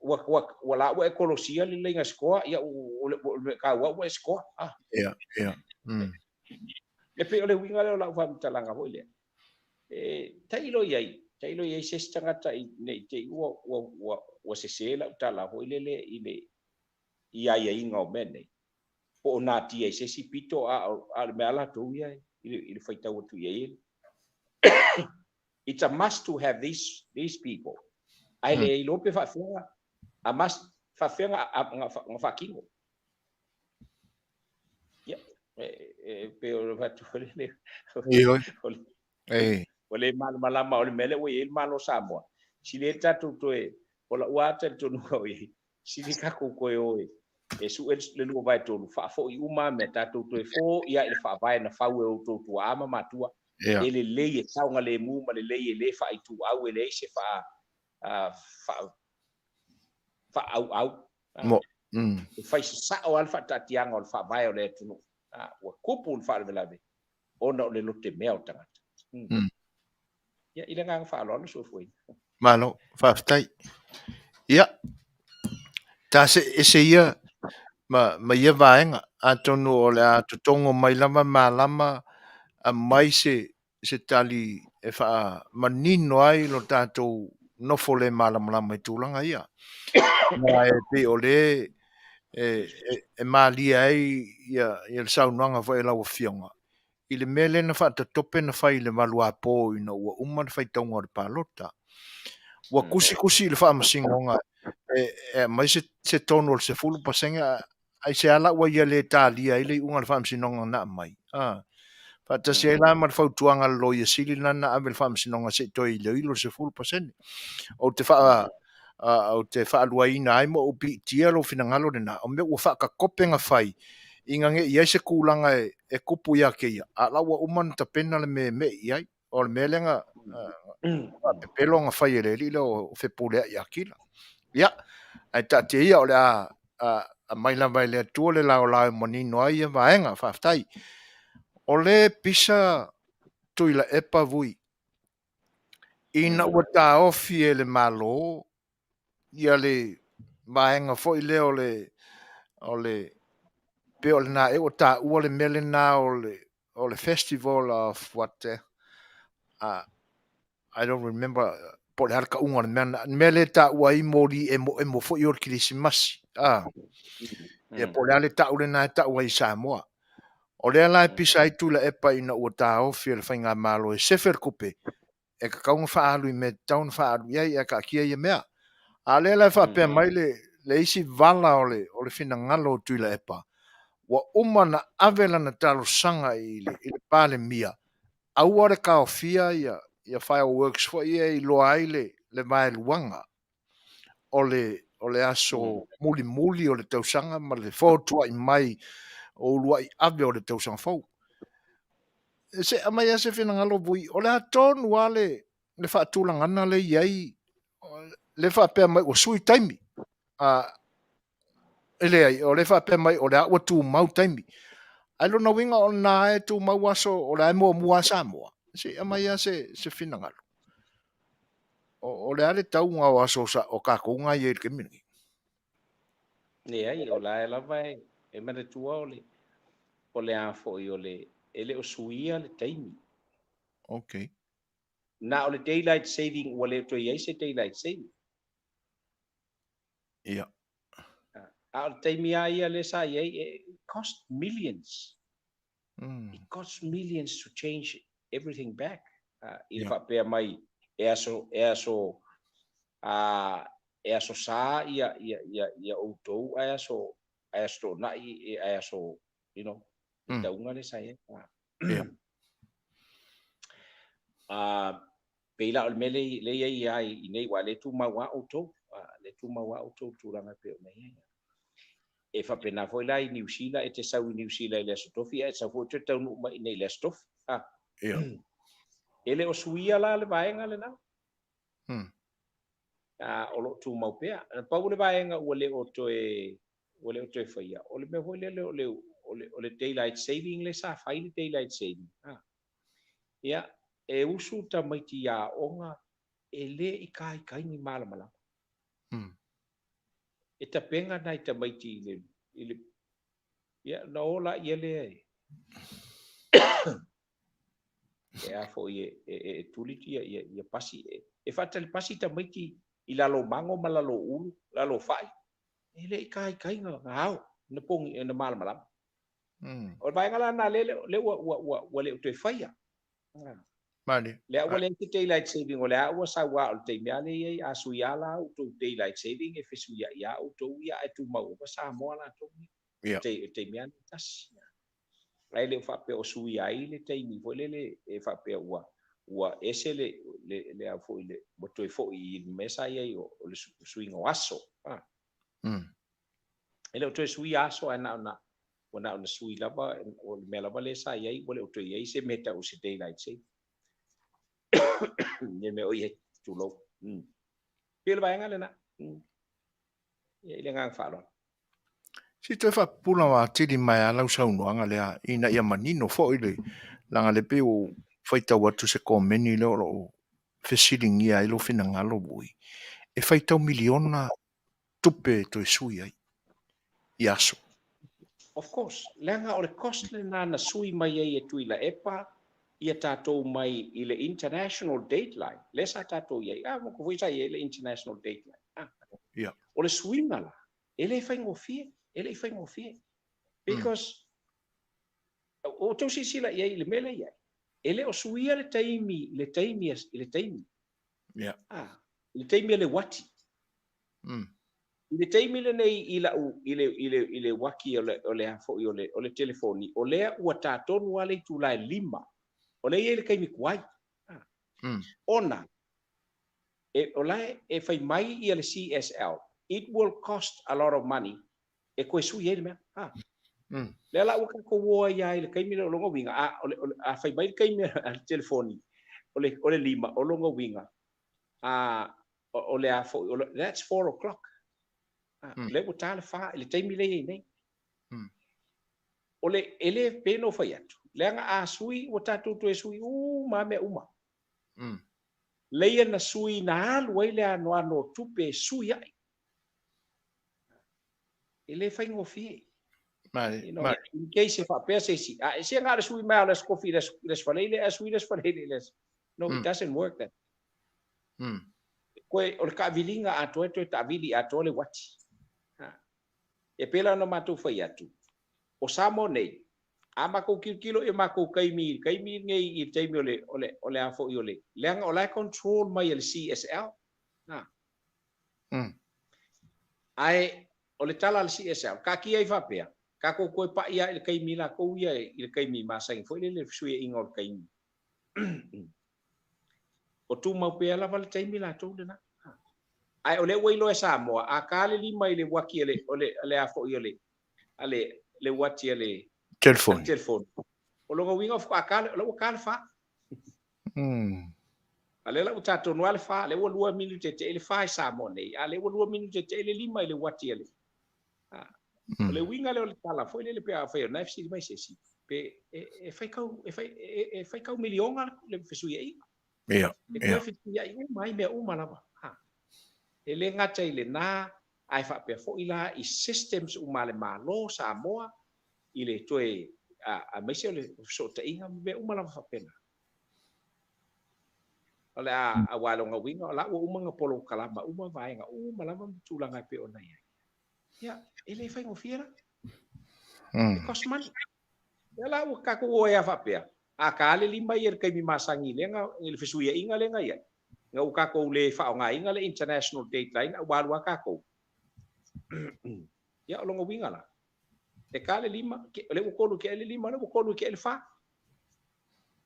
wa la wa e kolosia le lenga skoa ia o ka wa e skoa le pe o le winga le la wa mtalanga ho ile tailo iai se stangata nei te wa se la tala ho ile ia inga o mene po na ti se si pito a me ala tu ia ile faita o tu ia. It's a must to have these people. Ai le lope fa fenga a must fa fenga nga fa kingo. Ya pe o va tu le. Ole malama ole mele o il malo Samoa. Si le tatu to e ola wata to no e. Si le ka ko o e su le no vai to fa fo i uma me tatu to e fo ia il fa vai na fa o to ama matua. Ele lei e taunga le mu ma le lei e le fa i tu au ele se fa au fai sa o alfa tatianga o fa vai o le tunu o kupu fa le lave ona o le lote mea o tangata ia ila nga fa lo so foi malo fa stai ia ta se ia ma ia vaenga atonu o le atotongo mai lama malama a mai se tali e wha manino ai lo tātou nofo le malamala mai tūlanga ia. Nā e pe o le e malia ai ia le saunuanga wha e lau fionga. I le mele na wha tope na whai le malua pō ina ua umar whai taunga o le pālota. Ua kusi le wha amasingonga e mai se tono le se fulu pasenga ai se ala ua ia le tālia i le unga le wha amasingonga na mai. Pa ta se la mar fautuanga lo ia sili lana a vel fam sinonga se toi le ilo se full percent o te fa luaina ai mo upi tia lo finangalo na o me o fa ka kopenga fai inga nge ia se kulanga e kupu ia ke ia a la wa uman ta pena le me ia o le melenga pe pelonga fai le lilo fe pole ia kila ia ai ta te ia o la a mai la vai le tuole la o la monino ai vaenga fa tai o le pisa tuila epa vui. Ina ua tā ofi e le malo, ia le maenga foi leo ole pe ole na e o ta ole mele na ole festival of what I don't remember po le harka unga mele ta wai mori e mo fo yor Christmas e po le ta ule na ta wai Samoa o le ala pisa i tula e pa ina o ta o fi le fainga malo e sefer kupe e ka kaunga fa alu me taun fa alu ia ka kia ia mea a le la fa pe mai le isi vala o le fina ngalo tula e pa wa umana avela na talo sanga i le pale mia au ore ka ofia ia fireworks fo ia i loa ai le mai luanga o le aso muli o le tausanga ma le fotua i mai o lua i ave o le tausanga fau se amai se fina ngalo bui o le atonu ale le faatulagana le iai le faapea mai ua sui taimi ele ai o le faapea mai o le aʻua tumau taimi ai lona uiga o lanā e tumau aso o le ae muamua Samoa se amai a se finagalo o le a le tauga o aso o kakouga ai ai le keminagi Ne ai o la lava e mana tua o le a foʻi o le ele o suia le taimi. okay Na o le daylight saving ua le toi ai se daylight saving. ia A o le taimi a ia le sa iai it cost millions. It costs millions to change everything back. I le Yeah. faapea mai e aso sa ia outou ae aso toʻanaʻi ae aso you know i tauga le sa iai. Yeah. Peila o le mele le iai ai i nei ua le tumau a outou le tumau a outou tulaga pe o nei ai. E faapena foi la i New Zealand e te sau i New Zealand i le asotofi e sau foi te taunuu mai nei le asotofi. ia Ele o suia la le vaenga le na. O lo tumau pea. Pau le vaenga ua le o toe faia. O le mea foi o le daylight saving le sa fai le daylight saving. Ia e usu tamaiti ia onga e le i kaikaini malamalama. E tapenga nai tamaiti i le ia na ola ia le e a fo e tuliti ia pasi e fata le pasi tamaiti i lalo mango ma lalo ulu lalo fai e le i kaikainga ngau na pongi na malamalama. O vai ngala na le ua le te faia. mani Le ua le te daylight saving o le ua sa wa o te mea le ai a suiala o to daylight saving e fesu ia o to ia e tu mau pa sa mo la to ia te mea tas. Ai le fa pe o sui ai le te mi vo le e fa pe ua ese le a fo le mo to fo i mesa ai o le sui ngo aso. Ele o to sui aso ana ona sui lava o me lava le sa ai o le o to ai se meta o se daylight saving. Nye me oi tu lo. Pil vai ngale na. Ye le ngang fa lo. si te fa pula wa tiri mai ala usau no anga le ina ia manino fo ile langa le pe o faita watu se komeni le o fesiling ia ilo fina ngalo bui e faita miliona tupe to sui ai iaso Of course, lenga o le cost le na sui mai e tuila epa ia tātou mai i le international dateline. Le sa tātou iai. Mo ko foi sai le international dateline. ia O le suinga la. Ele fai ngofie. Ele fai ngofie. Because o tau sila iai le mele iai. Ele o suia le taimi. Le taimi. ia Le taimi le wati. Le taimi le nei i le waki o le hafo o le telefoni. O lea ua tātonu ale tu lai 5. O le ele kai mi kuai. Ona. O lai e fai mai i le CSL. It will cost a lot of money. E koe sui ele mea. Le ala ua kako woa ia le kai mi le longa winga. A fai mai kai mi al telefoni. O le 5. O longa winga. O le afo. That's 4 o'clock. Le ua tale fa. Le taimi le ei nei. O le ele peno fai atu. Leanga a sui o tātou tu e sui ma me uma. Leia na sui na alu ai le ano tupe sui ai. ele fai ngofi Mai, you know mai. in case if a pesa si se nga sui mal as coffee les falele as we les falele les no it doesn't work that ko o ka vilinga ato to ta vili ato le wati e pela no matu fai atu o samo nei ama ko kilo e mako kaimi ngai i taimi ole afo i ole leanga ole control mai el CSL na ai ole tala al CSL ka ki ai fapea ka ko ko pa ia il kaimi la ko ia il kaimi masang foi le sui ingol kaimi o tu mau pe la val taimi la to na ai ole weilo e Samoa a kale lima ile waki ole afo i ole ale le wati ale telephone o longa winga of akale lo kale fa ale la utato no alfa le wo 2 minute te ele fa Samoa nei ale wo 2 minute te ele lima ile wati ale le winga le tala foi le pe a foi na fc mai se si pe e fai kau milionga le fesu ia e fe ia mai me uma lava ele ngata ile na ai fa pe foi la i systems umale malo Samoa ile toe a mesi le so te inga me uma lava fa pena ole a walo nga winga la uma nga polo kalama uma vai nga uma lava tulanga pe ona ia ya ele fai ngofira because man ela o ka ko o ia fa pe a kale lima yer kai mi masangi le nga il fesuia inga le nga ia nga o ka ko le fa nga inga le international dateline a walo ka ko ya longa winga la e kale lima le o kolu ke le lima le o kolu ke le fa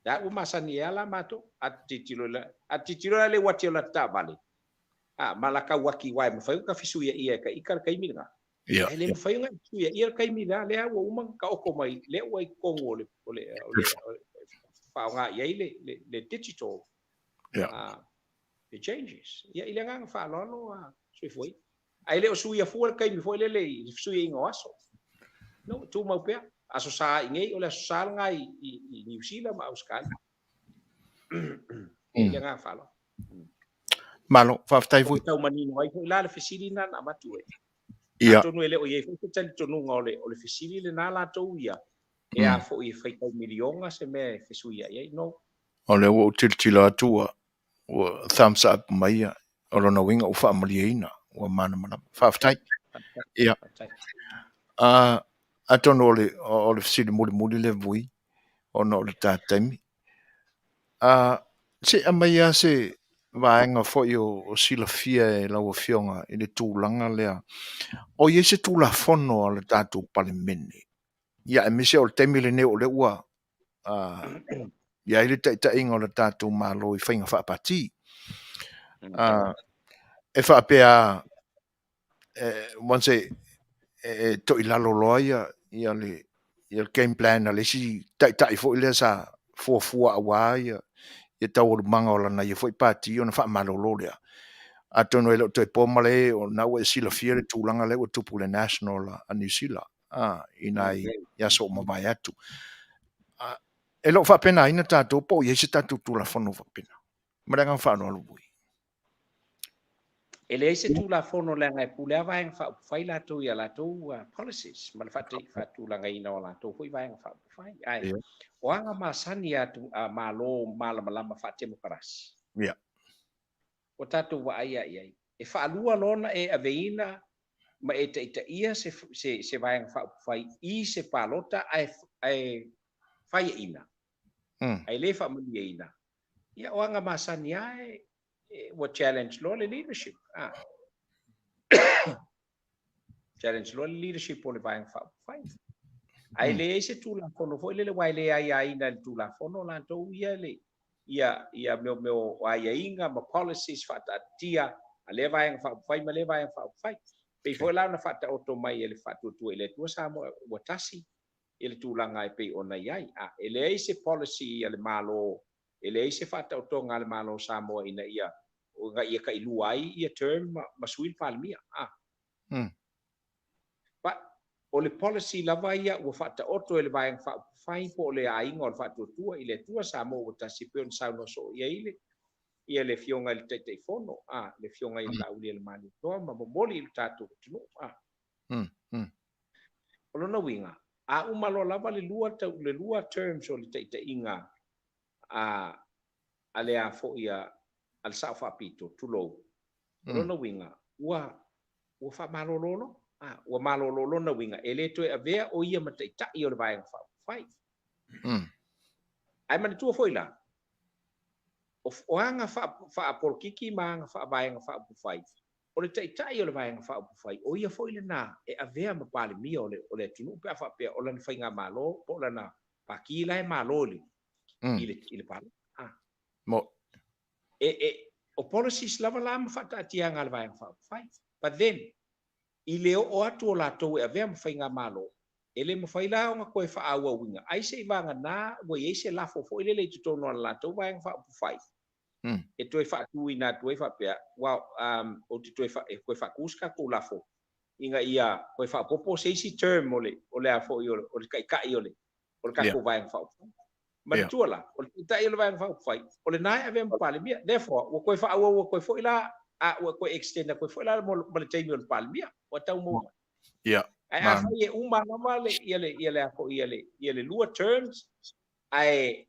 da o masani ala mato atitilo le wati la tabale malaka waki wai mo fa ka fisuia ia ka ikar kai mi nga ele fa nga ia kai mi la le o uma ka o ko mai le o ko ole fa nga ia le digital the changes ia ile nga fa lo so foi ai le o suia fuel kai mi foi le suia ingo aso no tu mau pe aso sa ingei ole aso sa nga i New Zealand ma Australia ile nga fa lo malo fa tai fu tau mani no ai foi la le fisili na na matu ia tonu ele o ye foi tali tonu ngole o le fisili le na la to ia e a fo i fai kau milionga se me fesuia ia no ole o tiltila atua o thumbs up mai o lona winga o fa maliina o mana fa tai ia atono ole fisili muli le vui ono le tatami se amaya se vaenga fo o silafia e lau fionga i le tūlanga lea o ye se tūla fono o le tātou palimene ia e mise o le temi le ne o le ua ia i le tainga o le tātou malo i whainga whaapati e whaapea once to i lalo loa ia le game plan a le si tai fo i le sa fuafua awa ia tau o manga o lana ia foi pati o na wha malolo lea. A tono e lo te pomale o na ue sila fia le tūlanga le o tupu le national a New Zealand. Inai ia so mawai atu. E lo wha pena ina tātou po ia se tātou tūla whanu wha pena. Maranga whanu alu bui. E le se tūla whono le ngai pulea vaenga whai lātou ia lātou policies. Ma le whatūlanga ina o lātou hui vaenga whai. Ai. O anga masani atu malo malama whatemokarasi. Ia. O tātou wa ai. E whaalua lona e aveina ma e te ia se vaenga whai I se palota ai whai ina. Ai le whamania ina. Ia o anga masani ai wa challenge lo le leadership. Challenge lo le leadership o le vaenga whai. Ai le se tūla whono foi le wai le ai na tūla whono la tau ia le ia meo ai inga ma policies whata tia a le vaenga whai ma le vaenga whai. Pei foi la na whata oto mai ele whatu tu ele tua samo watasi ele tūlanga e pei ona iai. Ele se policy ele malo ele se whata oto ngā le malo samo ina ia o nga ia ka ilua ai ia term ma suil palmia. O le policy lava ia ua whata oto ele vaenga whai po le ainga o le whatu tua i le tua sa mo o tasi peon sauno so ia le fionga le teitei fono le fionga i lauli ele mani toa ma momoli i le tātou tunu O lona winga. A umalo lava le lua terms o le te inga a le a fo ia al sa fa pito tulo. O lona winga. Ua fa malolo. Ua malolo lona winga. Ele to e avea o ia ma te i o le vai fa. Fai. Ai man tu foi la. O anga fa por kiki ma anga fa vai anga fa pu fai. O le tai o le vai anga fa pu fai. O ia foi le na e avea ma pale mi o le tunu pe fa pe o le fai nga malo po le na pa ki la e malo le. Ile pale. Mo O policies lava la ma fa ta tia nga le vai anga fa pu fai. But then ile o atu o la to e avea ma fai nga malo. Ele ma fai la nga koe fa awa winga. Ai se vanga na wo ye se la fo ile le tuto no la to vai anga fa pu fai. E toi fa tu ina toi fa pe wow o ti toi fa e koe fa kuska ko la fo inga ia koe fa popo se si term ole a fo o le kai ole o le ka ko vai fa ma tu la o le tai ole vai fa fai o le nai ave pa le mia therefore o koe fa o koe fo ila a o koe extend koe fo ila mo le tai o pa le mia o tau mo ai a fa ye uma na le ile a fo ile lua terms ai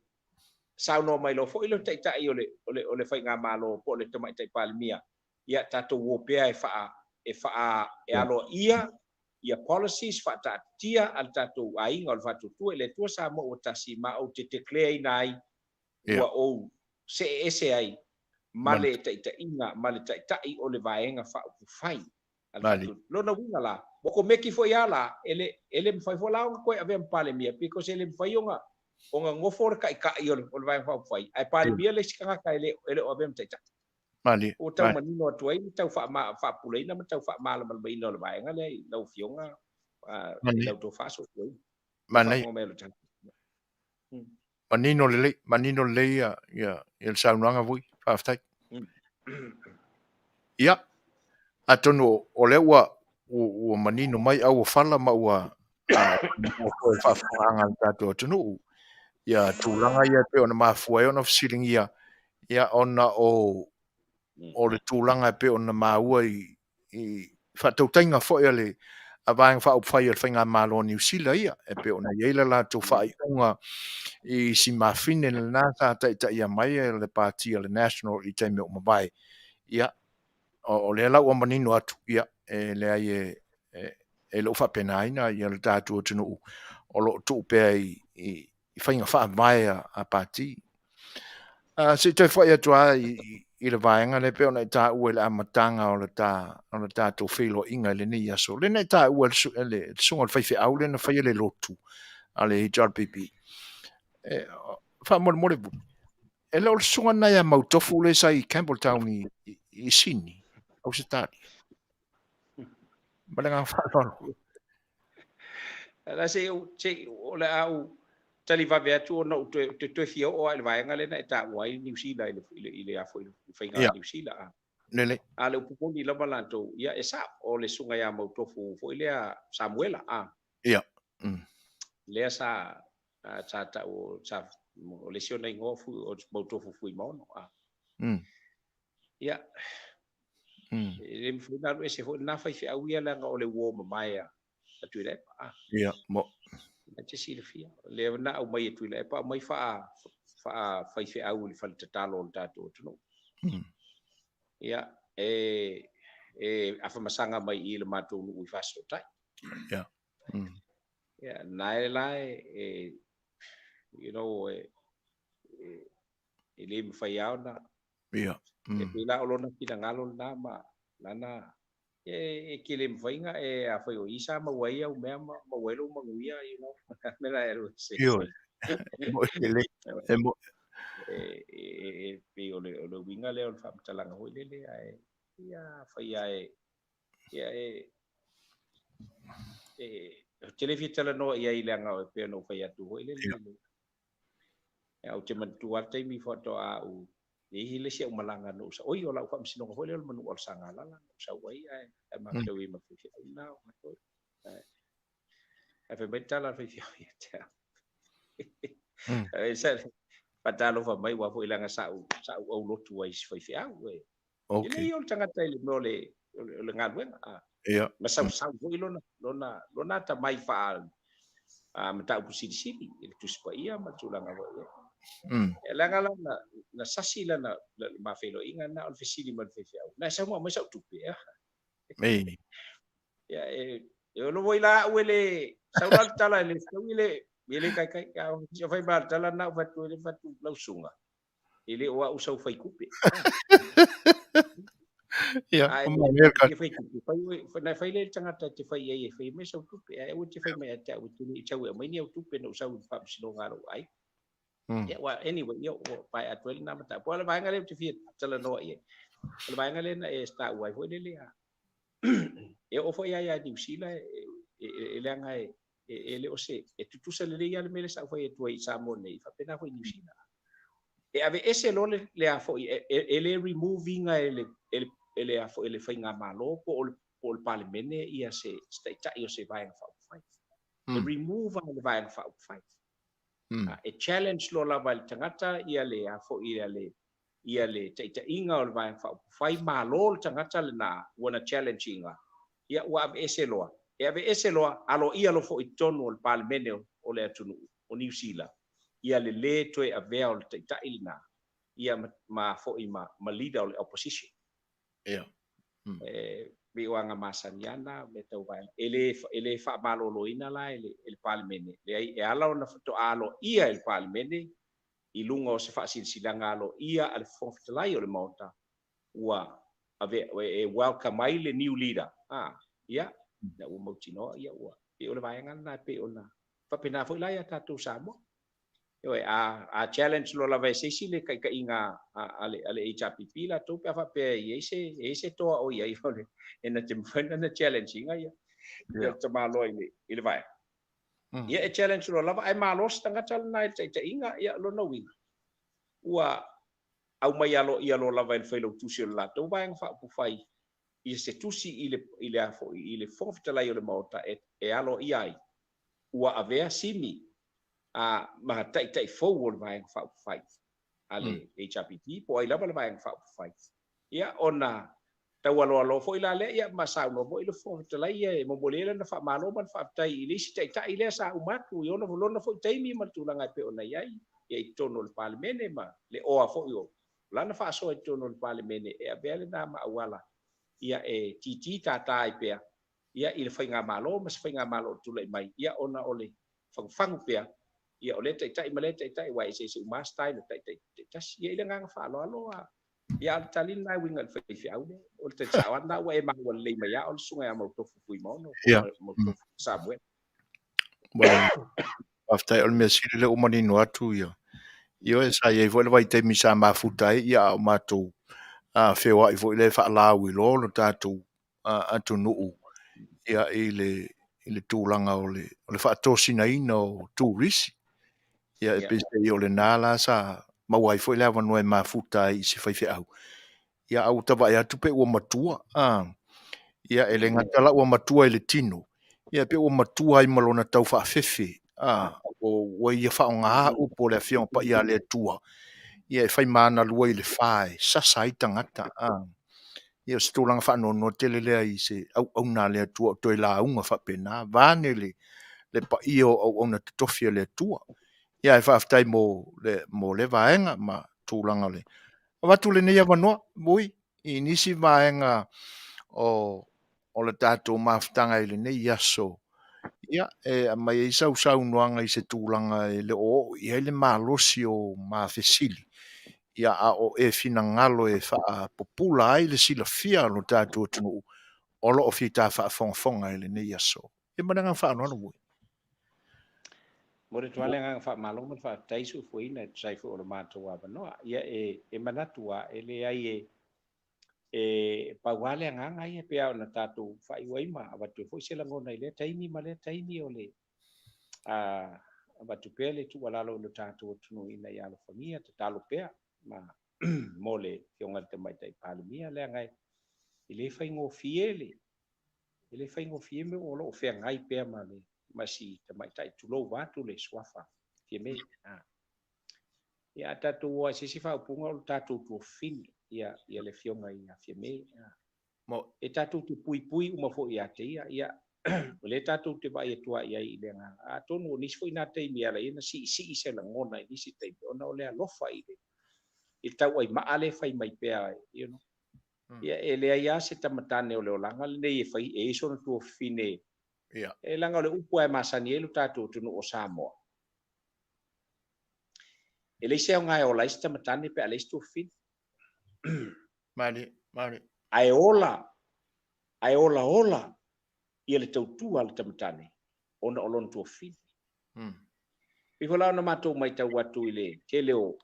sao no mai lo fo ilo tai ole fai nga malo po le tomai tai palmia ia tato wo pe e fa e alo ia policies fa ta tia al tato ai ngol fa tu ele tu sa mo o tasi ma o te declare nai wa o se ai male tai inga male tai ole vaenga fa fai al lo na winga la mo ko meki fo ia la ele fai fo la ko ave palmia because ele fai nga o nga ngofor kai o vai fa fai ai pa bia le sika ka ele o bem tata mali o tau manino atuai tau fa pulei na tau fa mala mal bai no le vai nga le lau fionga lau to fa so mani manino le ya el saunanga vui fa ftai ya atono o le o manino mai au fala ma ua o fa fanga tato tunu ia tūlanga ia pe ona mafua ona fisiling ia ona o le tūlanga pe ona maua i whatautainga fo ia le a vāng whaupwhai al whainga malo New Zealand ia e pe ona ieila la tō whai unga i si mawhine le nāta ta ia mai e le pātia le National i teime o mawai ia o le lau o manino atu ia e le ai e lo whapenaina ia le tātua tunu o lo tū pēa i whainga wha mai a pāti. Se te whai atua i le vāenga le peo nei tā ue le amatanga o le tā tō whilo inga le ni aso. Le nei tā ue le sunga le whaiwhi au le na whai le lotu a le HRPP. Wha more bu. E leo le sunga nei a mautofu le sa i Campbelltown i Sydney. Au se tāri. Malenga whātoro. La se o le au tali va vea tu no te fio o le vai ngale na ta wai New Zealand ile a foi nga New Zealand nele a le pupo ni la balanto ia esa o le sunga ya mo tofu foi le Samuela le sa ta o sa o le siona ngofu o mo tofu fui mo ia le mfuna lo ese foi na fai fi au ia la o le wo mai atu le mo te silfia le na o mai tu le pa mai fa fai fe au le falta talo tato tu ia afa masanga mai i le matou nu fa so tai ia nai lai you know ele me fai au na e pila o lona kina ngalo na ma lana ke le mfainga a foi o isa ma wai au me ma welo ma nguia you know me la ero se mo ele mo pe o le winga le o fa talanga ho le ai ia fai ai ia televitala no ia ile nga o pe no fai atu ho le au te mantu ate mi foto a u e hile se umalanga no sa oi ola fa msino ko le manu ol sanga la sa wai ai ma to wi ma fi na e fe betala fi ya e sa patalo fa mai wa fo ilanga sa u lo tu ai fa fi au e ile yo tanga tele no le ngalwen Ia. Ma sau foi lona ta mai fa mata pusili ile tuspa ia ma tulanga wa Mm. langa na sasi na ma felo inga na al fisili ma fe na sa mo sa tupe Ei. ya lo voi la wele saural tala le ile kai ka jo fai bar tala na fatu lausunga ile wa usau fai kupe Ia, ai Amerika. ke fai kupe fai na fai le tangata te fai ai fai me sau kupe ai o te fai mai ata o te ni chau mai ni o tupe no usau fa sino ngalo ai ya well anyway yo pai atwel na mata pola vai ngale te fit tala no ye pola vai ngale na sta wai foi le ya e o foi ya di usila ele nga ele o se e tutu se le ya le mele sa foi e tuai sa mo nei fa pena foi di usila e ave ese lo le a foi ele removing ele a foi ele foi nga malo po pale mene ia se sta io se vai fa fai e remove le vai fa fai e challenge lo la val tangata ia le a fo ia le te inga o vai fa fai malo tangata le na wana challenging ia wa ese lo alo ia lo fo itono o palmene o le atunu o New Zealand ia le toe avea o te ilina ia ma fo ma leader o le opposition Ia. mi wanga masaniana me tau vai ele fa malo loina la ele palmene le ai e ala ona foto alo ia el palmene i lunga o se fa silanga alo ia al fonftelai o le mota ua ave e welcome ai le new leader ia na u motino ia ua e o le vai ngana pe ona fa pena foi lai ata tu samo yo a challenge lo la vai se le kai inga ale HRPP la tu pa fa pe ese to o ia i fole en te mfana na challenging ia ya te malo ile vai ia e challenge lo la vai malo stanga tal na te inga ia lo no wi ua au mai alo ia lo la vai felo tu se la tu vai fa pu fai i se tusi ile fofta ile mota e alo ia ua avea simi ma tai forward vai fa fight ale HRPP po ai lava vai fa fight ia ona tawalo fo ila le ia masa no bo ile fo te lai e mo bolele na fa malo man fa tai ile si tai ile sa umatu yo no volona fo tai mi ma tu langa pe ona ia e tono le parlemene ma le o fo yo lana fa so e tono le parlemene e abele na ma wala ia e titi tata i pe ia ile fa nga malo mas fa nga malo tu le mai ia ona ole fang pe ia ole tai male tai wai se mas tai tai ia ile nga fa lo ia talin na wingal fa au de o te chawan na wai ma wal le mai o sunga mo to fu mo no mo to sabwe Well, after all me sile o mani no atu ia. Io e sa ia vo le vai te mi sa mafuta ia o matou fe wa i vo le fa la wi lo no tatu atu no ia ile tūlanga o le whaatosina ina o tūrisi. Ia e pese i o le nāla sa mawai fo i lewa noe mafuta i se whaiwhi au. Ia au tawa e atu pe ua matua. Ia e le ngatala ua matua i le tino. Ia pe ua matua i malona tau whaafefe. O ia whao ngā upo le whiong pa ia le tua. Ia e whai mana lua i le whae. Sasa i tangata. Ia se tūlanga whanau no tele lea i se au nā lea tua o toi la unga whapena. Vāne le pa io au na tofia le tua. Ia e whaaftai mo le vaenga ma tūlanga le. Watu le nea wanoa, mui, i nisi vaenga o le tātou maafutanga i le nei aso. Ia, e mai e sau noanga i se tūlanga e le o, ia le malosi o maafesili. Ia a o e fina ngalo e wha popula ai le sila fia no tātou tunu o lo o fita wha fonga i le nei aso. E mananga wha anoana mui. Mo le tuale nga fa malo mo fa taisu foi na sai fo o mato wa no ia e manatua ele ai e pa wale nga ia pe na tatu fa i wai ma va tu foi se la ngona ile taimi ma le taimi o le va tu pele tu wala lo tatu tunu ina ia lo famia te talo pe ma mole ke onga te mai tai palmia le ngai ile fa ngo fiele ile fa ngo fieme o lo fe ngai pe ma le masi te mai tai tu lo watu le swafa fieme ia tatu wa sisi fa punga o tatu tu fin ia le fionga ia fieme Mo. E tātou te pui uma fo ia te ia. O le tātou te vai tua ia i le ngā. A tonu o nisi fo ina te mi ala ina si se la ngona i nisi te ona o le alofa i le. I tau ai maale fai mai pea, you know. Ia e le ia se tamatane o le olanga le nei e fai e iso na tua fine. Ia. E langa o le upu e masani e lu tātou tunu o Samoa. E le se o ngai o la ista tamatane pe ale sto fine. Mari. Ai ola ia le tautua le tamatane ona o lon tua fine. I ko la na matou mai tau atu i le tele o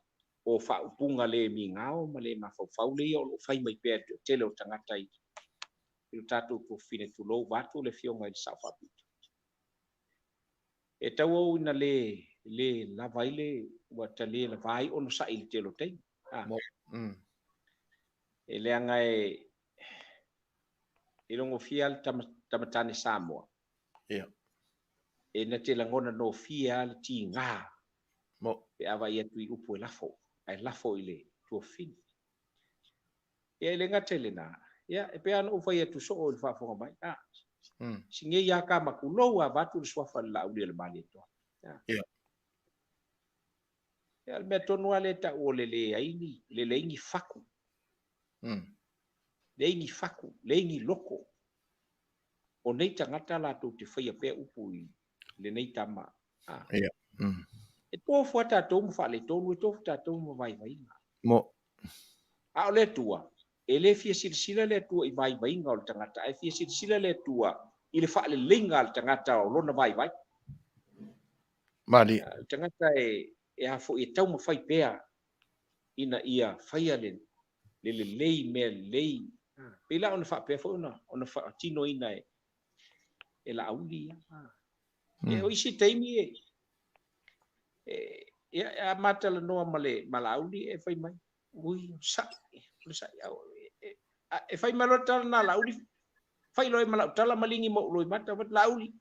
whaupunga le mi ngao ma le mawhau le o whai mai pēr tele o tangata i o tātou tua fine tu lou watu le fionga i South Africa. E tau au ina le lavai le wata le lavai ono sa il telo tei. E le anga e longo fia tamatane Samoa. Ia. E na te langona no fia le ti ngā. Mo. Pe awa ia tui upu e lafo. Ai lafo i le tua fine. Ia le ngate le nā. Ia e pe ana ufa ia tu so o le whafonga mai. Singe ia ka makulou a watu le swafa le lau le mali toa. Ia. Ia le mea tonu ale ta o le aini, le ingi faku. Le ingi faku, le ingi loko. O nei tangata la tau te whaia pēr upu i le nei tama. Ia. E tofu a tātou mu whale tonu, e tofu tātou mu vai vainga. Mo. A o le tua, e le fia sirisila le tua i vai vainga o le tangata, e fia sirisila le tua i le whale linga o le tangata o lona vai vai. Mari. Tangata e hafo e tau mu whai pēr ina ia whaia le lei mea lei. Pela ona wha pēr ona wha tino ina e la auli. E o isi teimi e a mata la noa mala auli e whai mai. Ui, sa. E whai malo tala na la auli. Whai loe mala tala malingi mo loe mata wat la auli.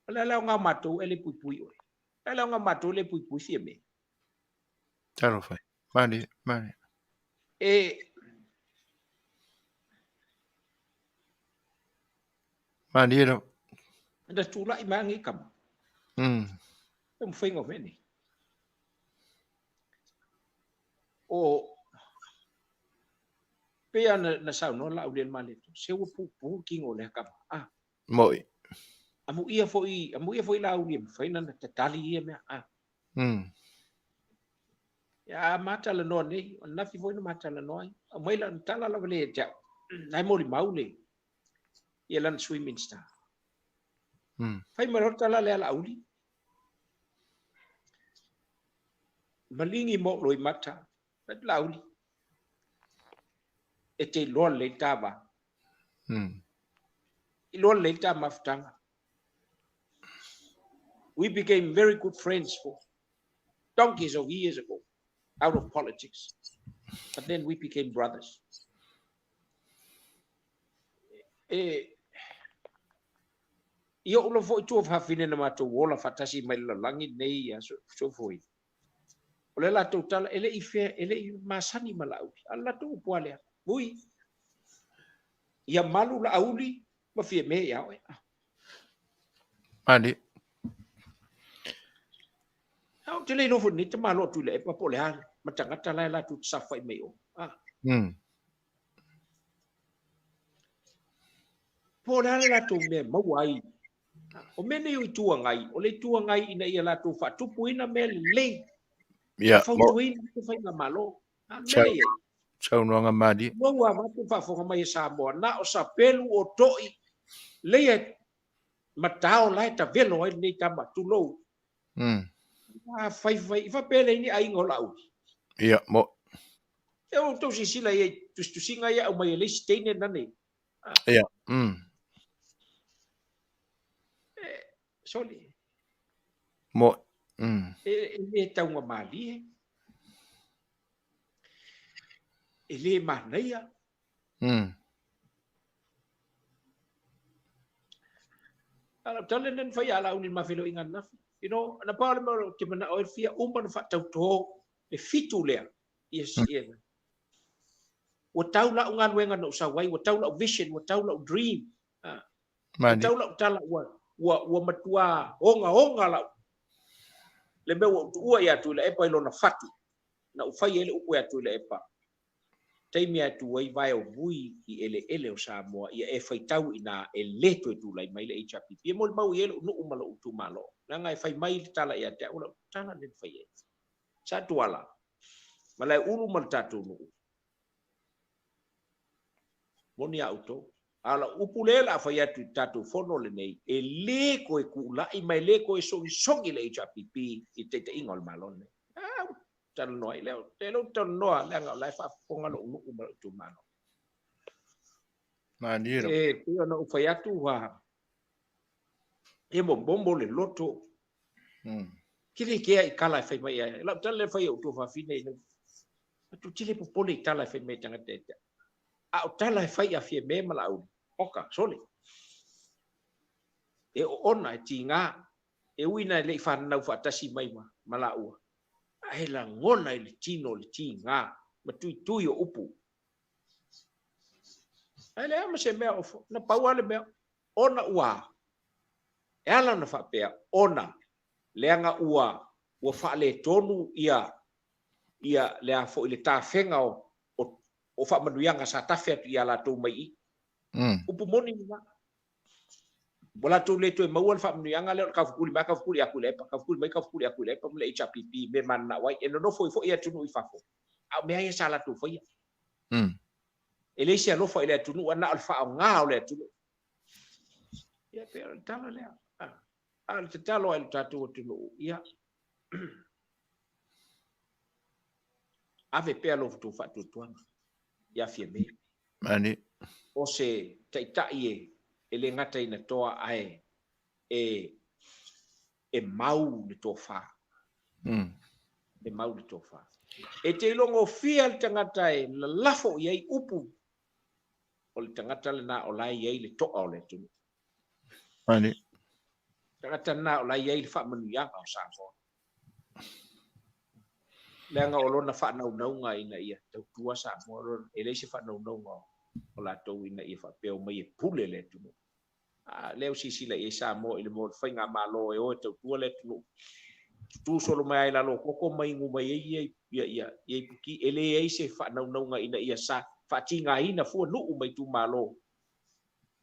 Ala lao ngā matou e le pui oi. Ala lao ngā matou le pui fia me. Taro whai. Mari. Mari era. Da tula i mangi kama. E mu whainga vene. O pea na sau no la auli male. Se ua pu kingo le kama. Moi. Amu ia foi la auli whaina na tatali ia mea. Ya mata la noa nei. Nafi foi na mata la noa. Mai la tala la vale e jau. Nai mori maule. Ia lan swimming star. Fai marota la le ala auli. Malingi mo loi mata. La auli. E te loa le tava. I loa le tava mafutanga. We became very good friends for donkeys of years ago. Out of politics. But then we became brothers. Ia ula foi tu hafine na matou ola fatasi mai la langi nei ya so foi. Ole la tu tala ele i masani malau. Alla tu puale. Ui. Ia malu la auli ma fie me ya. Mari. Au te le no fo ni te malo tu le pa pole ha. Ma tangata la tu safai me o. Pole la tu me mawai. O mene o tua ngai, o le tua ngai ina ia la tu fa tupu ina me le. Ia. Fa tu ina tu fa na malo. Chau no nga mari. Mo wa ma tu fa fo mai Samoa na o sa pelu o toi. Le matao lai ta velo ai nei ta ma tu lo. Fa pele ni ai ngolau. Ia mo. E o to si sila ia tu singa ia o mai le steine na nei. Ia. Soli. Mo. E tau ngā mali e. E le mahnaia. Ala tale nen fai ala unin mawhelo inga nafi. You know, na pāle maro te mana oer fia umana wha tau tō e fitu lea. Yes, ua tau la ngan wenga no sa wai ua tau la vision ua tau la dream ua Mani. tau la tala ua matua onga la le me ua ia tu le epa ilo na fatu na ufai ele upu ia tu le epa taimi atu ai vai o vui i ele o Samoa ia e fai tau ina e leto tu lai mai le HRPP e mol mau ele no umalo utu malo na ngai fai mai tala ia te ula tala le fai e sa tuala malai ulu mal tatu no moni auto ala upule la fai atu tatu fono le nei e le ko e kula i mai le ko e songi le HRPP i te ingol malone tan noi leo te lo tan noa le nga lai fa ponga lo no tu mano Mani. e tu no fai atu wa e mo bombo le loto kile ke ai kala fai mai la tan le fai tu fa fine tu chile po pole tala fai mai tanga te a tala fai a fie me mala u oka sole e ona tinga e wina le fa na fa tasi mai mala u ai la ngona le tino le tinga ma tu yo upu ai le ama se mea ofo na paua le mea ona ua e ala na fa pea ona leanga ua fa le tonu ia le a fo ile ta fenga o fa manuianga sa tafe atu ia la tu mai upu moni ma bola tu le tu mau fa manuianga le ka fukuli ba ka fukuli aku le pa ka fukuli mai ka fukuli aku le pa le HRPP me man na wai e no fo ia tu no i fa fo a me ai sala tu fo ia ele sia lo fa ile tu no na alfa nga le tu ia pe talo le al te talo el tatu tu no ia ave pe lo tu fa tu tuanga ia fie me Mani. o se taitai ele ngata ina toa ai e mau le tofa e mau le tofa e te longo fia le tangata e la lafo iai upu o le tangata le na o lai iai le toa o le tunu Mani. tangata na o lai iai le fa manu yanga o safo lenga o lona fa na unga ina ia tau tua sa mo ele se fa na unga o la tau ina ia fa pe o mai pule le tunu leo sisi la isa mo ile mo fainga malo e o tau tua le tunu tu solo mai la lo koko mai ngu mai ia puki ele ai se fa na unga ina ia sa fa tinga ina fu nu mai tu malo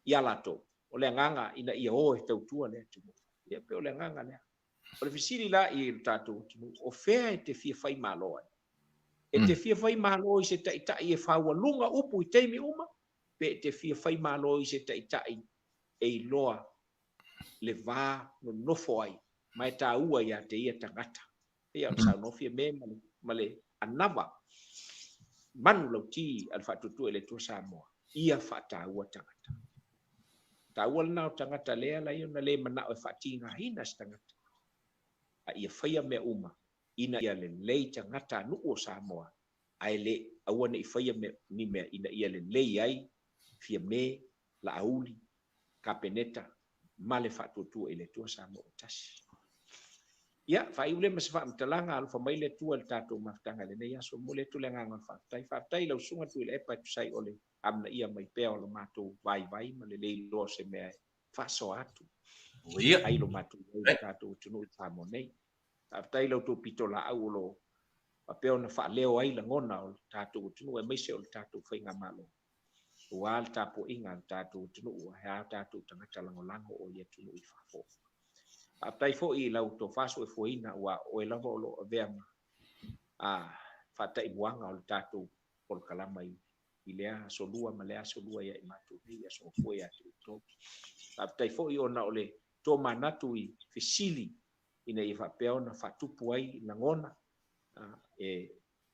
ia la to o le nganga ina ia o tau tua le tunu ia pe o le nganga le o le fisili la i tatu o fea e te fia fai malo e te fia fai malo i se tai e fa lunga upu i teimi uma pe te fia fai malo i se tai e loa le va no nofo ai mai ta ua ia te ia tangata ia sa no fia me male anava manu lauti al fatutu ele tu Samoa ia fa ta ua tangata ta ua na tangata le la ia le mana o fatinga hina tangata a ia faia me uma ina ia le lei tangata nu o Samoa ai le aua nei faia me ni me ina ia le lei ai fia me la auli kapeneta male fatutu ele tu Samoa tasi ia fa iule mas fa mtalanga al fa maile tu al tatu maftanga le nei aso mole tu le nganga fa tai lo sunga tu le epa tu sai ole amna ia mai pe o mato vai male le lo se me fa so atu ia ai lo matu tatu tu no Samoa nei fa tai lo tu pitola au lo pa pe ona fa leo ai la ngona o tatu tu no e mai se o tatu fa inga malo wal tapo inga tatu tu no ha tatu tanga talango lango o ye tu no i fa fo apai fo i lau to faso e foina wa o la volo vema fa tai buanga o tatu por kalama i lea so lua malea so lua ya matu ia so fo ya to apai fo i ona ole to manatu i fisili ina i fa pe ona fa tupu ai na ngona e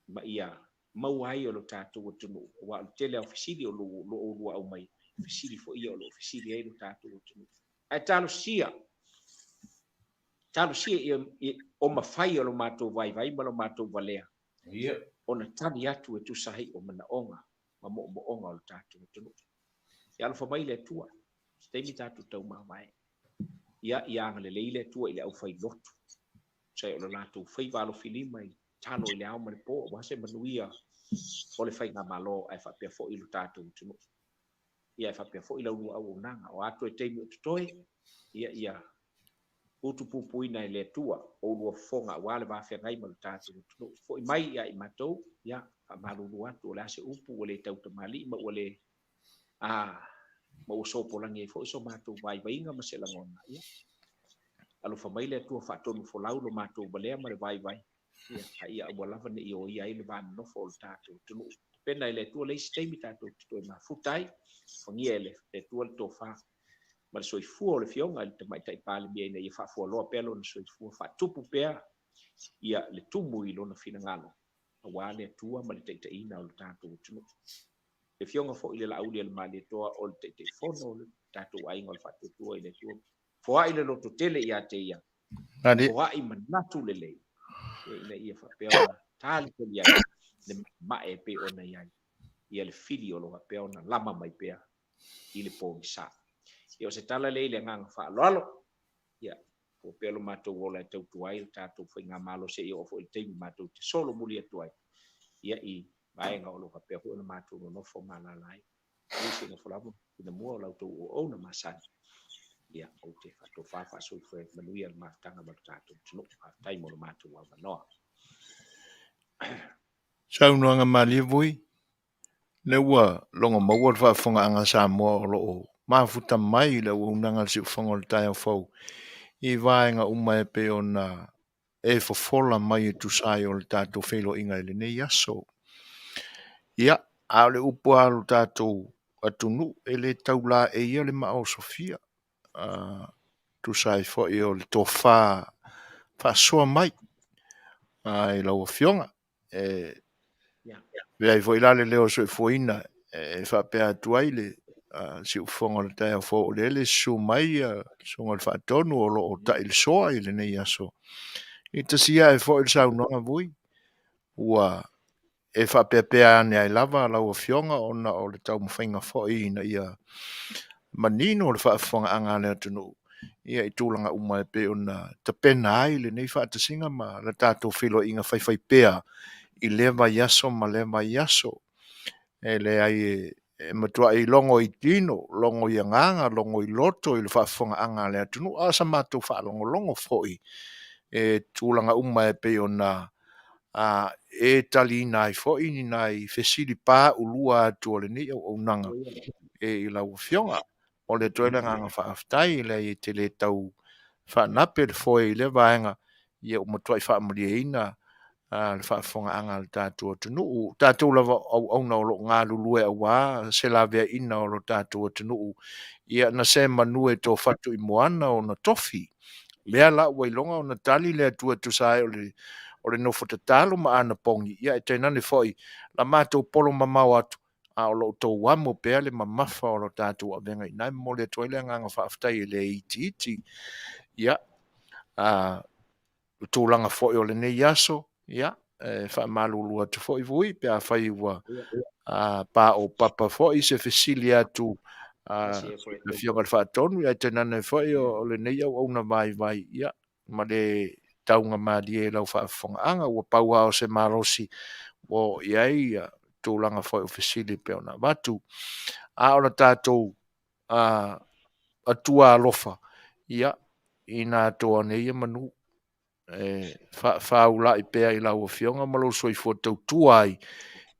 ma ia mau ai o tatu o tunu wa tele ofisili o lo au mai fisili fo i o lo fisili ai lo tatu o tunu ai talo sia talo sia o mafai o lo matou vai ma lo matou valea ia ona tani atu e tu sahi o mana onga ma mo onga o tatu o tunu ia lo fa mai le tua stemi tatu tau mai ia ngale le tua ile au fai lotu sai o lo latou fai valo filima i talo ile au male po wa se manuia o le whainga malo ai whapea fo ilu tātou tunu. Ia e whapea fo ilau au unanga o atu e teimi o tutoe, ia utu pupuina i le tua o lua fonga wale va whengai ma le tātou tunu. Fo i mai ia i matou, ia whamaruru atu o le ase upu o le tauta mali ma o le ma o sopo langi e fo iso matou vai vainga ma se langona. Ia. Alo whamai le tua whaatonu fo lau lo matou balea ma le vai vai. Ia ua lava ne i o ia i le vana nofo o le tātou tunu. Pena i le tua leisi teimi tātou tutoe ma futai, whangia le tua le tofa. Ma le soifua o le fionga, le tamai tai pāle mia ina ia whaafua loa pelo na soifua, whaatupu pea, ia le tumu i lona fina ngalo. A wā le tua ma le teita ina o le tātou tunu. Le fionga fo i le lauli le mali toa o le teite fono o le tātou ainga o le whaatutua i le tua. Foa i le loto tele i a te ia. Foa i manatu le lei. Ina ia whapea ona tāli te ia. Le mae pe ona iai. Ia le fili o lo whapea ona lama mai pea i le pōmi sa. Ia o se tala lei le nganga whaaloalo. Ia, o pelo mātou o lai tautu ai, tātou whainga malo se ia o fo i teimi mātou te solo muli atu ai. Ia i vaenga o lo whapea hua na mātou no nofo malalai. Ia singa whalamu, ina mua o lautou o au na masani. Ia, o te whato whawha soi fwe manuia na mātanga ma tātou tunu, taimo na mātou wa manoa. Saunoanga mali vui. Le ua longa maua le whaafonga anga Samoa o loo. Mafuta mai le ua unanga si ufonga le tai au fau. I vaenga umae pe o na e fofola mai e tusai o le tātou whelo inga ele ne yaso. Ia, a le upua lo tātou atunu e le taula e ia le mao Sofia. Tusai fo i o le tō wha mai. E lau fionga. Vea i fo ilale leo so i fuina e whapea atuai le si ufonga le tai au fo le su mai sunga le whaatonu o lo o ta il soa i le nei aso. I ta sia e fo il saunonga vui. Ua e whapea ane ai lava lau o fionga ona o le tau mwhainga fo i na ia manino le whaafonga anga le atunu. Ia i tūlanga umai pe ona ta pena ai le nei whaatasinga ma la tātou whilo inga whaiwhai pea i lewa yaso ma lewa yaso. E le ai e matua i longo i tino, longo i anganga, longo i loto i le whaafonga anga le atunu. Asa mātou whaalongo longo foi. E tūlanga umai pe ona e tali nai foi ni nai fesili pā ulua atu o le ni o unanga. E i lau fionga. O le toile nganga whaaftai le i te le tau whaanape le foi i le vaenga. Ia o matua i whaamalia ina le whaafonga anga le tātua tunu. Tātua lava au na o lo ngā lulue a wā, se la vea ina o lo tātua tunu. Ia na se manue tō whatu i moana o na tofi. Lea la wailonga o na tali lea tua tusai o le nofo te talo ma ana pongi. Ia e teinane foi la mātou polo mamau atu. A o lo tō wamo pea le mamafa o lo tātua venga. Nai mo le toile nganga whaaftai le iti. Ia. Tūlanga foi o le nei yaso. Ia, wha malulu atu fo i vui, pia whai ua pā o papa fo i se fesili atu le fionga le whaatonu, ia tenane fo i o le nei au na vai, ia, ma le taunga maadi e lau whaafonga anga, ua paua o se marosi, o iai tūlanga fo i o fesili pia ona watu, a ona tātou atua alofa, ia, ina atoa nei manu, whaula i pea i lau o fionga malo soi fo tau tuai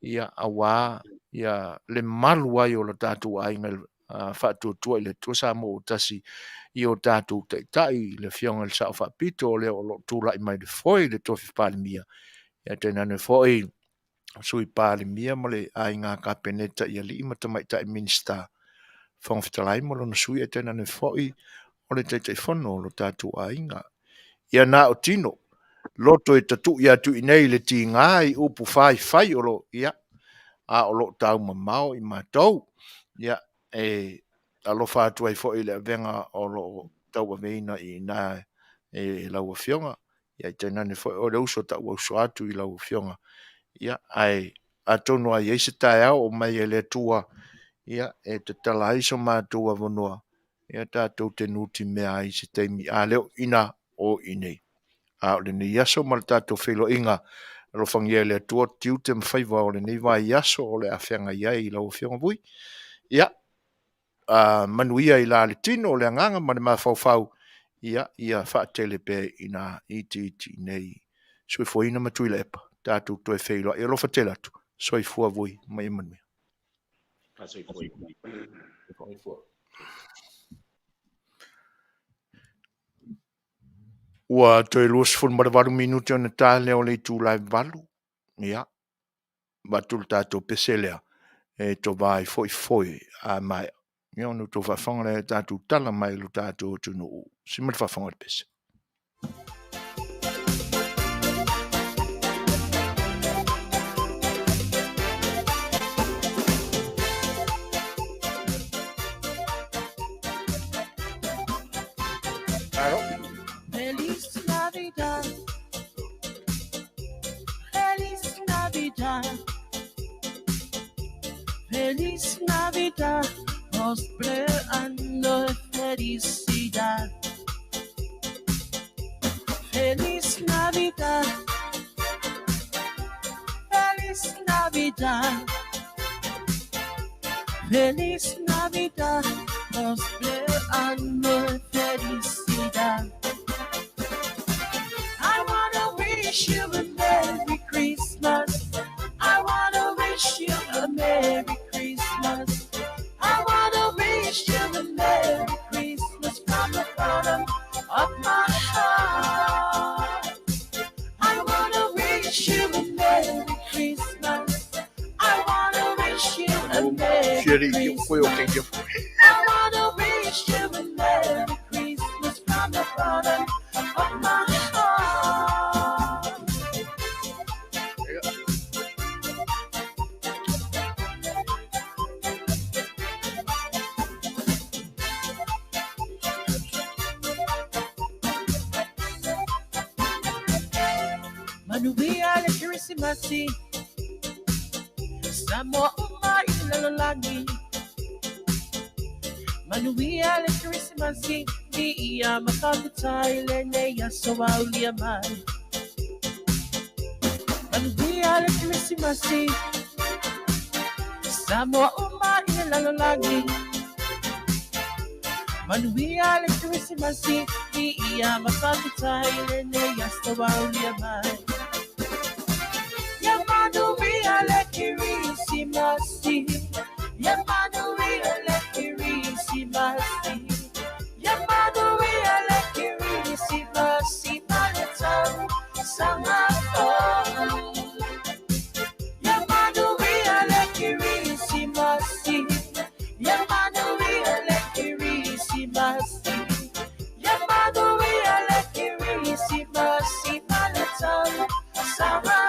ia awa ia le malu ai o la tātou ainga whaatua tua i le tua sa mo tasi i o tātou tai le fionga le sao whaapito o le o lo tūla i mai le foi le tofi pālimia ia tenane foi sui pālimia ma le ainga ka peneta ia li ima tamai tai minsta whangwhitalai mo lo na sui e tenane foi o le tai whono lo tātou ainga ia na o tino loto e tatu ia tu inei le ti ngai upu fai o lo ia a o lo tau mamau i matou ia alo fa tu ai fo ile venga o lo tau veina i na lau fionga ia tena ne fo o le uso tau uso atu i lau fionga ia ai atono ai se tai o mai ele tua ia e te tala iso matua vonua ia tatou te nuti mea i se teimi a leo ina o inei. A le ni yaso mal tatou whelo inga lo fangia le tua tiu te mwhaiva o le nei vai aso o le awhenga iai I lau whionga vui. Ia, manuia I la le tino o le anganga ma le mawhauwhau. Ia whaatele pe ina iti nei soifuina matui le epa. Tātou toi wheiloa. Ia lo whatela atu. Soifua vui mai manuia. Ua toi luas fun marawaru minuti o na tāle o le tū lai valu. Ia. Batul tātou peselea. E to vai foi a mai. Ia no to whawhanga le tātou tala mai lo tātou tunu. Simat whawhanga le pese. Feliz Navidad. Feliz Navidad. Feliz Navidad. Prosperando de felicidad. Feliz Navidad. Feliz Navidad. Feliz Navidad. Prosperando de felicidad. I wanna wish you a Merry Christmas. I wanna wish you a Merry Christmas. I wanna wish you a Merry Christmas from the bottom of my heart. I wanna wish you a Merry Christmas. I wanna wish you a Merry Christmas. I wanna wish you a Merry Christmas from the bottom of my heart. Manuia le Christmasi. Samo umay ilalagi. Manuia le Christmasi. Di iya makakutay le neya sa wauliamay. Manuia le Christmasi. Samo umay ilalagi. Manuia le Christmasi. Di iya makakutay le neya sa wauliamay. Manuia le Christmasi. Manuia le Christmasi. Manuia le Christmasi. Maletang sangapon. Manuia le Christmasi. Manuia le Christmasi. Manuia le Christmasi. Maletang sangapon.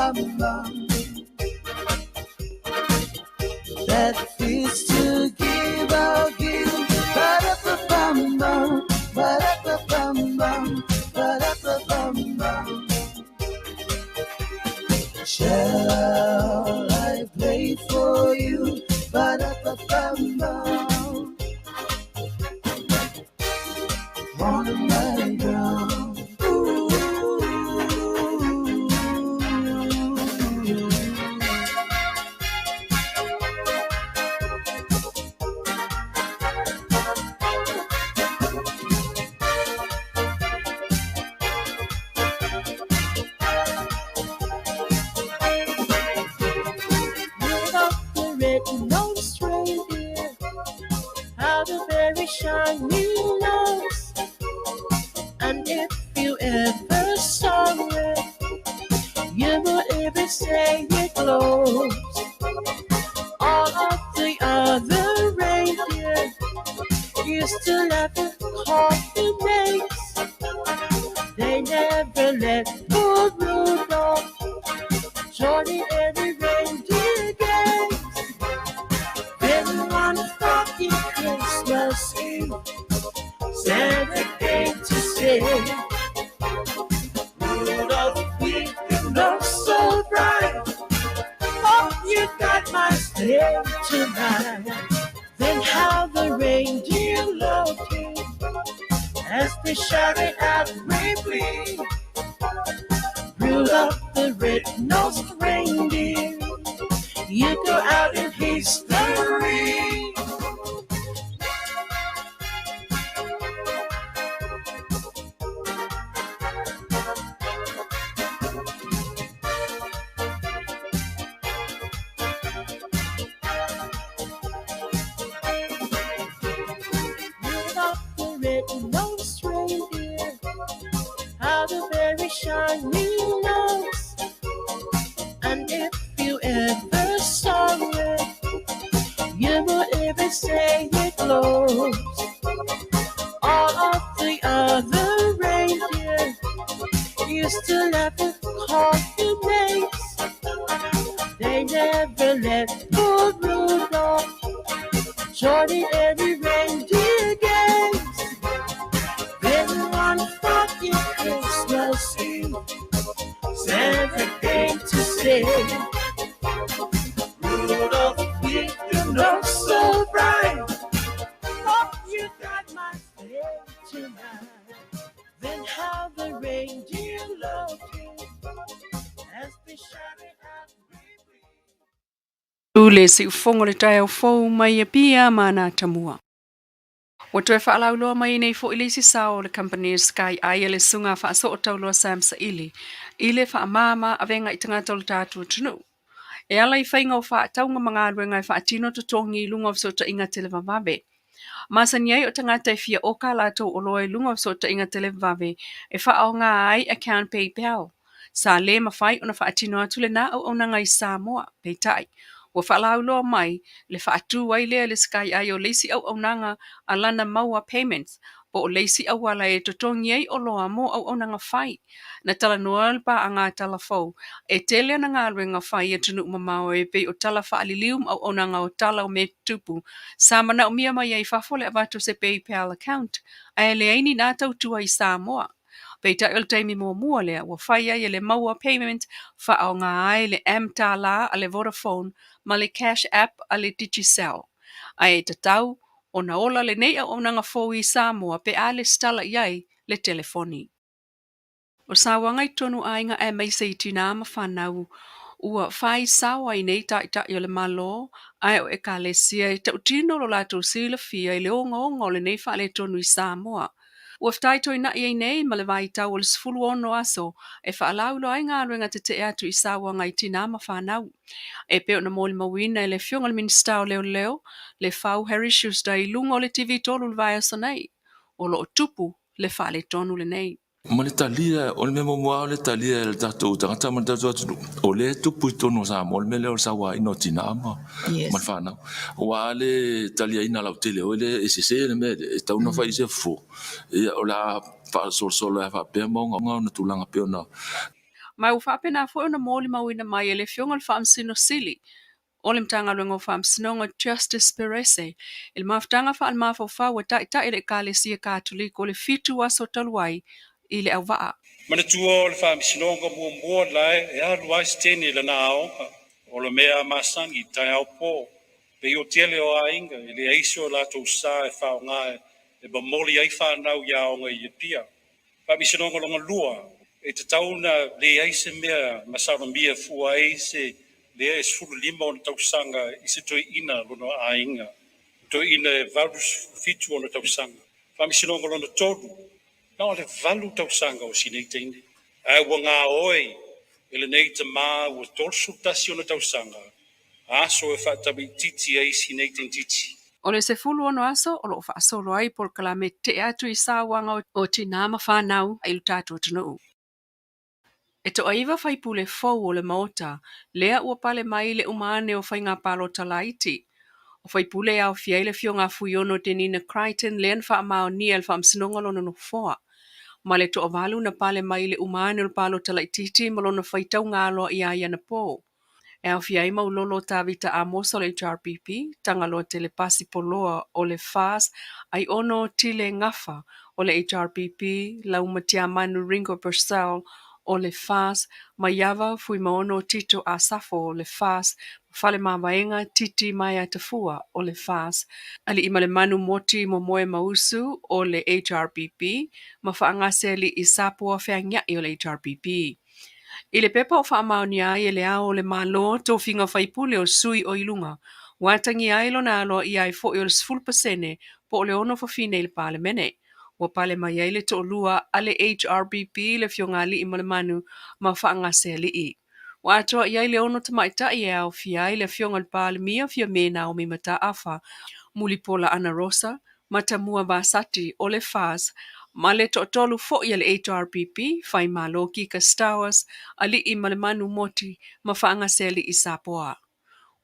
Ba-da-ba-bum-bum. That feels to give, I'll give. Ba-da-ba-bum-bum, ba-da-ba-bum-bum, ba-da-ba-bum-bum. Shall I play for you? Ba-da-ba-bum-bum. On my drum. Ooh. Red-nosed reindeer have a very shiny nose, and if you ever saw it, you would even say it glows. All of the other reindeer used to laugh and call him names. They never let poor Rudolph join in any reindeer games. Then one foggy Christmas Eve, Santa came to say, Rudolph, we look so bright. Hope you got my sleigh tonight. Then how the reindeer loved him as they shouted out bravely, Rudolph the red-nosed reindeer, you go out in history. Rudolph the red-nosed reindeer had a very shiny nose, and if you ever saw it, you would even say it glows. All of the other reindeer used to laugh and call him names. They never let poor Rudolph join in any reindeer games. Then one foggy Christmas Eve, Santa came to say, Rudolph, you look so bright. Hope you got my sleigh tonight. Then how the reindeer loved him as they shouted out bravely. Ule si ufongo le tai au fou mai e pia mana tamua. Wa toe whaalauloa mai nei fo ilisi sao le company Sky Eye le sunga wha so o tauloa Samsa ili. Ile wha mama avenga i tangata o le tātua tunu. E ala I whainga o wha taunga mga aruenga I wha atino tutongi lunga o sota inga televavabe. Masa niai o tangata I fia o ka lato o loa lunga o sota inga televavabe e wha au ngā ai account PayPal. Sa le mawhai o na wha atino atu le na au nanga I Samoa, peitai. Wa whalauloa mai le whaatu wai lea le Sky Eye o leisi au nanga alana maua payments po o leisi au ala e totongi ei o loa mo au nanga whai. Na tala noa pa a ngā tala fau. E tele na ngā ruenga whai e tunu mamao e pe o tala whaalilium au nanga o tala o me tupu. Samana o mia mai ei whafole avato se PayPal account. A le aini nā tau tua I Samoa. Peita il taimi mua lea wa whai ai le maua payment wha au ngā ai le M-Tala a le Vodafone ma le Cash App a le Digicel. Ai te tau, o na ola le nei au nanga fōu I Samoa pe a le stala iai le telefoni. O sa wangai tonu ainga e mai se itina ma whanau, ua whai sawa I nei ta o le malo, ai o e ka le sia I tau tino lo lato sila fia I le onga le nei wha le tonu I Samoa. Ua whtai toi na I nei ma le vai tau o le sifulu ono aso, e whaalaulo ai ngā ruenga te te atu I sa wangai tina ma whanau. E peo na mōli mawina e le fionga le minista o leo, le whau Harry Schuster I lunga o le TV tolu le vai asa nei, o lo o tupu le wha le tonu le nei. Ma le talia, o le memo mua o le talia e le tatou tangata ma le tatou atunu. O le tupu I tono sa mo, le mele o le sawa ino tina ma. Yes. Ma le whanau. Wa le talia ina lau tele, o le esese le me, e tauna wha I se fo. E o la wha sol e wha pēr maunga, ngā na tūlanga pēr na. Mai u whapena fo na mōli mawina mai e le fionga le whaamsino sili. O le mtanga luengo whaamsinonga Justice Perese. Il maftanga wha al mawhawha wa tai le kālesia Katolik o le fitu aso taluai i le au waa. Mana tua o le whaamisinonga mua lai e alu ai steni le na aonga. O le mea masangi tai au po. Pe o tele o ainga i le aiso la tau sa e whao ngae e ba moli ai whanau ia aonga i e pia. Whaamisinonga longa lua e te tauna le aise mea masaro mia fua aise le e sulu lima o na tausanga i se toi ina lono ainga. Toi ina e valus fitu o na tausanga. Whaamisinonga lono toru. Na o le valu tausanga o sinei teine. Ai ua ngā oi, ele nei te mā ua tolsu tasi o na tausanga. Aso e whaatabi titi ai sinei tein titi. O le se fulu ono aso, o lo whaasolo ai por kalame te atu i sāwanga o tinama whanau i lutatu o tunu. E to aiva whaipule fau o le maota, lea ua pale mai le umane o whainga palo talaiti. O whaipule au fiaile fio ngā fuiono tenina Crichton lean wha amao ni al wha amsinonga lono no foa. Ma le to avalu na pale mai le umane o palo talaititi malona whaitau ngalo i aia na po. E au fiai maulolo tawita a moso le HRPP, tangalo telepasi poloa o le FAS, ai ono tile ngafa o le HRPP, laumatia manu Ringo Purcell o le FAS, maiava fui maono tito a safo o le FAS, fale mawaenga titi mai tafua o le FAS, ali imale manu moti momoe mausu o le HRPP, mafaangase li isapua feangyai o le HRPP. I le pepa o whaamaoni ai e le ao le malo tō whinga whaipule o sui o ilunga. Watangi ai lo nalo i ai fo i o le 10% po o le ono whawhine i le pale mene. Wa pale mai ai le tō lua a le HRPP le fionga li i male manu ma whaangase li i. Wa atoa i ai le ono tamaita i au fia i le fionga le pale mia fia mena o mimata afa. Mulipola Ana Rosa, Matamua Vasati o le FAS, ma le tolu fo i le HRPP, fai malo ki ka stawas, ali i malemanu moti, ma whaanga seli i sapoa.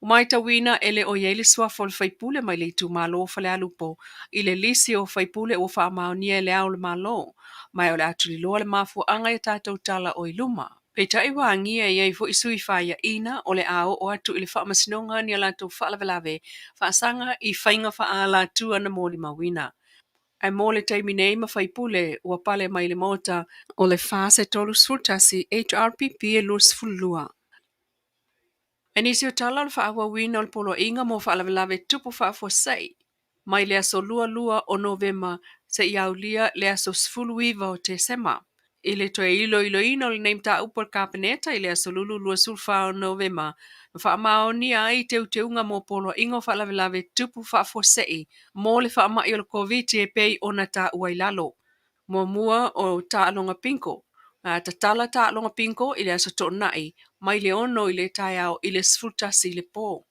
Umaita wina ele o yele swafo le faipule mai le tu malo fale alupo, i le lisi o faipule o wha maonia le au le malo, mai o le atuli loa le mafu anga i tātou tala o iluma. Peta i wangia i ei fo i sui whaia ina o le ao o atu i le wha masinonga ni ala tau whaalavelave, whaasanga i whainga wha ala tu ana mōli mawina. Ai mole taimi nei ma whaipule ua pale mai le mota o le whase tolu sultasi HRPP e lus fulua. E nisi o tala le whaawa wina o le polo inga mo whaalavelave tupu whaafua sei. Mai le aso lua o Novema se iaulia le aso sfuluiva o te sema. I le toe ilo ina o le neimta upor kapeneta i le aso lua sulfa o Novema. Whaamaoni ai te unga mo polo ingo whaalavelave tupu whaafua sei. Mo le whaamai o le COVID e pei o na ta uailalo. Mo mua o ta alonga pinko. Ta tala ta alonga pinko i le aso to nai. Mai le ono i le tai au i le sfultasi le po.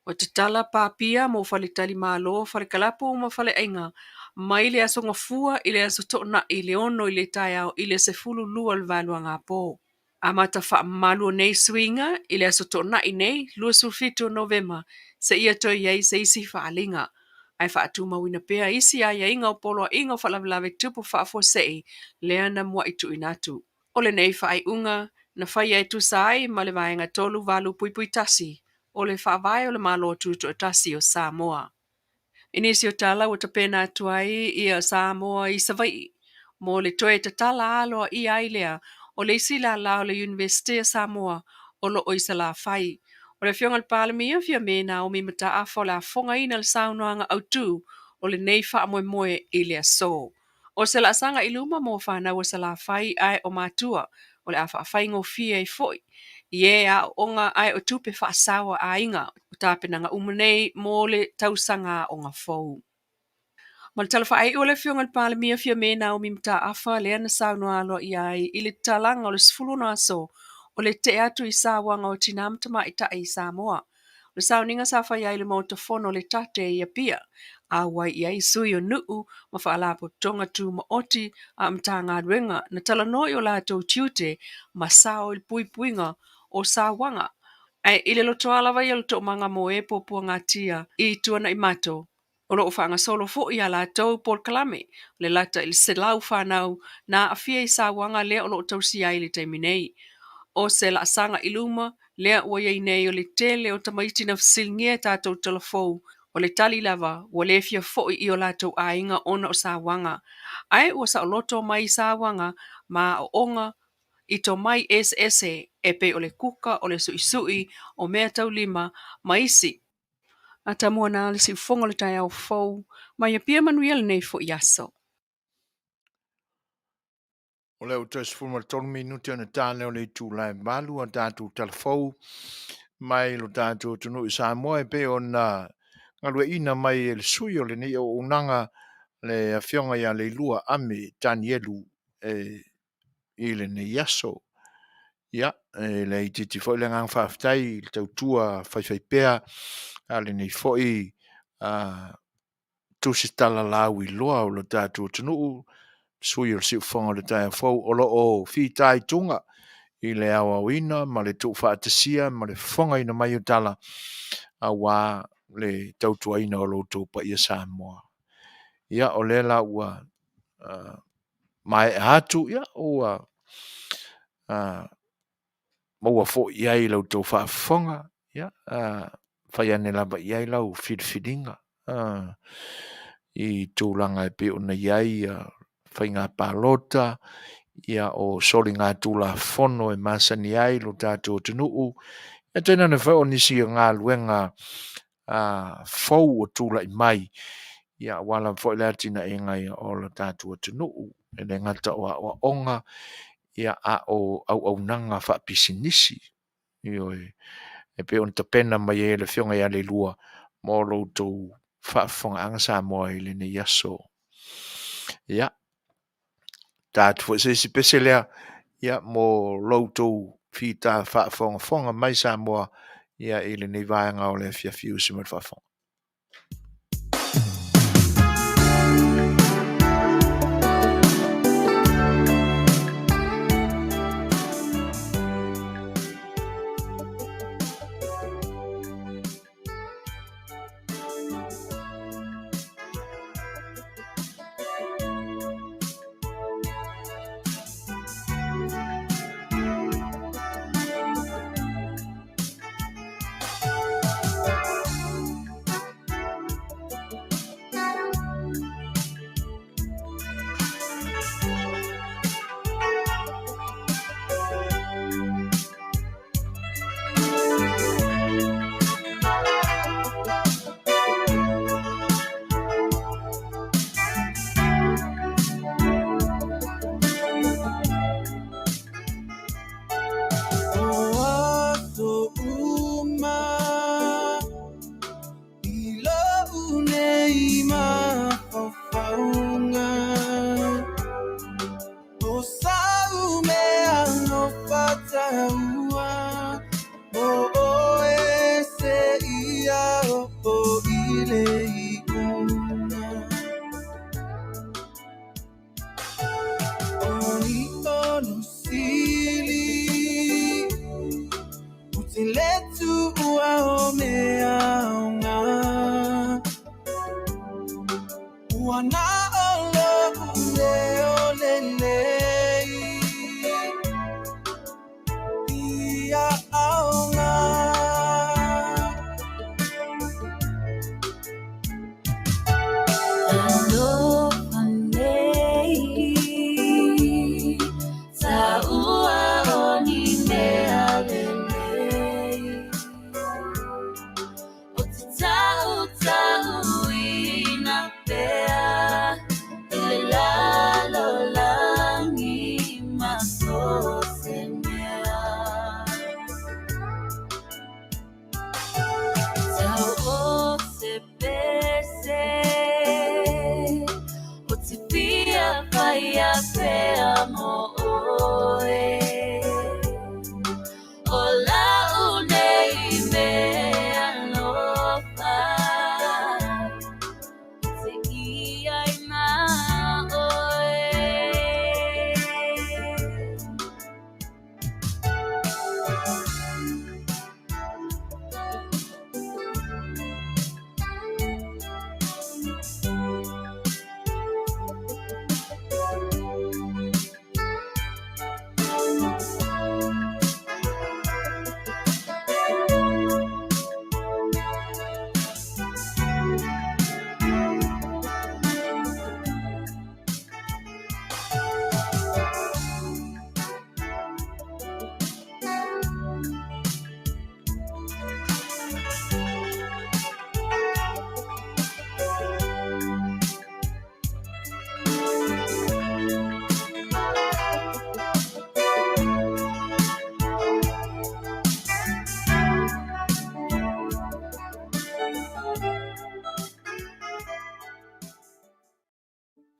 O te tala pāpia mo whale tali malo, whale kalapu mo whale ainga. Mai le aso ngofua i le aso to nai le ono i le tai au i le se fulu lua le valua ngā po. A mata wha malu nei swinga i le aso to nai nei, lua sulfito Novema, se ia toi iei se isi whaalinga. Ai wha atu mawina pea isi a inga o polo inga o whaalavelave tupu whaafo sei, lea na mua itu inatu. O le nei wha ai unga, na whai ai tu sai ma le vaenga tolu valu pui tasi, o le whaavai o le malo tuto tasi o Samoa. Inisi o tala o ta pena atu ai i a Samoa i Savai, mo le toe ta tala aloa i ailea, o le isi la lao le University of Samoa, o lo oisa la whai. O le fionga le palamia fia mena o mi mata afo la fonga ina le saunoanga au tu, o le nei wha moe i le aso. O se la sanga iluma mo whana o se la whai ai o matua, o le awha whaingo fia i foi. Ie a onga ai o tupe wha sawa a inga, o tāpenanga umanei mo le tausanga o ngā fau. Ma le talafa ai o le fionga le palamia fia mena o mi mata afa le ana saunoa alo i ai i le talanga o le sfuluna aso, o le te atu i sāwanga o tinamtama i ta i Samoa. Le sauninga sa whai ai le mautofono le tate i apia, a wai i ai sui o nuu ma whaalapo tonga tu ma oti a mta ngā ruenga na talanoi o lātou tiute ma sao il puipuinga o sāwanga. Ai i le loto alawa i loto manga mo e popua ngā tia i tuana i mato. O lo whaanga solo fo i a lātou Paul Kalame, le lata il se lau whanau na a fia i sāwanga le o lo tausi ai le teiminei. o se la sanga iluma lea ua iei nei o le tele o tamaiti na fsilingia tātou telefou o le tali lava ua le fia fo'i i o lātou ainga ona o sāwanga. Ai ua sa o loto mai sāwanga ma o onga i to mai SSE e pe o le kuka o le sui o mea tau lima maisi. A tamua nā le si ufonga le tai au fou mai a pia manuia le nei fo'i aso. O leo tes fuma tonu minuti ana tāne o le tūlai malu a tātou telefou mai lo tātou tunu i Samoa e pe o na ngalue ina mai e le sui o le ni o unanga le awhionga ia le lua ame Danielu i le ne yaso. Ia, le i titi foi le ngang whaftai, le tau tua whaiwhai pea, a le nei foi tusi tala lau i loa o lo tātou tunu sui o siu whonga le tai fau o lo o fi tai tunga i le awa wina, ma le tuk whaatasia, ma le whonga ina mai o tala a wā le tautua ina o lo tōpa ia Samoa. Ia o le la ua mai hatu, ia ua maua fo iai lau tō whaafonga, ia whai ane laba iai lau whidwhidinga. I tūlanga e pe o na iai whai ngā pālota, ia o soli ngā tūla whono e masani ai lo tātou tunuu. E tēnā na whai o nisi o ngā luenga fau o tūla i mai. Ia wala whai lea tina e ngai o lo tātou tunuu. E le ngata o onga, ia a o au nanga wha pisinisi. E pe on tapena mai e le whionga ia le lua mō lo tō whaafonga anga Samoa i le ne yaso. Ia. Tātou fo se pese lea, ia mō loutou whita whaafonga mai Samoa, ia i le nei vāenga o le whiawhiu si mai whaafonga.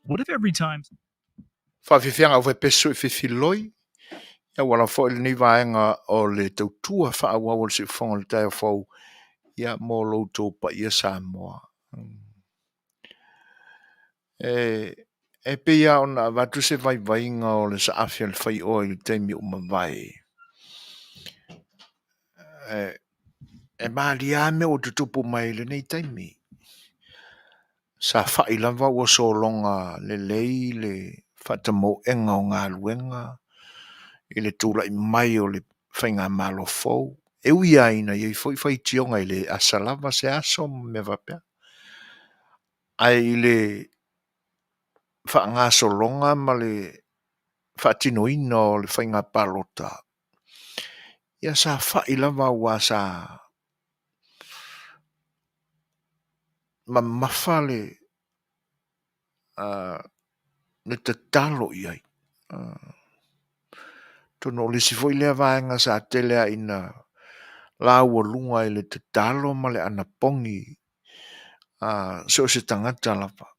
What if every time Whawhiwhianga o peso e whiwhiloi, ia wala fo le ni vaenga o le tautua wha awa o le si whonga le tai o fau, ia mō loutou pa ia Samoa. E pe ia ona watu se vai vainga o le sa afia le whai o i le teimi o mawai. E maria me o te tupu mai le nei taimi. Sa whai lava ua so longa le lei le whatamo enga o ngā luenga i le tūla i mai o le whainga malo fau. E ui aina i whai tionga i le asalava se aso me vapea. Ai le whaanga so longa ma le whatino ino o le whainga palota. Ia sa whai lava ua sa ma mawhale le te talo iai. Tono le si foi lea vaenga sa telea ina la ua lunga i le te talo ma le ana pongi so se tangata lava.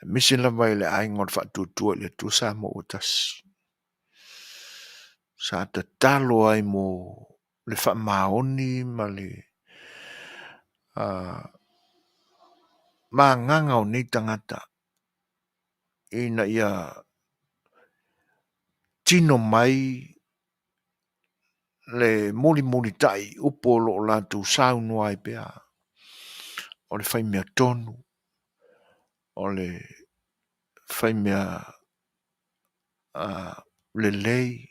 Misi lava i le aingot whatutua i le tusa mo utas. Sa te talo ai mo le whamaoni ma le nganga o ni tangata ina ia tino mai le moli tai upo lo la tu saunu ai pea o le whai mea tonu o le whai mea le lei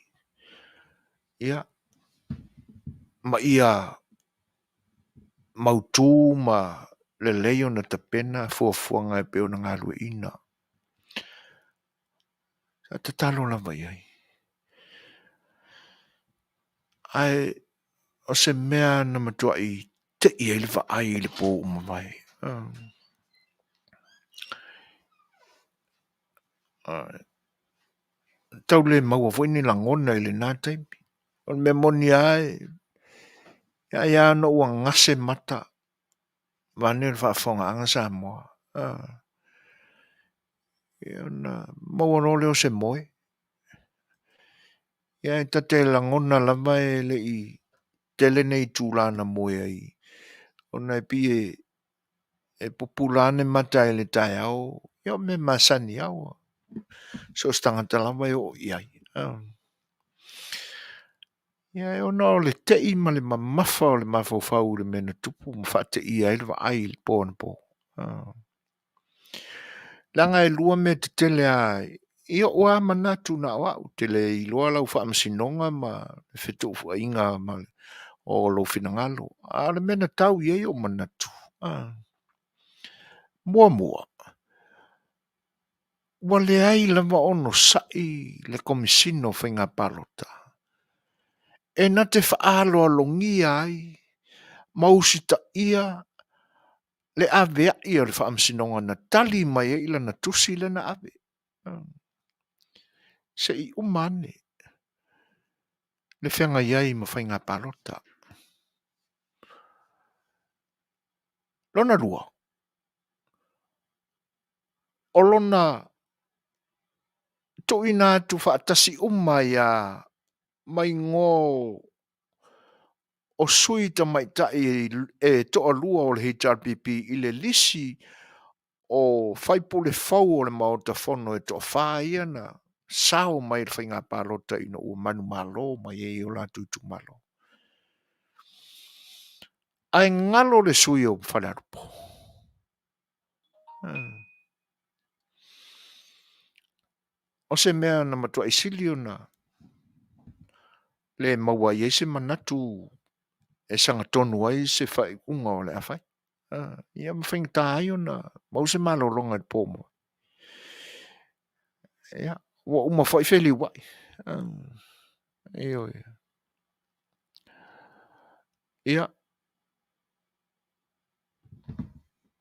ia ma ia mautu ma le lei o na tapena fuafuanga e peo na ngā lue ina. Sa te talo lava iai. Ai o se mea na matua i te ia ili wa ai ili po umawai. Tau le maua fwoi ni langona ili nā taimi. O me moni ai ia no ua ngase mata vane le whaafonga anga Samoa. Ia na maua no leo se moe. Ia ta te langona lava e le i tele nei tūlana moe ai. O nei pi e populane mata e le tai au. Ia me masani au. So stangata lava e o iai. Ia e ona o le tei ma le mamafa o le mafofau le mena tupu mawha te ia ele wa ai le pōna pō. Langa e lua me te tele ai. Ia oa manatu na wau tele i loa lau wha amasinonga ma le whetu ua inga ma o lo finangalo. A le mena tau iei o manatu. Mua mua. Wa le ai lava ono sai le komisino whainga palota. E na te whaalo alongi ai, mausita ia, le avea ia le whaamsinonga na tali mai e ila na tusi le na ave. Se i umane, le whenga iai ma whainga palota. Lona rua. O lona tuina tu whaatasi ia mai ngō o sui ta mai tai e toa lua o le HRPP i le lisi o whaipole fau o le maota whono e toa whaia na sao mai le whainga palota ino ua manu malo mai e o la tutu malo. Ai ngalo le sui o whanarupo. O se mea na matua isilio na le maua i se manatu e sanga tonu ai se whai unga o le awhai. Ia mawhinga tā ai o na mause malo longa i pōmo. Ia, ua uma whai wheli wai. Ia. Ia.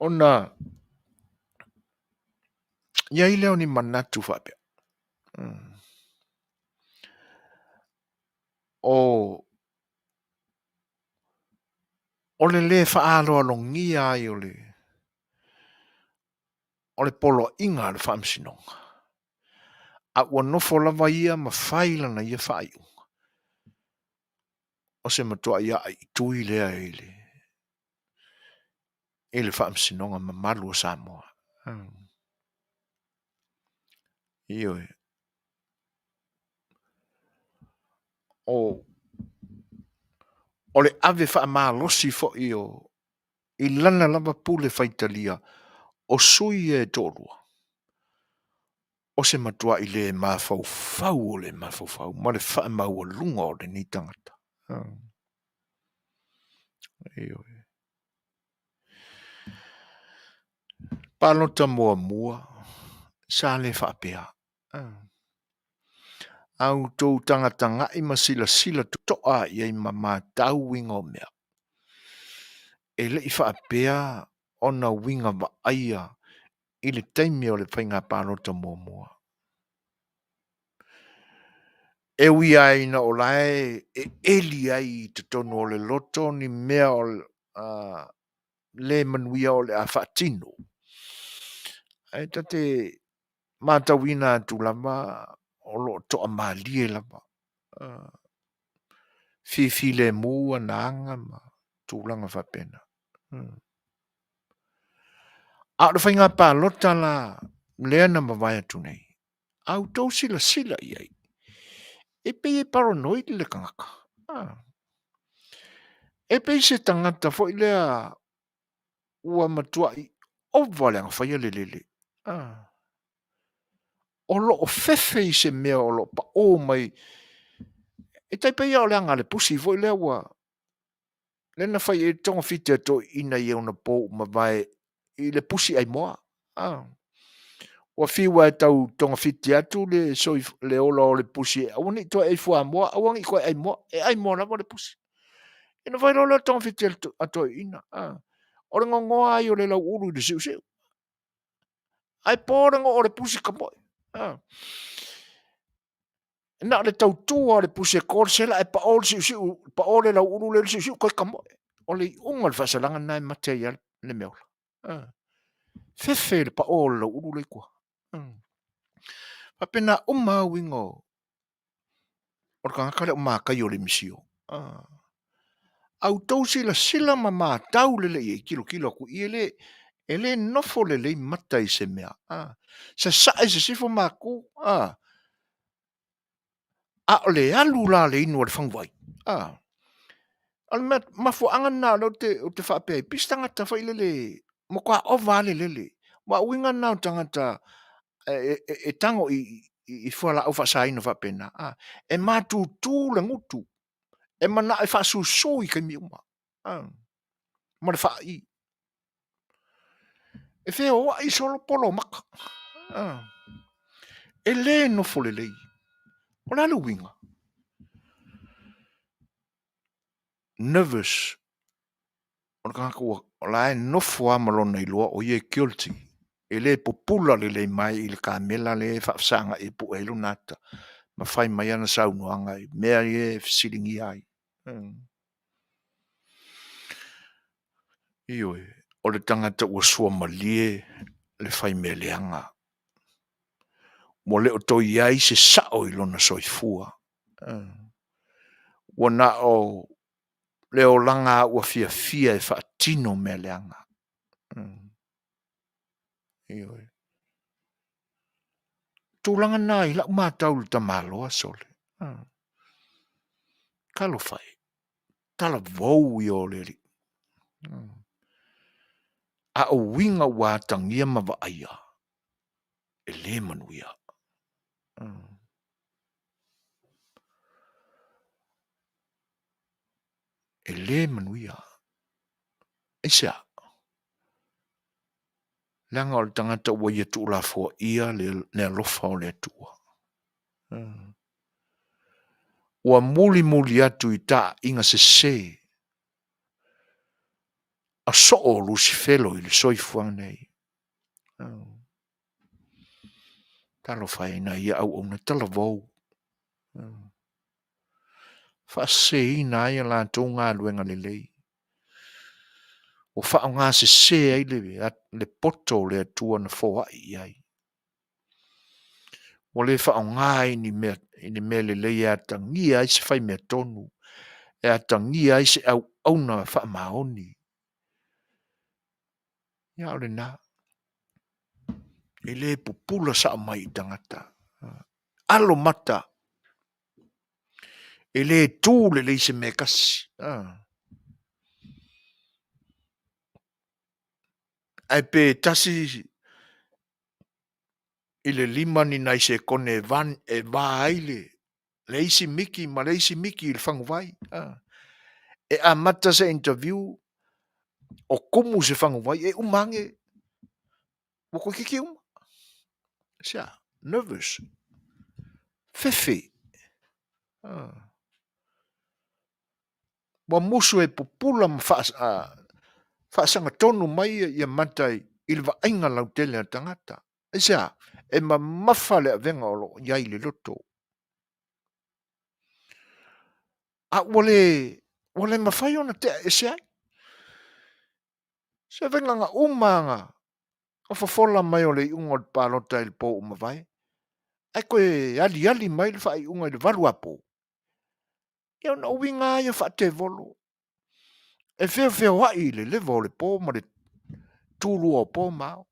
Ona ia i leo ni manatu whapea. O le whaalo alongia ai o o le polo inga le whaamsinonga. A ua nofo lava ia ma whaila na ia whaiu. O se matua ia i tui lea ele. Ele whaamsinonga ma malu o Samoa. Io e. O le ave whaamalosi fo io. I lana lava pule whaitalia. O sui e tōrua. O se matua i le mawhau o le mawhau. Ma le whaamau o lunga o le ni tangata. Io e. Palota mua. Sa le whaapea. Au tō tangata i masila toa i ei mama tau winga o mea. E le i whaapea o na winga wa aia i le taimi o le whainga palota mua. E ui ai na o lae e eli ai te tono o le loto ni mea o le manuia o le a whaatino. E tate mātawina tu lama o lo toa maalie lama. Fifile mua nanga ma tūlanga whapena. A le whainga palota la lea na mawai atu nei. Au tau sila iai. E pei e paranoid le kangaka. E pei se tangata fo ilea ua matua i ovale anga whaia lelele. O lo o fefe i se mea o lo pa o mai. E tai pei au leanga le pusi fo ilea ua. Lena whai e tonga fiti ato ina i una po mawai i le pusi ai moa. Wa fiwa tau tonga fiti atu le so le ola o le pusi awani to e fua moa awangi ko ai moa e ai moa na le pusi ina vai lo tonga fiti atu ina o le ngongoa ai o le lau uru de siu ai pora ngo o le pusi ka mo na le tau tua le pusi ko se la e pa o siu pa o le lau uru le siu ko ka mo o le unga le fasalanga nai material le meola fefe le pa o le lau uru le kwa Apena uma wingo. O kangaka le uma kai o le misio. Au tau sila mama tau le e kilo ku ele nofo le mata i se mea. Sa se sifo maku. A le alu la le inu le fangwai. Al mafu angana o te whape. Pistanga ta wha le mo kwa ovale le. Wa winga na tangata e tango i fuala au whasaino whapena. E mātu tū le ngutu. E mana e whasu soi kai miuma. Ma le whai. E wheo wa i solo polo maka. E le nofo le lei. O la lu winga. Nervous. O la e nofo amalona i loa o ye guilty. E le popula le mai i le kamela le whaafsanga e pu e lunata. Ma whai mai ana saunuanga i mea e fisilingi ai. Ioe, o le tangata ua sua malie le whai mea leanga. Mo le o toi ai se sao i lona soifua. Ua na o le o langa ua fia e whaatino mea leanga. Ioe. Tūlanga nai, lau mātau le tamaloa sole. Kalo whai. Tala vau i o le li. A o winga wā tangia mawa aia. E le manuia. E le manuia. E sea. Langa o le tangata ua ia tu la fua ia le alofa o le atua. Ua muli atu i ta inga se. A so o Lucifelo i le soifuang nei. Talo whai na ia au na tala vau. Wha se i na ia la tō ngā luenga le lei. o whaonga se ai le poto le atua na fōa i ai. O le whaonga ai ni mea le leia atangia ai se whai mea tonu, e atangia ai se au auna wha maoni. Ia o le nā, e le pupula sa mai i tangata. Alo mata, e le tū le se mea kasi. Ai pe tasi i le lima ni nai se kone e vā aile, le isi miki, ma le isi miki i le whangu vai. E a mata se interview, o kumu se whangu vai, e umange, wako kiki uma. Sia, nervous. Fefe. Wa musu e pupula ma whaasanga tonu mai ia matai i le vainga lau tele a tangata. Sia, e ma mawhale a venga olo iai le loto. A wale mawhai ona te e se ai. Se venga nga umanga. O whafola mai o le iunga le pālota i le pō umawai. Ai koe ali mai le whai unga i le valu apo. Ia na uinga ia whaate volo. E whea wai le lewa o le pō ma le tūru o pō mao.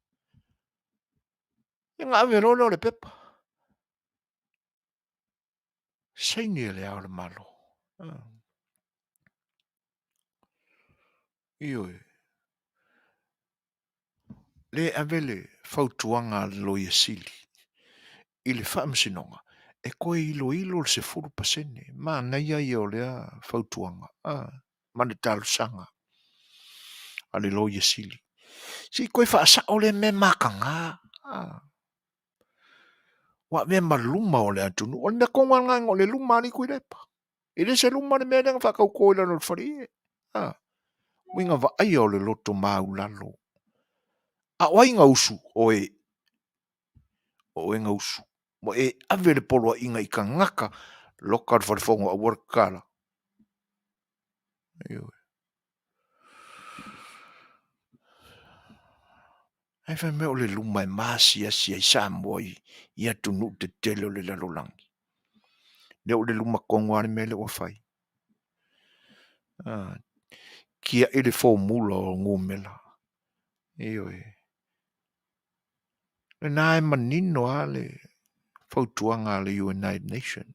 Ia ngā awe role o le pepa. Saini le ao le malo. Ioi. Le avele fautuanga lo ia sili. I le whaamsinonga. E koe ilo le se 4%. Ma naia ia o lea fautuanga. Ma ne talu sanga. Ale lo ia sili. Si koe whaasa o le me makanga. Wa me maluma o le atunu. O le konga ngang o le luma ni kui lepa. I le se luma le mea nga whakau koe lano le wharie. Winga wa ai o le loto mau lalo. A wainga usu o e nga usu. Mo e avele polo inga i ka ngaka loka le wharifonga a warkala. Ai whai mea o le luma e maasi asi ai Samoa i atunu te tele o le lalolangi. Le o le luma kongware me le wafai. Kia ele formula o ngumela. Ioi. Le nā e manino a le fautuanga le United Nations.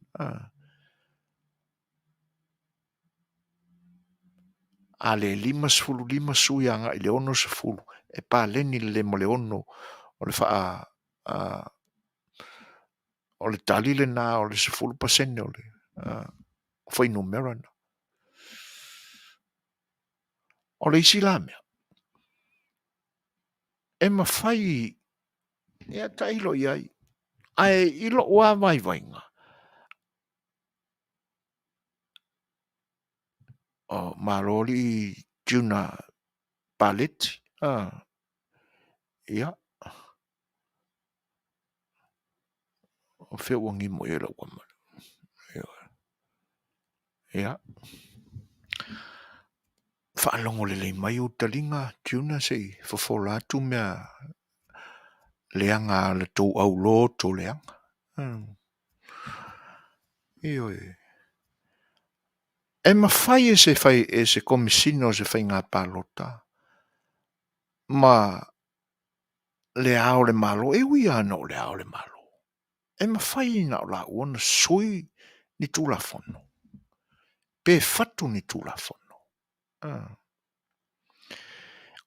A le 5 suianga i le 10 e pā leni le mo le ono o le wha o le talile nā o le 10% o le whai numera na. O le isi la mea. E mawhai e a tailo iai. Ai ilo ua mai vainga. O maroli Juna Paleti. Ia. O whea wangi mo e la wamara. Ia. Whaalongo le lei mai o talinga Juna sei. Whafola atu mea leanga le tau au loto leanga. Ioi. E mawhai e se komisino se whai ngā pālota. Ma le ao le malo, e ui ano le ao le malo. E mawhai na o la uana sui ni tūla whono. Pe whatu ni tūla whono.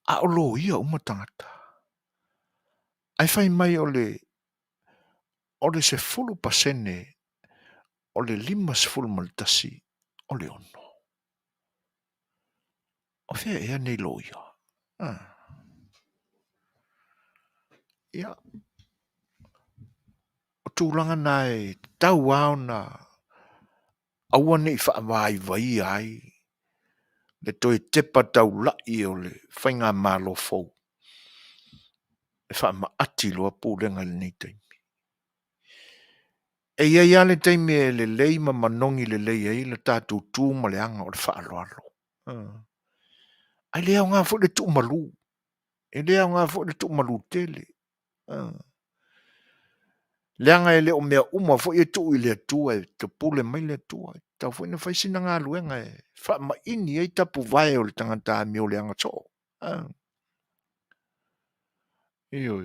A o lo ia umatangata. Ai whai mai o le se 10% o le 5 maltasi o le ono. O whea ea nei lo ia. Ia. O tūlanga nai tau au na aua nei whaamai vai ai. Le toi tepa tau lai o le whainga malo fau. E whaama ati loa pūrenga le nei taimi. E ia le taimi e le lei ma manongi le lei e le tātou tūma le anga o le whaaloalo. Ai lea ngā fo le tu malu. E lea ngā fo le tu malu tele. Leanga e le o mea uma fo e tu i le atua e te pule mai le atua. Tau fo ina whaisina ngā luenga e wha ma ini e tapu vai o le tangata mi o le anga tō. Io.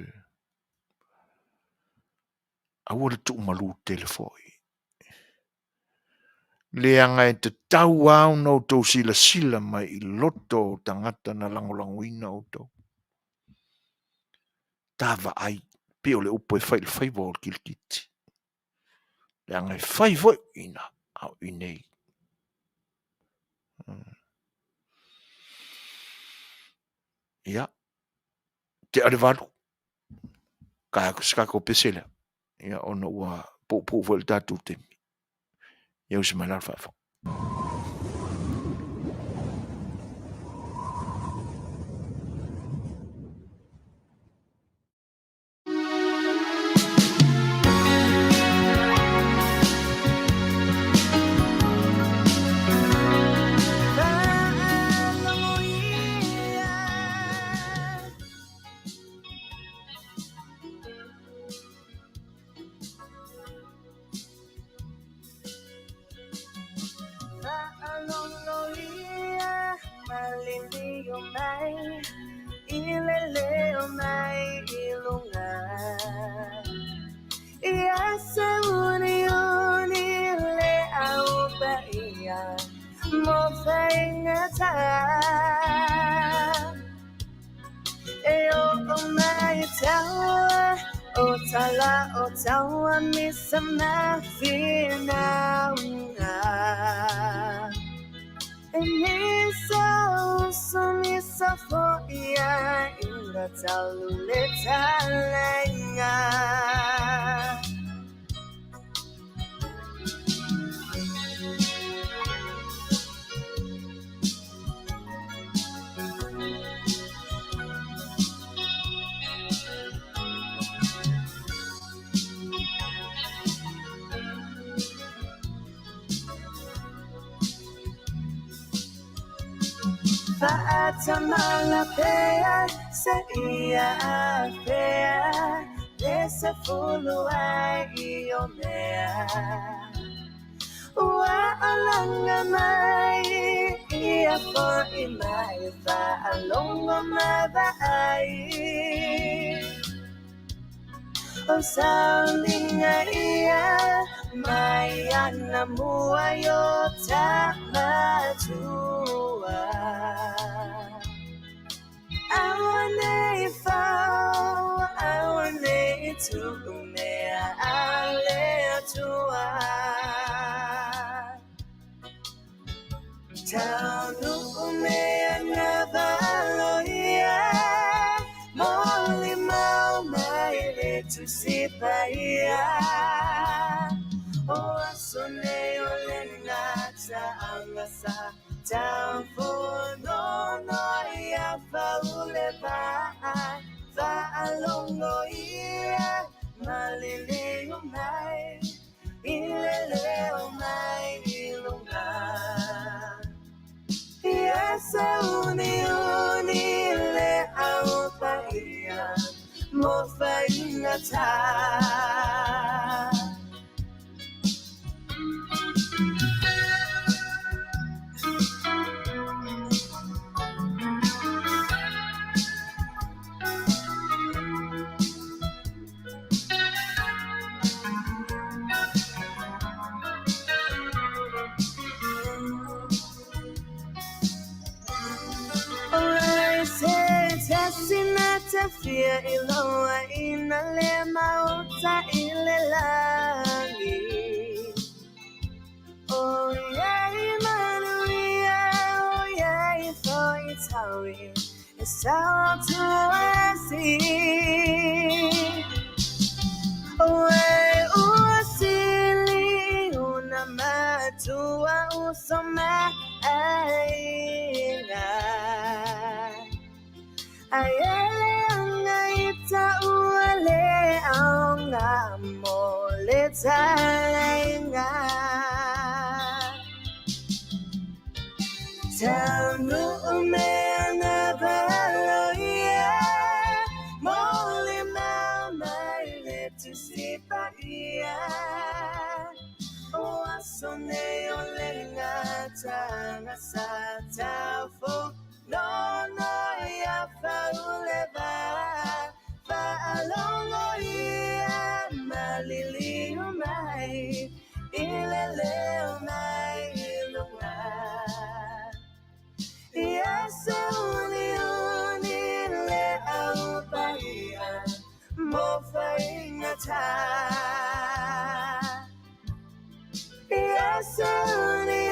Aua le tu malu tele foi. Leanga e te tau au no tau sila sila mai i loto tangata na langolanguina o tau. Tava ai. Peo le upo e whai le whai wāo kilkiti. Leanga e whai voi ina au inei. Ia. Te arewalu. Kaya skako pesela. Ia ono ua po voi le tatu temi. Ia usi mai lalfa fo. Tawa misa mafina unga Misa uso misa foia Inga taluleta lenga Faatamala pea sa iya pea Lesa fulu ai iyo mea Wa alanga mai iya po imai Faalonga mabay O saulinga iya Maya na muayo tamatua Awane ifau, awane itumea ale atua Taunu umea ngavaloia Moli mau maile tusipaia O asone olengata angasa Tampono no ia faule va alongo ia malileo mai ileleo mai ilunga Yasa uni le aupa ia mofa ingata Tafia iloa inalema uta ilelangi Oh yai manuia Oh yai fo itawi Isao tuasi Oe uasili Una matua usoma aina Ayele angaita uale aonga mole talenga Tanu umea tanga sa tafo no no ya fauleva faalongo ia maliliu mai ileleo mai ilunga yes uni le au paia mo faingata yes uni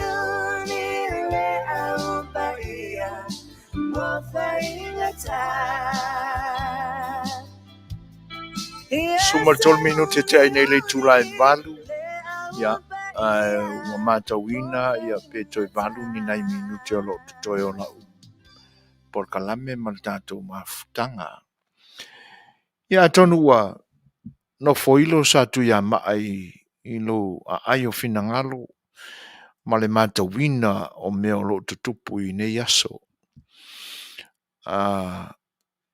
le au paia mo faingata Suma tol minute te ai nei le tūrai valu. Ia, wa mātauina, ia pe toi valu ni nai minute o lo toi o lau. Por kalame mal tātou mafutanga. Ia, tonu wa no foilo sa tu ia maai ilo a ai o finangalo. Ma le mātauina o mea o lo tutupu i nei aso.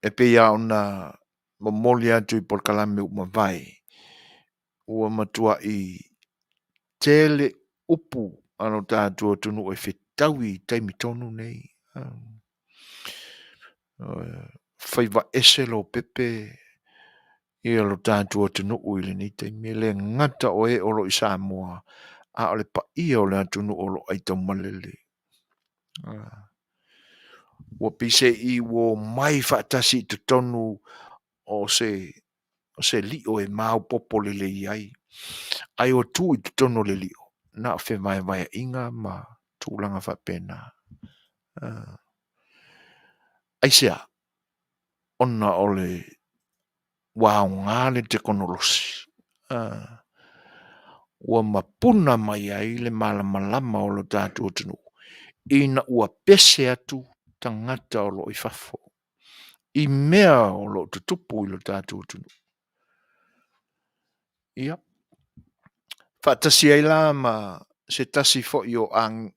E pe ia ona momoli atu i por kalame uma vai. Ua matua i tele upu ano tātua tunu e whetaui taimi tonu nei. Whaiva ese lo pepe i alo tātua tunu uile ni taimi le ngata o e olo i Samoa a ole pa i o le atunu olo ai tau malele. Ua pise i wo mai whaatasi te tonu o se li o e mau popole le iai. Ai o tu i te tono le li o. Na whe vai inga ma tūlanga whapena. Ai sea, ona ole wao ngāle te konolosi. Ua mapuna mai ai le malama o lo tātua tunu. Ina ua pese atu tangata o lo i fafo. I mea o lo tutupu i lo tātua tunu. Ia. Whaatasi ai la ma se tasi fo i o ang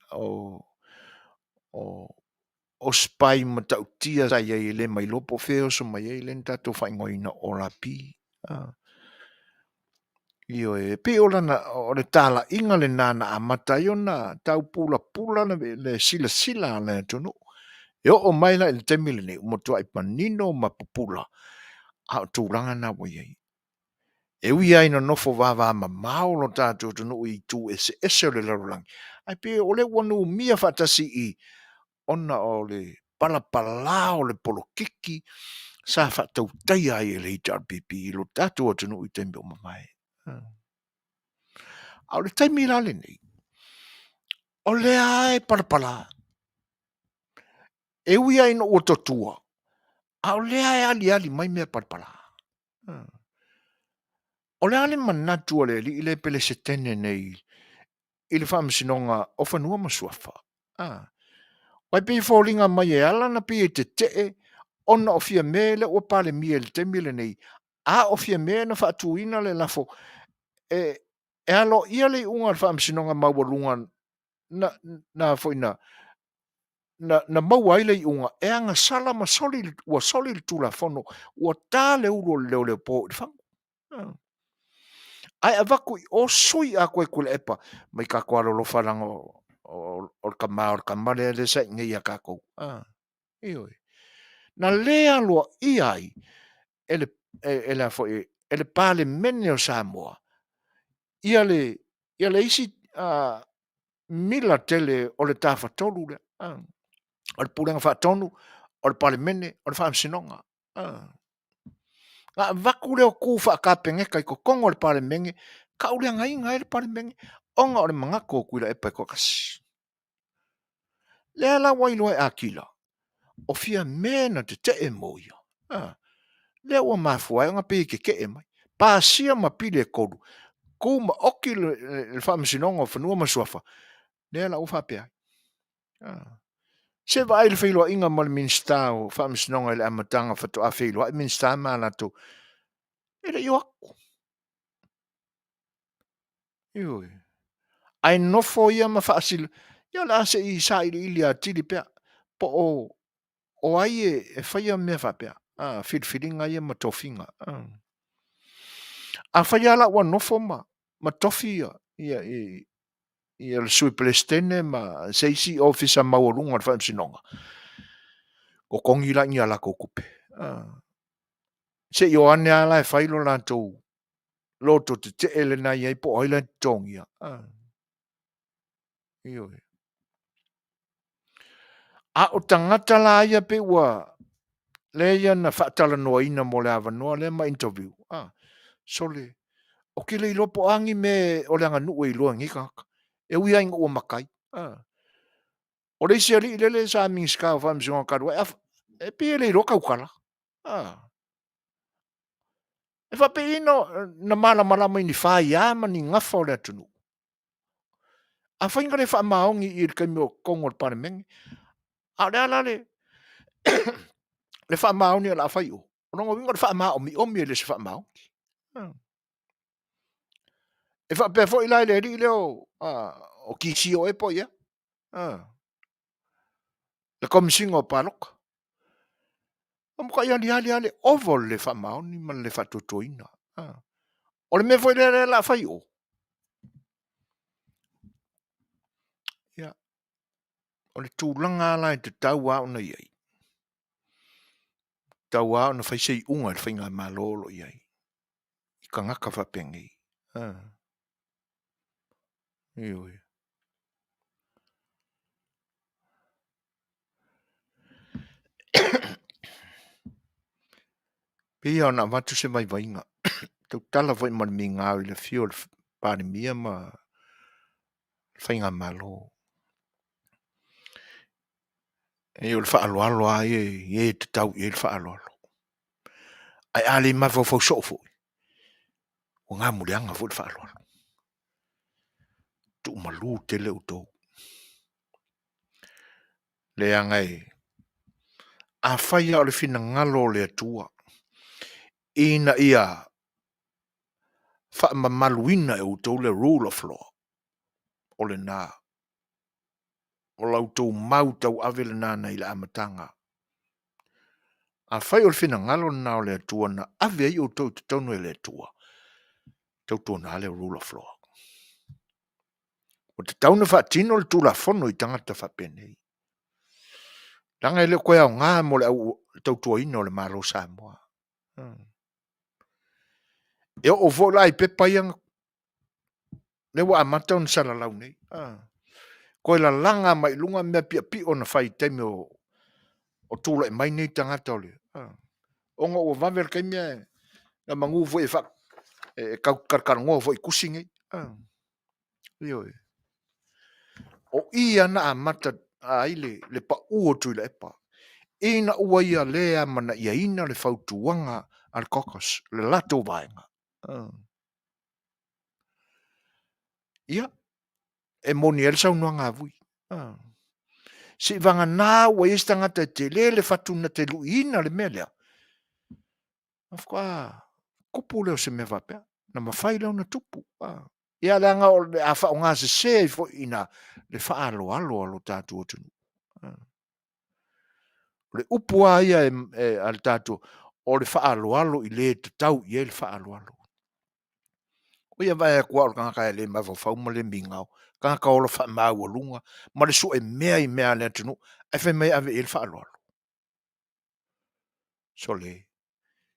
o spai ma tautia sa iei le mai lopo feo so mai ei len tātou whaingoina o la pi. Io e pe o lana o le tala inga le nana a matai o na tau pula na le sila le tunu. E o mai la il temile ne umotua i panino ma pupula. A o tūranga na wai ei. E ui ai no nofo vava ma maolo tātou tunu i tū ese o le larulangi. Ai pe o le wanu mia whatasi i ona o le palapala o le polokiki sa whatau tai ai e le HRPP i lo tātou tunu i tembe o mamai. A o le taimi la le nei. O le ai palapala. E ui ai no o totua. A o le ai ali mai mea palapala. O le ale manatu o le li le pele se tene nei i le whamasinonga o whanua masuafa. Wai pei fōlinga mai e ala na pei e te ona o fia mele o pale mia le temile nei. A o fia mele na whaatuina le lafo. E alo ia le unga le whamasinonga maualunga na foina. Na maua ile i unga e anga sala ma soli le tula fono ua tā le uro leo po i whangu. Ai avaku i o sui a koe kule epa mai ka kuaro lo wharango o ka mare le sa inga ia kako. Ioi. Na lea loa i ai ele pale mene o Samoa. Ia le isi mila tele o le tā whatolu le. O le pūranga whatonu, o le pale mene, o le whamsinonga. Nga vaku leo ku whaakapenge kai ko kongo le pale menge, ka ule anga inga le pale menge, onga o le mangako kuila epa ko kasi. Lea la wailoa e akila, o fia mena te e moia. Lea ua mafua e nga pe ke e mai. Pāsia ma pile e kodu, ku ma oki le whamsinonga o whanua masuafa, lea la ufa pea. Se vai le whailoa inga ma le minsta o whamsinonga le amatanga whatu a whailoa, minsta ma na tu. Ele i aku. Ioi. Ai nofo ia ma whaasil. Ia la se i sa ili a tili pea. Po o ai e whaia mea whapea. Whiringa ia ma tofinga. A whaia la ua nofo ma tofi ia. ia le sui pelestene ma seisi ofisa maulunga le whaamsinonga. Ko kongi la ngia la kupe. Se yo ane ala e whailo la tau loto te ele na iai po oila tongia. Iyo. A o tangata la ia pe ua le ia na whaatala noa ina mo le awa noa le ma interview. Sole. O ki le ilopo angi me o le anga nua iloa ngikaka. E ui ainga ua makai. O le isi ali le sa mingi ska o whamsinga karua. E pe le ilo kaukala. E whape ino na mala malama ini whai ama ni ngafa o le atunu. A whainga le wha maongi i le kaimi o kongo le paremengi. A le ala le le wha maoni ala whai o. O rongo winga le wha mao mi omi e le se wha maongi. E wha pe fo ilai le ri leo o kisi o e po ia. Le komisinga o paroka. O muka ia li ale ovol le wha maoni man le wha tutoina. O le me fo ilai la whai o. O le tūlanga ala e te tau au na iai. Tau au na whaisei unga le whainga malolo iai. I ka ngaka whapengi. Ioi. Pia ona watu se mai vainga. Tau tala vai man mi ngāu i le fio le pāne mia ma whainga malo. E o le whaaloalo a e te tau e le whaaloalo. Ai ale ma fau sofo. O ngā muleanga fo le whaaloalo. Tu malu te leo tau. Le angai. A whaia o le fina ngalo le atua. Ina ia whaamamaluina e utou le rule of law. O le nā. O lau tau mau tau avele nāna i le amatanga. A whai o le fina ngalo na o le atua na ave ai o tau te taunu e le atua. Tau tōna le rule of law. O te taunu whaatino le tūla whono i tangata whapenei. Tanga e le koe au ngā mo le au tau tua ino le malo Samoa. E o vola i pepa ianga. Le wa amata on sala lau nei. Koe la langa mai lunga mea pia pi o na whai teime o tūla e mai nei tangata o le. Onga o wavel kai mea na mangu vo e whak. E kau karkarangoa vo i kusingi. Ioi. O ia na amata a ile le pa uo tu le epa. Ina ua ia lea mana ia ina le fautuanga al kokos. Le lato vaenga. Ia. E moni elsa unua ngā vui. Si vanga nā ua istangata te le fatuna te luina le melea. Afkoa. Kupu leo se me vapea. Na mawhai leo na tupu. Ia langa o le a whao ngā se se fo ina le wha alo alo tātu o tunu. Le upua ia al tātu o le wha alo i le te tau i e le wha alo. O ia vai a kua o kanga le mawa whau ma le mingau. Kanga ka ola wha mau o lunga. Ma le su e mea i mea le tunu. E whai mei ave e le wha alo. So le.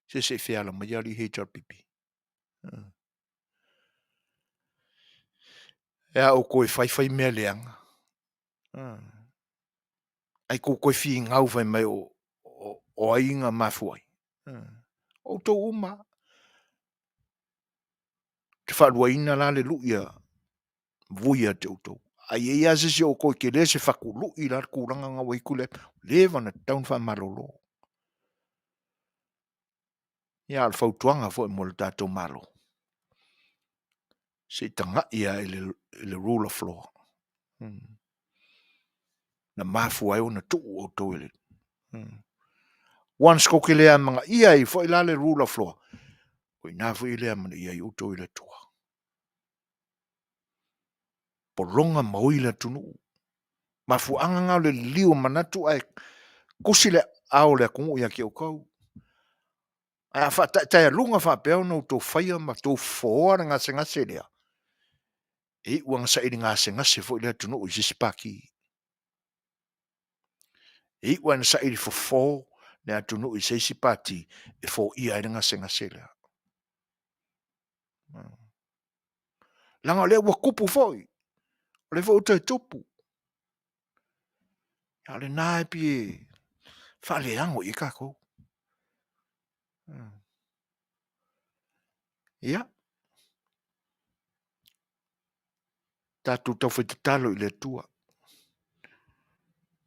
Se whiala mai ali HRPP. Ea o koe whai mea leanga. Ai koe whi ngau whai mai o ainga mafuai. O tō uma. Te wharua ina la le luia. Vuia te utou. Ai e asisi o koe ke le se whaku lui la kuranga ngā waikule. Lewa na taun wha marolo. Ia al fautuanga fo e mo le tātou malo. Se tanga ia e le rule of law. Na mafu ai ona tu o toilet. Once ko ke lea mga ia i fo ila le rule of law. Ko ina fo ilea mana ia i o toilet tua. Poronga mauila tunu. Mafu anga ngau le liu manatu ai kusile au le kungu ia ki o kau. A fa tai lunga fa pe no to fire ma to foa ngase ngase lea. e wang sa ini ngase fo ile tunu o sipaki e wang sa ini fo le tunu o sipati e fo ia ina ngase le langa le wa kupu foi le fo te tupu ya le nai pi fa le ango i ka ko ya tatu tau fe talo i le tua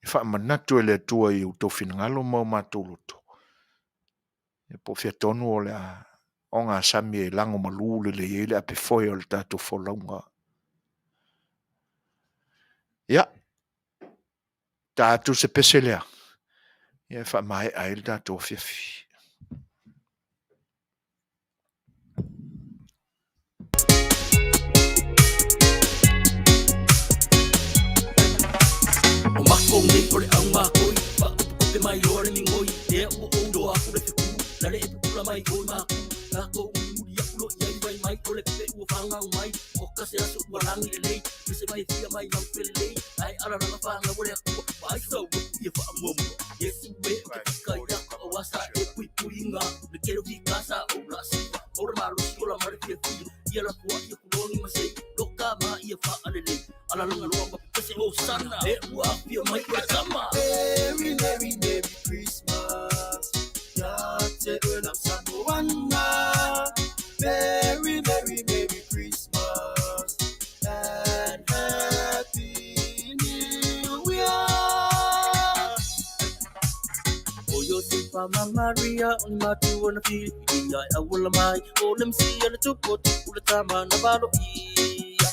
e fa manatu e le tua i to finangalo mo matuluto e po fia tonu o le o ngā sami e lango malule le ele a pe foi o le tatu folaunga ya tatu se peselea ia fa mai ai le tatu fiafi O mako nei pore au mako i pa pe mai ore mi ngoi e o do a pure te ku la le pula mai o mako na ko muri ya pulo ia vai mai pole pe u fanga mai o ka se aso walangi le nei se mai fia mai mam pele nei ai ala na fanga ore ku ai so ia fa mo yesu we ka ya o wasa e pui puinga le quero vi casa o la si ora malu o la mare fia ia la kuai ku loni masei loka ma ia fa ale nei ala lunga loa kasi o sana e ua pia mai kwa sama Merry, Merry, Merry Christmas. Ya te ulam samoana. Merry, Merry, Merry Christmas. And Happy New Year. o Josefa ma Maria on matu ona Filipina e awala mai o lem si ala tupo ula tama na balo ia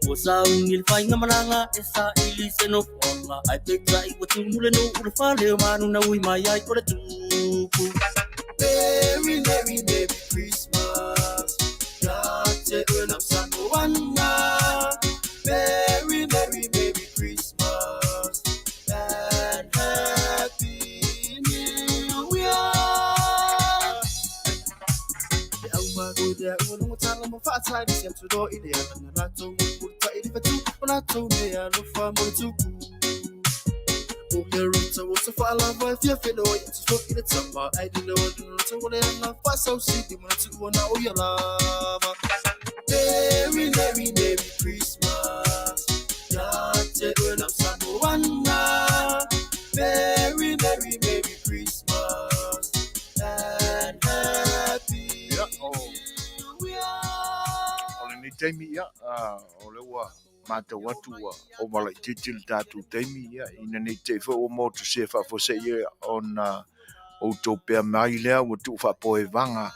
o saung il fai ngamananga e sa ili seno fonga ai pekra i watu mule no ula fale manu na ui mai ai kore tupu Merry, Merry, Merry Christmas. Ya te ulam samoana. Merry, Merry, Merry Christmas. And Happy New Year. Te au maru te au nungu tala mo whaatai ni siam tudo i le ana na natou murta i le watu o natou me alofa mo le tuku. O le ruta o se whaalava e fia whenua i atu fo i le tama ai di lewa di ruta o le ana whaasau si di mana tu o na o ia lava. Merry, Merry, Merry Christmas. Ya te ulam samoana. Merry, Merry, Merry Christmas. And Happy New Year. o le ni taimi ia o le ua mata watu o mala titil tatu taimi ia ina ni te fo o moto se fa fo se ia on o topia mai lea o tu fa poe vanga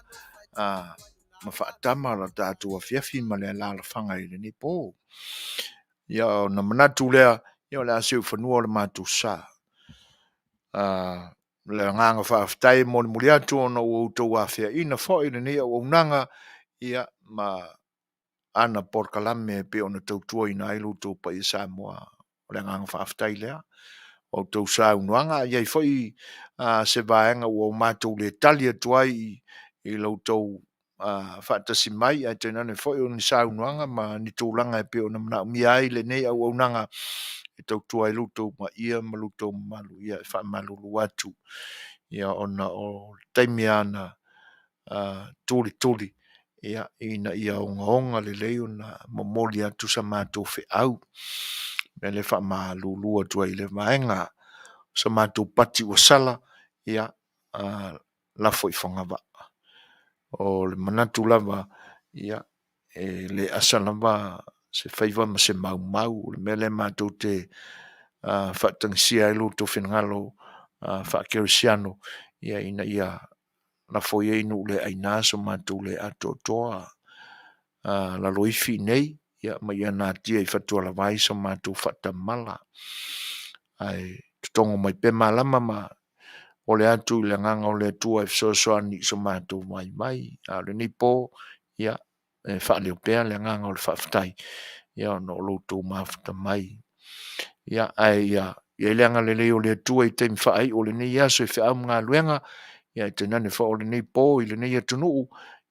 ma fa tama la tatu a fiafi ma le la la fanga i le ni po ia na manatu lea ia la se fanua le matu sa le nganga fa ftai mo mo lia tu no o to wa fia ina fo i le ni o nanga ia ma ana porkalame pe ona tautua ina ilu to pa i Samoa o le nganga whaaftai lea o tau sa unuanga iai foi se vaenga o mātou le tali atuai i lau tau whaatasi mai ai tēnane foi o ni sa unuanga ma ni tūlanga e pe ona mana umia ai le nei au nanga e tautua i luto ma ia ma luto malu ia e wha malulu atu ia ona o taimiana tuli ia ina ia onga le leo na momoli atu sa mātou fe au me le wha maa lulua tua i le maenga sa mātou pati o sala ia lafo i whangava o le manatu lava ia e le asa lava se whaiva ma se mau le mele mātou te whaatangsia i luto whenangalo whaakerisiano ia ina ia na foi inu le aina so mātou le ato toa la loifi nei ia mai ana tia i fatua la vai so mātou whatamala ai tutongo mai pe malama ma o le atu i le nganga o le atua e fsosoani so mātou mai a le nipo ia e whaaleo pēr le nganga o le whaftai ia no loutou mawhata mai ia ai ia le anga le leo le atua i teimi whaai o le nei aso i whiau ngā luenga ia i te nane wha o le nei pō i le nei atunuu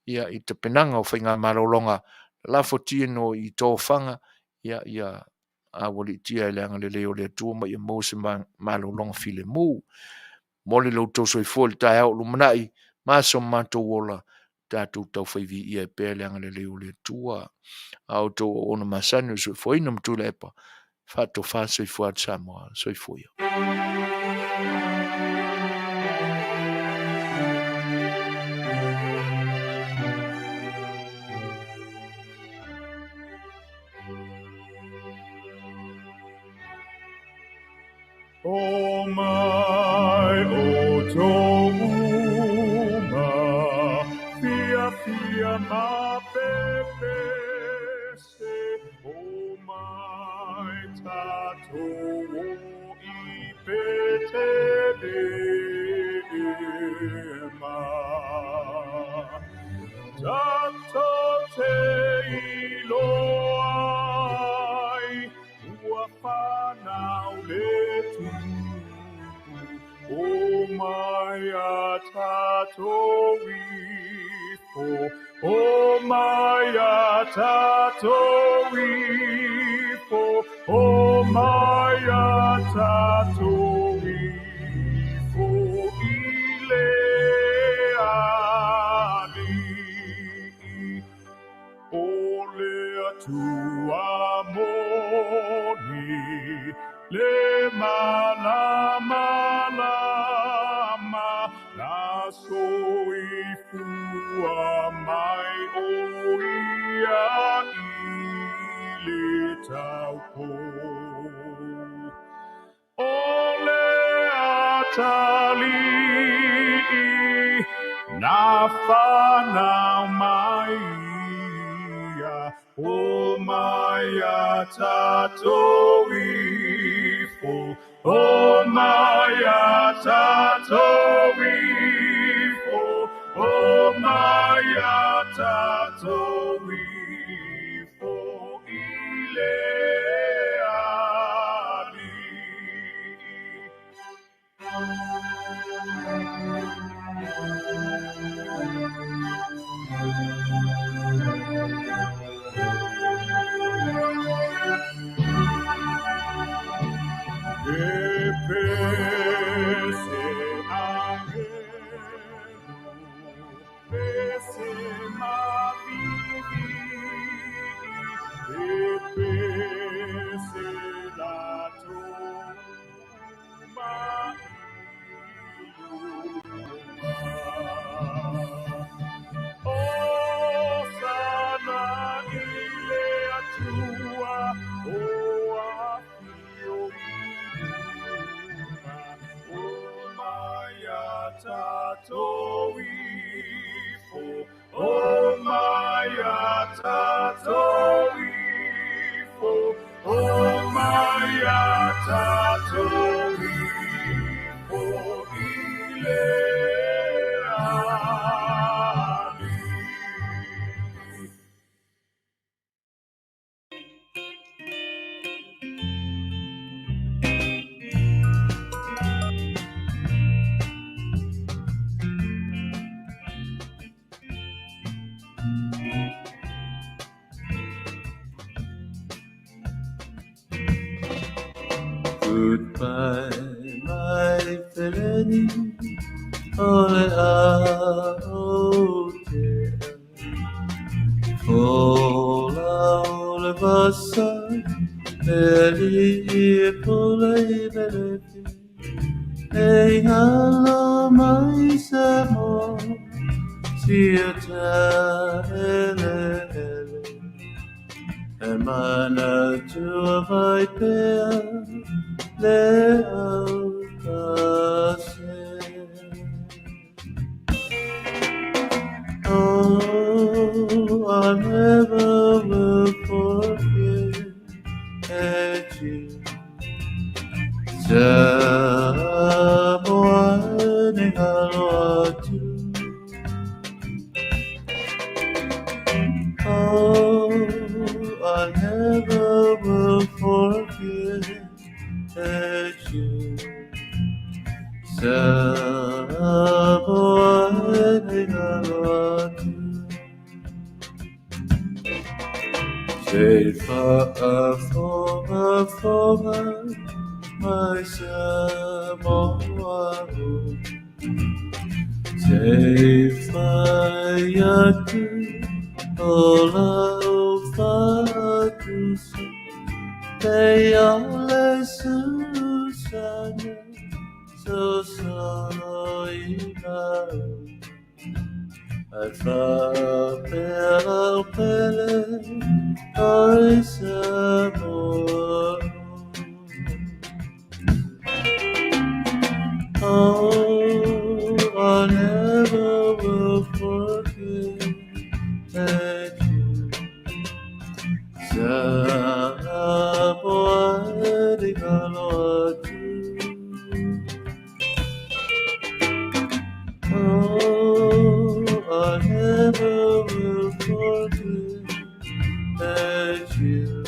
ia i te penanga o whainga marolonga la fotie no I tōwhanga ia a wali tia I leanga le leo le tua mai mo se malo long file mu mo le lo to so I le tai au lumanai ma so manto wola tatu tau whaivi ia pe leanga le leo le tua au to ona masanu so foi nom tu lepa fatto fa so fuat Samoa so foi Oh my, oh Touma, fia ma pepe se, oh my tato I pete ma, tato te iloai, uafanau le tu. Oh my tato wifo, oh my tato wifo, oh my tato wifo ile ali, ole tua moni. Le malama la soifua mai oia ile taupo. Ole atali na whanau mai o mai tato wifo, o mai tato wifo, o mai tato wifo ile ali. Pese angelo, pese mavivi, pese la toma oh sana ile atua, oh afio tato wifo, oh my tato wifo, oh my tato wifo ile ali. Goodbye, my Feleni, ole aote. Fola ole basa, eli pole belefi. Ei hala mai samo, siata ele ele. Emana tua vai pea. Le oh, I never will forget you. Samoane haloatu. Oh, I never will forget you. Samoane haloatu. Say for my Samoa. Say fayatu olau fatus. They all susana so soina. I felt pele I Samoa. Oh, I never will forget you. Samoa di Galoatu. Oh, I never will forget you.